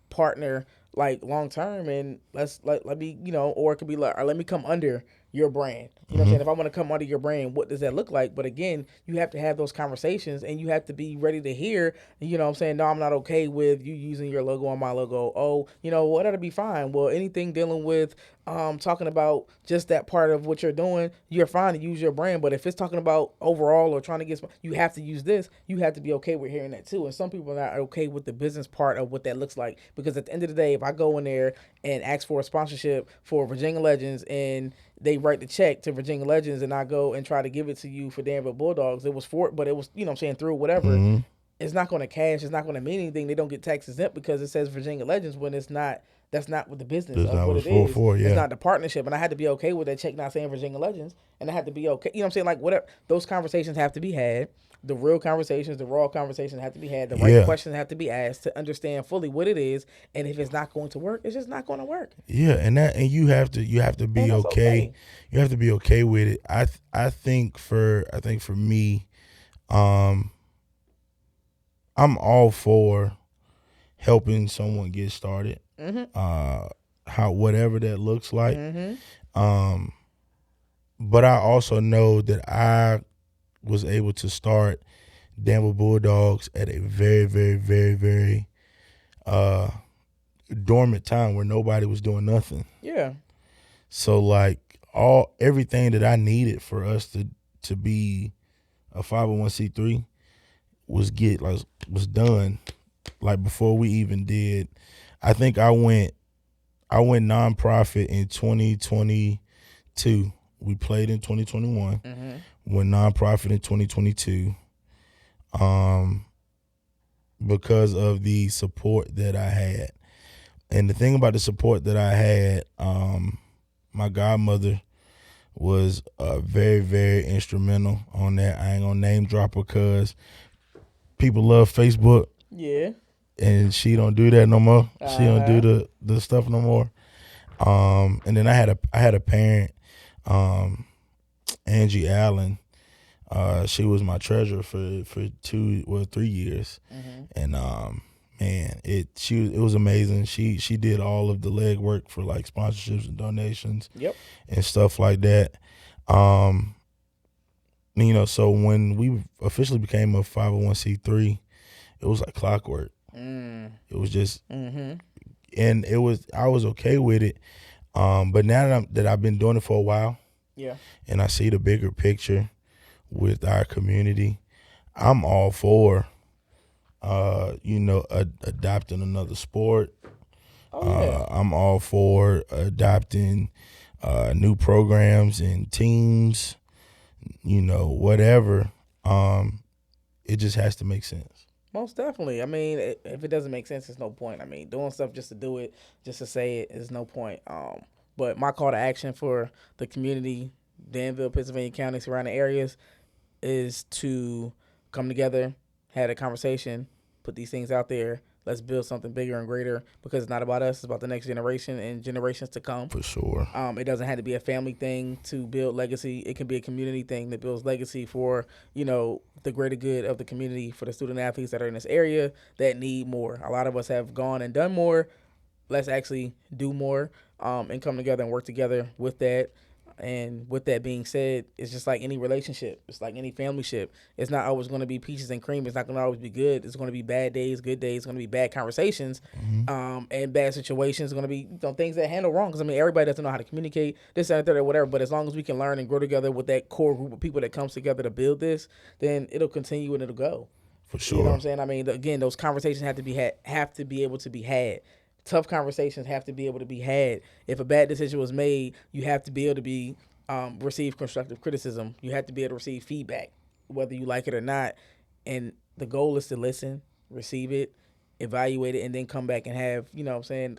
partner like long term and let me, you know, or it could be like, or let me come under your brand. You know what I'm saying? If I want to come under your brand, what does that look like? But again, you have to have those conversations and you have to be ready to hear, you know what I'm saying? No, I'm not okay with you using your logo on my logo. Oh, you know, well, that'll be fine. Well, anything dealing with talking about just that part of what you're doing, you're fine to use your brand. But if it's talking about overall or trying to get, you have to use this, you have to be okay with hearing that too. And some people are not okay with the business part of what that looks like. Because at the end of the day, if I go in there and ask for a sponsorship for Virginia Legends and they write the check to Virginia Legends and I go and try to give it to you for Danville Bulldogs, it was but it was, you know what I'm saying, through whatever. It's not going to cash. It's not going to mean anything. They don't get tax exempt because it says Virginia Legends when it's not. That's not what the business of what it is. It's not the partnership. And I had to be okay with that check not saying Virginia Legends. And I had to be okay. You know what I'm saying? Like, whatever. Those conversations have to be had. The real conversations, the raw conversations have to be had. The right questions have to be asked to understand fully what it is. And if it's not going to work, it's just not going to work. Yeah, and you have to be okay. You have to be okay with it. I think for me, I'm all for helping someone get started. How whatever that looks like. But I also know that I was able to start Danville Bulldogs at a very, very, very, very dormant time where nobody was doing nothing. Yeah. So like everything that I needed for us to be a 501c3 was done like before we even did. I think I went nonprofit in 2022. We played in 2021. Went nonprofit in 2022. Because of the support that I had. And the thing about the support that I had, my godmother was very, very instrumental on that. I ain't gonna name drop her because people love Facebook. Yeah. And she don't do that no more. She don't do the stuff no more. And then I had a parent, Angie Allen. She was my treasurer for 3 years. And man, it was amazing. She did all of the legwork for like sponsorships and donations. And stuff like that. You know, so when we officially became a 501c3, it was like clockwork. It was just, and I was okay with it. But now that I've been doing it for a while, and I see the bigger picture with our community, I'm all for, adopting another sport. I'm all for adopting new programs and teams, whatever. It just has to make sense. Most definitely. I mean, if it doesn't make sense, there's no point. I mean, doing stuff just to do it, just to say it, is no point. But my call to action for the community, Danville, Pennsylvania County, surrounding areas, is to come together, have a conversation, put these things out there. Let's build something bigger and greater, because it's not about us. It's about the next generation and generations to come. For sure. It doesn't have to be a family thing to build legacy. It can be a community thing that builds legacy for, the greater good of the community, for the student athletes that are in this area that need more. A lot of us have gone and done more. Let's actually do more and come together and work together with that. And with that being said, it's just like any relationship. It's like any family ship. It's not always going to be peaches and cream. It's not going to always be good. It's going to be bad days, good days. It's going to be bad conversations and bad situations. It's going to be things that handle wrong. Because, everybody doesn't know how to communicate, this, that, and third, or whatever. But as long as we can learn and grow together with that core group of people that comes together to build this, then it'll continue and it'll go. For sure. You know what I'm saying? Again, those conversations have to be able to be had. Tough conversations have to be able to be had. If a bad decision was made, you have to be able to be receive constructive criticism. You have to be able to receive feedback, whether you like it or not. And the goal is to listen, receive it, evaluate it, and then come back and have,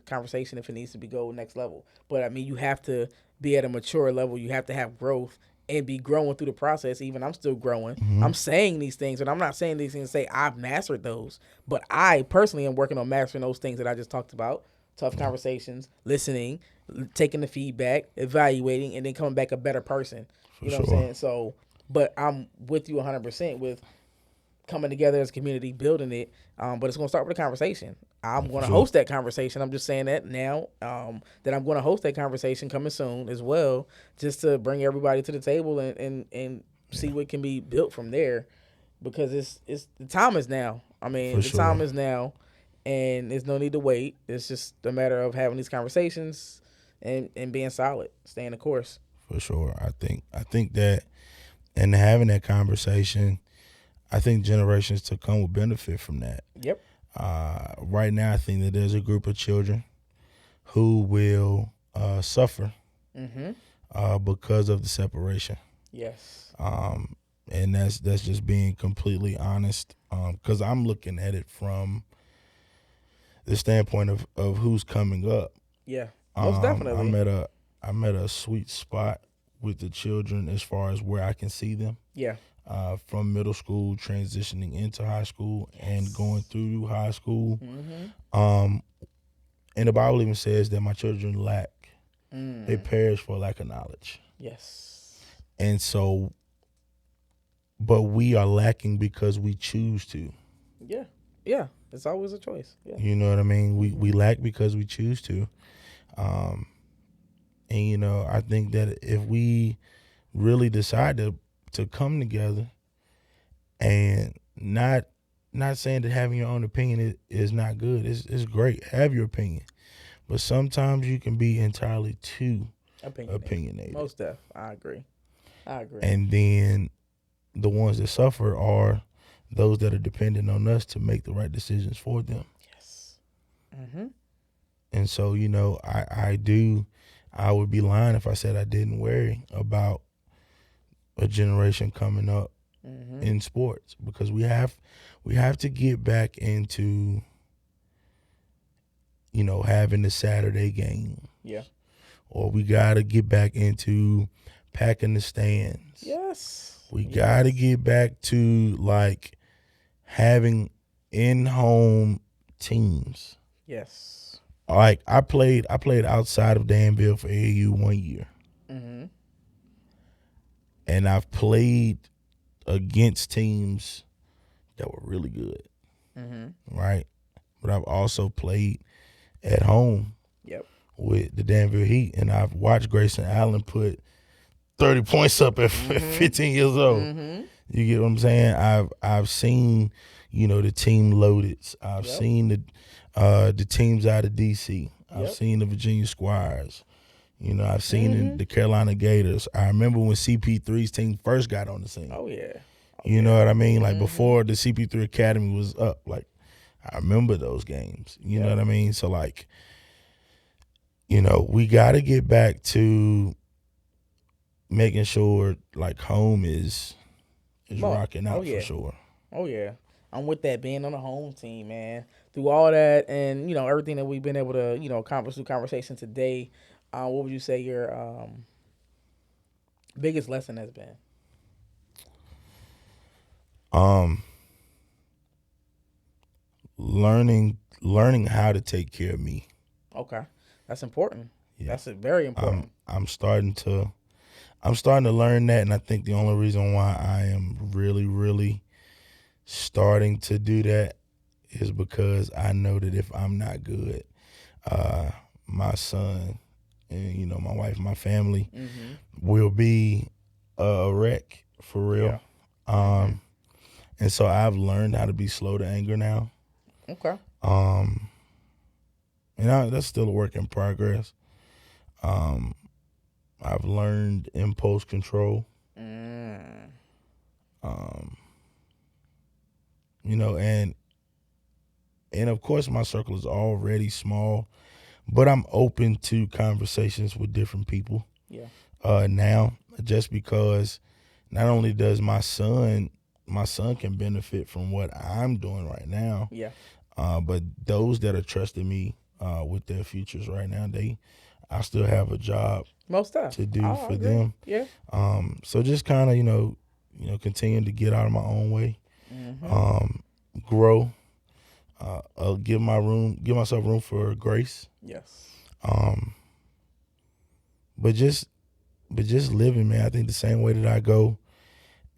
conversation if it needs to be go next level. But I mean, you have to be at a mature level. You have to have growth and be growing through the process. Even I'm still growing. Mm-hmm. I'm saying these things, and I'm not saying these things to say I've mastered those. But I personally am working on mastering those things that I just talked about. Tough conversations, listening, taking the feedback, evaluating, and then coming back a better person. You know what I'm saying? So, but I'm with you 100% with coming together as a community, building it. But it's going to start with a conversation. I'm going to host that conversation. I'm just saying that now, that I'm going to host that conversation coming soon as well, just to bring everybody to the table and see what can be built from there, because it's the time is now. I mean, time is now, and there's no need to wait. It's just a matter of having these conversations and being solid, staying the course. For sure. I think that, and having that conversation, I think generations to come will benefit from that. Yep. Right now, I think that there's a group of children who will suffer because of the separation. Yes. And that's just being completely honest, because I'm looking at it from the standpoint of who's coming up. Yeah, most definitely. I'm at a sweet spot with the children as far as where I can see them. Yeah. From middle school, transitioning into high school, and going through high school. And the Bible even says that my children lack. They perish for lack of knowledge. Yes. And so, but we are lacking because we choose to. Yeah. Yeah. It's always a choice. Yeah. You know what I mean? We lack because we choose to. And, I think that if we really decide to come together, and not saying that having your own opinion is not good. It's great. Have your opinion. But sometimes you can be entirely too opinionated. Most def. I agree. And then the ones that suffer are those that are dependent on us to make the right decisions for them. Yes. And so, I would be lying if I said I didn't worry about a generation coming up in sports, because we have to get back into, having the Saturday game. Yeah. Or we got to get back into packing the stands. Yes. We got to get back to like having in-home teams. Yes. Like I played outside of Danville for AAU 1 year. And I've played against teams that were really good, right? But I've also played at home with the Danville Heat, and I've watched Grayson Allen put 30 points up at 15 years old. You get what I'm saying? I've seen, the team loaded. I've seen the teams out of D.C. I've seen the Virginia Squires. I've seen the Carolina Gators. I remember when CP3's team first got on the scene. Oh, yeah. You know what I mean? Like before the CP3 Academy was up. Like I remember those games. You know what I mean? So like, we got to get back to making sure like home is rocking out for sure. Oh yeah. I'm with that, being on the home team, man. Through all that and, everything that we've been able to, accomplish through conversation today, what would you say your biggest lesson has been? Learning how to take care of me. Okay. That's important. Yeah. That's very important. I'm starting to learn that, and I think the only reason why I am really, really starting to do that is because I know that if I'm not good, my son and my wife, my family will be a wreck for real. Yeah. And so I've learned how to be slow to anger now. Okay. And that's still a work in progress. I've learned impulse control. And of course my circle is already small, but I'm open to conversations with different people. Yeah. now, just because not only does my son can benefit from what I'm doing right now, Yeah. but those that are trusting me with their futures right now, I still have a job Most stuff to do I for agree. them. Yeah. So just kind of continue to get out of my own way, grow, give myself room for grace. Yes. But just living, man. I think the same way that I go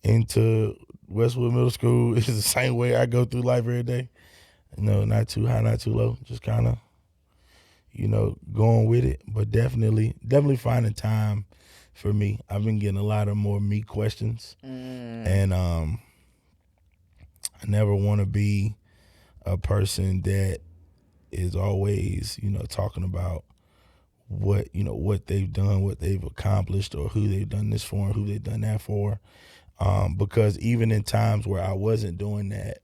into Westwood Middle School is the same way I go through life every day. Not too high, not too low. Just kind of, going with it. But definitely finding time for me. I've been getting a lot of more me questions, and I never want to be a person that is always, talking about what they've done, what they've accomplished, or who they've done this for and who they've done that for. Because even in times where I wasn't doing that,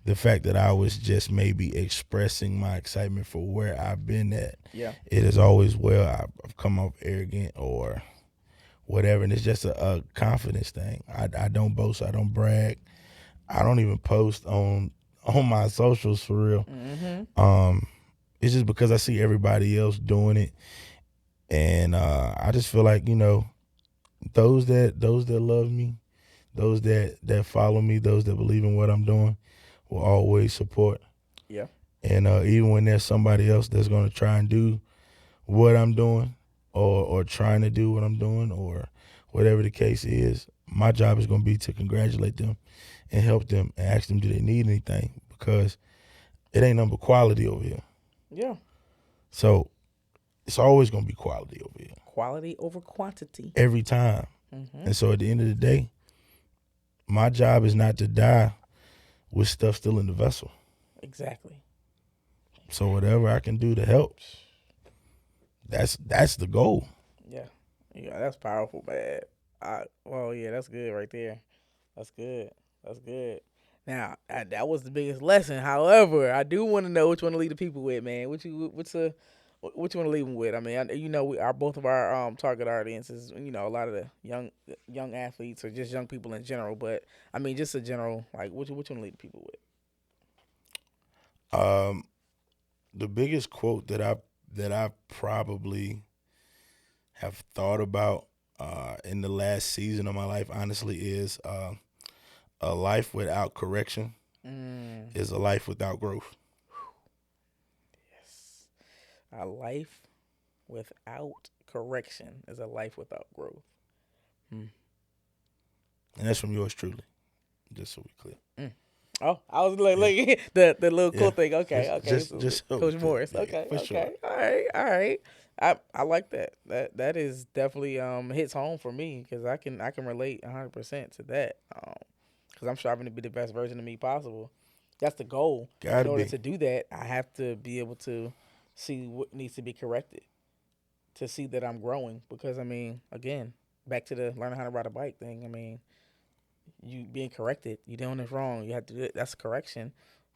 the fact that I was just maybe expressing my excitement for where I've been at, it is always, I've come off arrogant or whatever, and it's just a confidence thing. I don't boast, I don't brag, I don't even post on my socials for real. It's just because I see everybody else doing it, and I just feel like those that love me, those that follow me, those that believe in what I'm doing, will always support. Yeah. And even when there's somebody else that's going to try and do what I'm doing, or trying to do what I'm doing, or whatever the case is, my job is going to be to congratulate them and help them and ask them, do they need anything? Because it ain't number quality over here. Yeah. So it's always going to be quality over here. Quality over quantity. Every time. And so at the end of the day, my job is not to die with stuff still in the vessel. Exactly. So whatever I can do to help, that's the goal. Yeah. Yeah, that's powerful, man. That's good right there. That's good. Now, that was the biggest lesson. However, I do want to know what you want to leave the people with, man. What you want to leave them with? I mean, both of our target audiences. A lot of the young athletes or just young people in general. But I mean, just a general, like, what you want to leave the people with? The biggest quote that I probably have thought about in the last season of my life, honestly, is a life without correction is a life without growth. Yes. A life without correction is a life without growth. And that's from yours truly, just so we clear. Oh, I was like the little cool thing. Okay. Just Coach Morris. Yeah, Okay. sure. All right. I like that. That is definitely hits home for me because I can relate 100% to that. Because I'm striving to be the best version of me possible. That's the goal. In order to do that, I have to be able to see what needs to be corrected, to see that I'm growing. Because I mean, again, back to the learning how to ride a bike thing. I mean, you being corrected, you're doing this wrong. You have to do it. That's a correction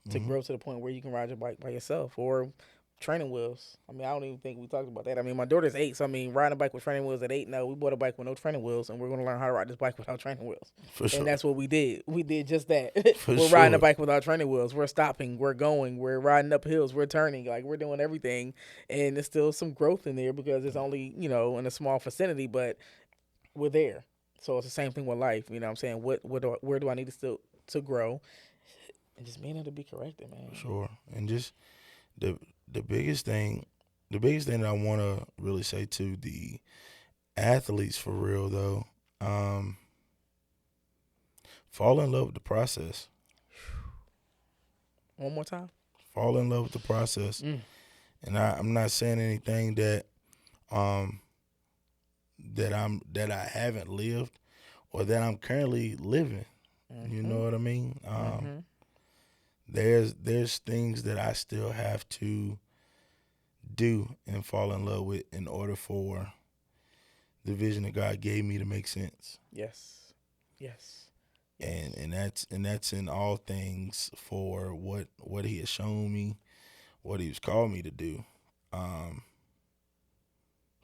to grow to the point where you can ride your bike by yourself, or training wheels. I mean, I don't even think we talked about that. I mean, my daughter's 8, so I mean, riding a bike with training wheels at 8. No, we bought a bike with no training wheels, and we're going to learn how to ride this bike without training wheels. For sure. And that's what we did. We did just that. We're riding a bike without training wheels. We're stopping. We're going. We're riding up hills. We're turning. Like, we're doing everything, and there's still some growth in there because it's only in a small vicinity, but we're there. So it's the same thing with life. You know what I'm saying? Where do I need to grow? And just being able to be corrected, man. Sure. And just the biggest thing that I want to really say to the athletes for real though, fall in love with the process. One more time. Fall in love with the process. And I'm not saying anything that that I haven't lived or that I'm currently living. You know what I mean? There's things that I still have to do and fall in love with in order for the vision that God gave me to make sense. Yes. And that's in all things for what He has shown me, what He's called me to do.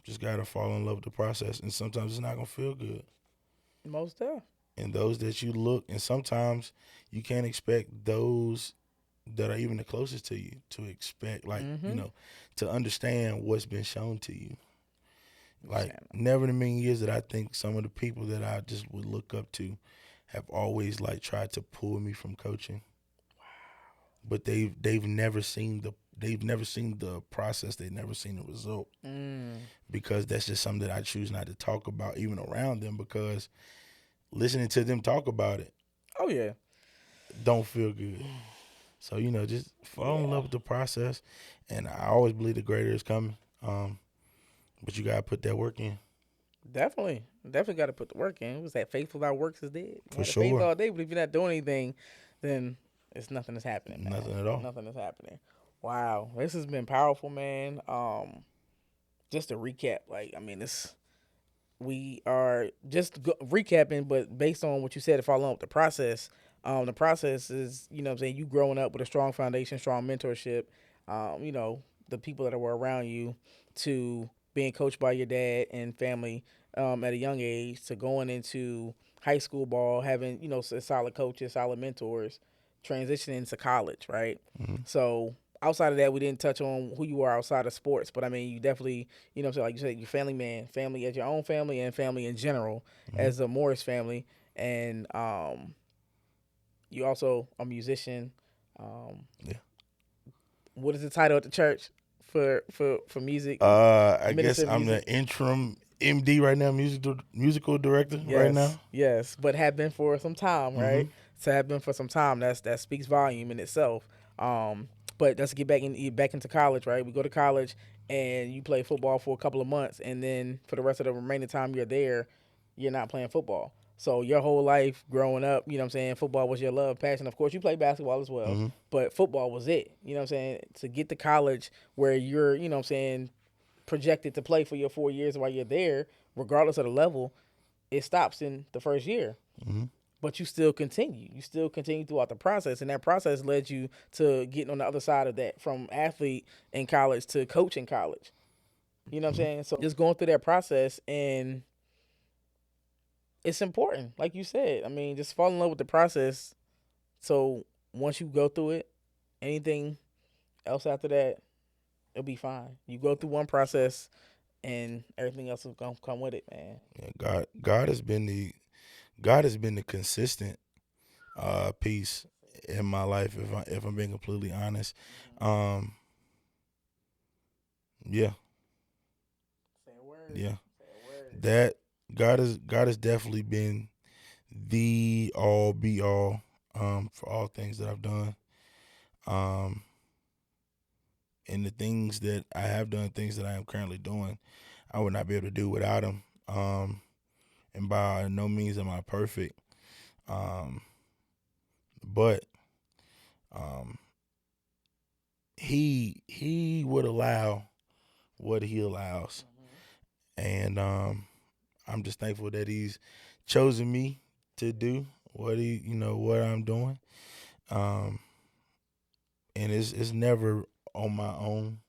Just got to fall in love with the process. And sometimes it's not going to feel good. Most definitely. And those that you look, and sometimes you can't expect those that are even the closest to you to expect, like, to understand what's been shown to you. Like, never in a million years that I think some of the people that I just would look up to have always, like, tried to pull me from coaching. Wow. But they've never seen the process. They've never seen the result. Because that's just something that I choose not to talk about even around them, because listening to them talk about it, oh yeah, don't feel good. So, just fall in love with the process. And I always believe the greater is coming. But you got to put that work in. Definitely got to put the work in. It was that faithful without works is dead. For sure. Faith all day, but if you're not doing anything, then it's nothing that's happening, man. Nothing at all. Nothing is happening. Wow, this has been powerful, man. Just to recap, we are just recapping, but based on what you said, to follow up with the process. The process is, you growing up with a strong foundation, strong mentorship, the people that were around you, to being coached by your dad and family at a young age, to going into high school ball, having, solid coaches, solid mentors, transitioning to college, right? Mm-hmm. So outside of that, we didn't touch on who you are outside of sports, but you definitely, like you said, you're family man, family as your own family and family in general, as a Morris family. And you also a musician. What is the title at the church for music? I guess I'm the interim MD right now, musical director right now. Yes, but have been for some time, right? So have been for some time. That speaks volume in itself. But let's get back into college, right? We go to college and you play football for a couple of months, and then for the rest of the remaining time you're there, you're not playing football. So your whole life growing up, football was your love, passion. Of course, you played basketball as well, but football was it. To get to college where you're, projected to play for your 4 years while you're there, regardless of the level, it stops in the first year. But you still continue. You still continue throughout the process, and that process led you to getting on the other side of that, from athlete in college to coach in college. You know what I'm saying? So just going through that process, and it's important, like you said. Just fall in love with the process. So once you go through it, anything else after that, it'll be fine. You go through one process, and everything else is gonna come with it, man. Yeah, God has been the consistent piece in my life. If I'm being completely honest, yeah. Say a word. Yeah. Say a word. That God has definitely been the all be all for all things that I've done. And the things that I have done, things that I am currently doing, I would not be able to do without him. And by no means am I perfect. But he would allow what he allows. And I'm just thankful that he's chosen me to do what what I'm doing. And it's never on my own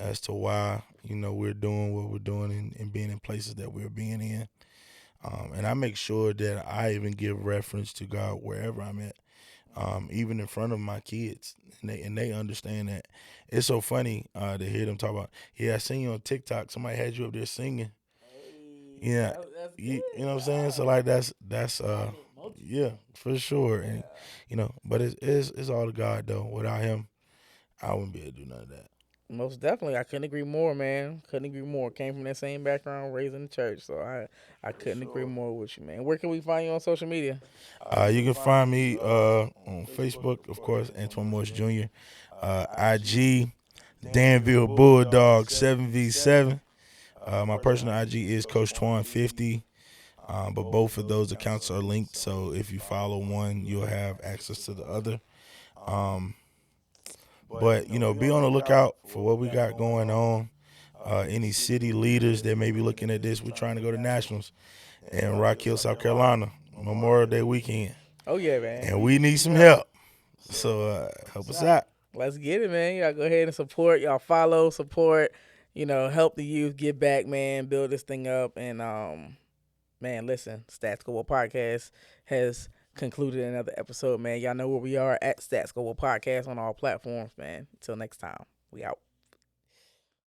as to why, we're doing what we're doing and being in places that we're being in. And I make sure that I even give reference to God wherever I'm at, even in front of my kids, and they understand that. It's so funny to hear them talk about, I seen you on TikTok. Somebody had you up there singing. Yeah, you know what I'm saying. So like that's yeah, for sure. And but it's all to God though. Without him, I wouldn't be able to do none of that. Most definitely. I couldn't agree more, man. Couldn't agree more. Came from that same background, raised in the church. So I couldn't agree more with you, man. Where can we find you on social media? You can find me on Facebook, of course, Antoine Morris Jr. IG, Danville Bulldog 7v7. My personal IG is Coach Twan50. But both of those accounts are linked. So if you follow one, you'll have access to the other. But, be on the lookout for what we got going on. Any city leaders that may be looking at this, we're trying to go to Nationals in Rock Hill, South Carolina, Memorial Day weekend. Oh, yeah, man. And we need some help. So help us out. Let's get it, man. Y'all go ahead and support. Y'all follow, support. help the youth get back, man, build this thing up. And, man, listen, Stats Go Up Podcast has concluded another episode, man. Y'all know where we are at Stats Go Up Podcast on all platforms, man. Until next time, we out.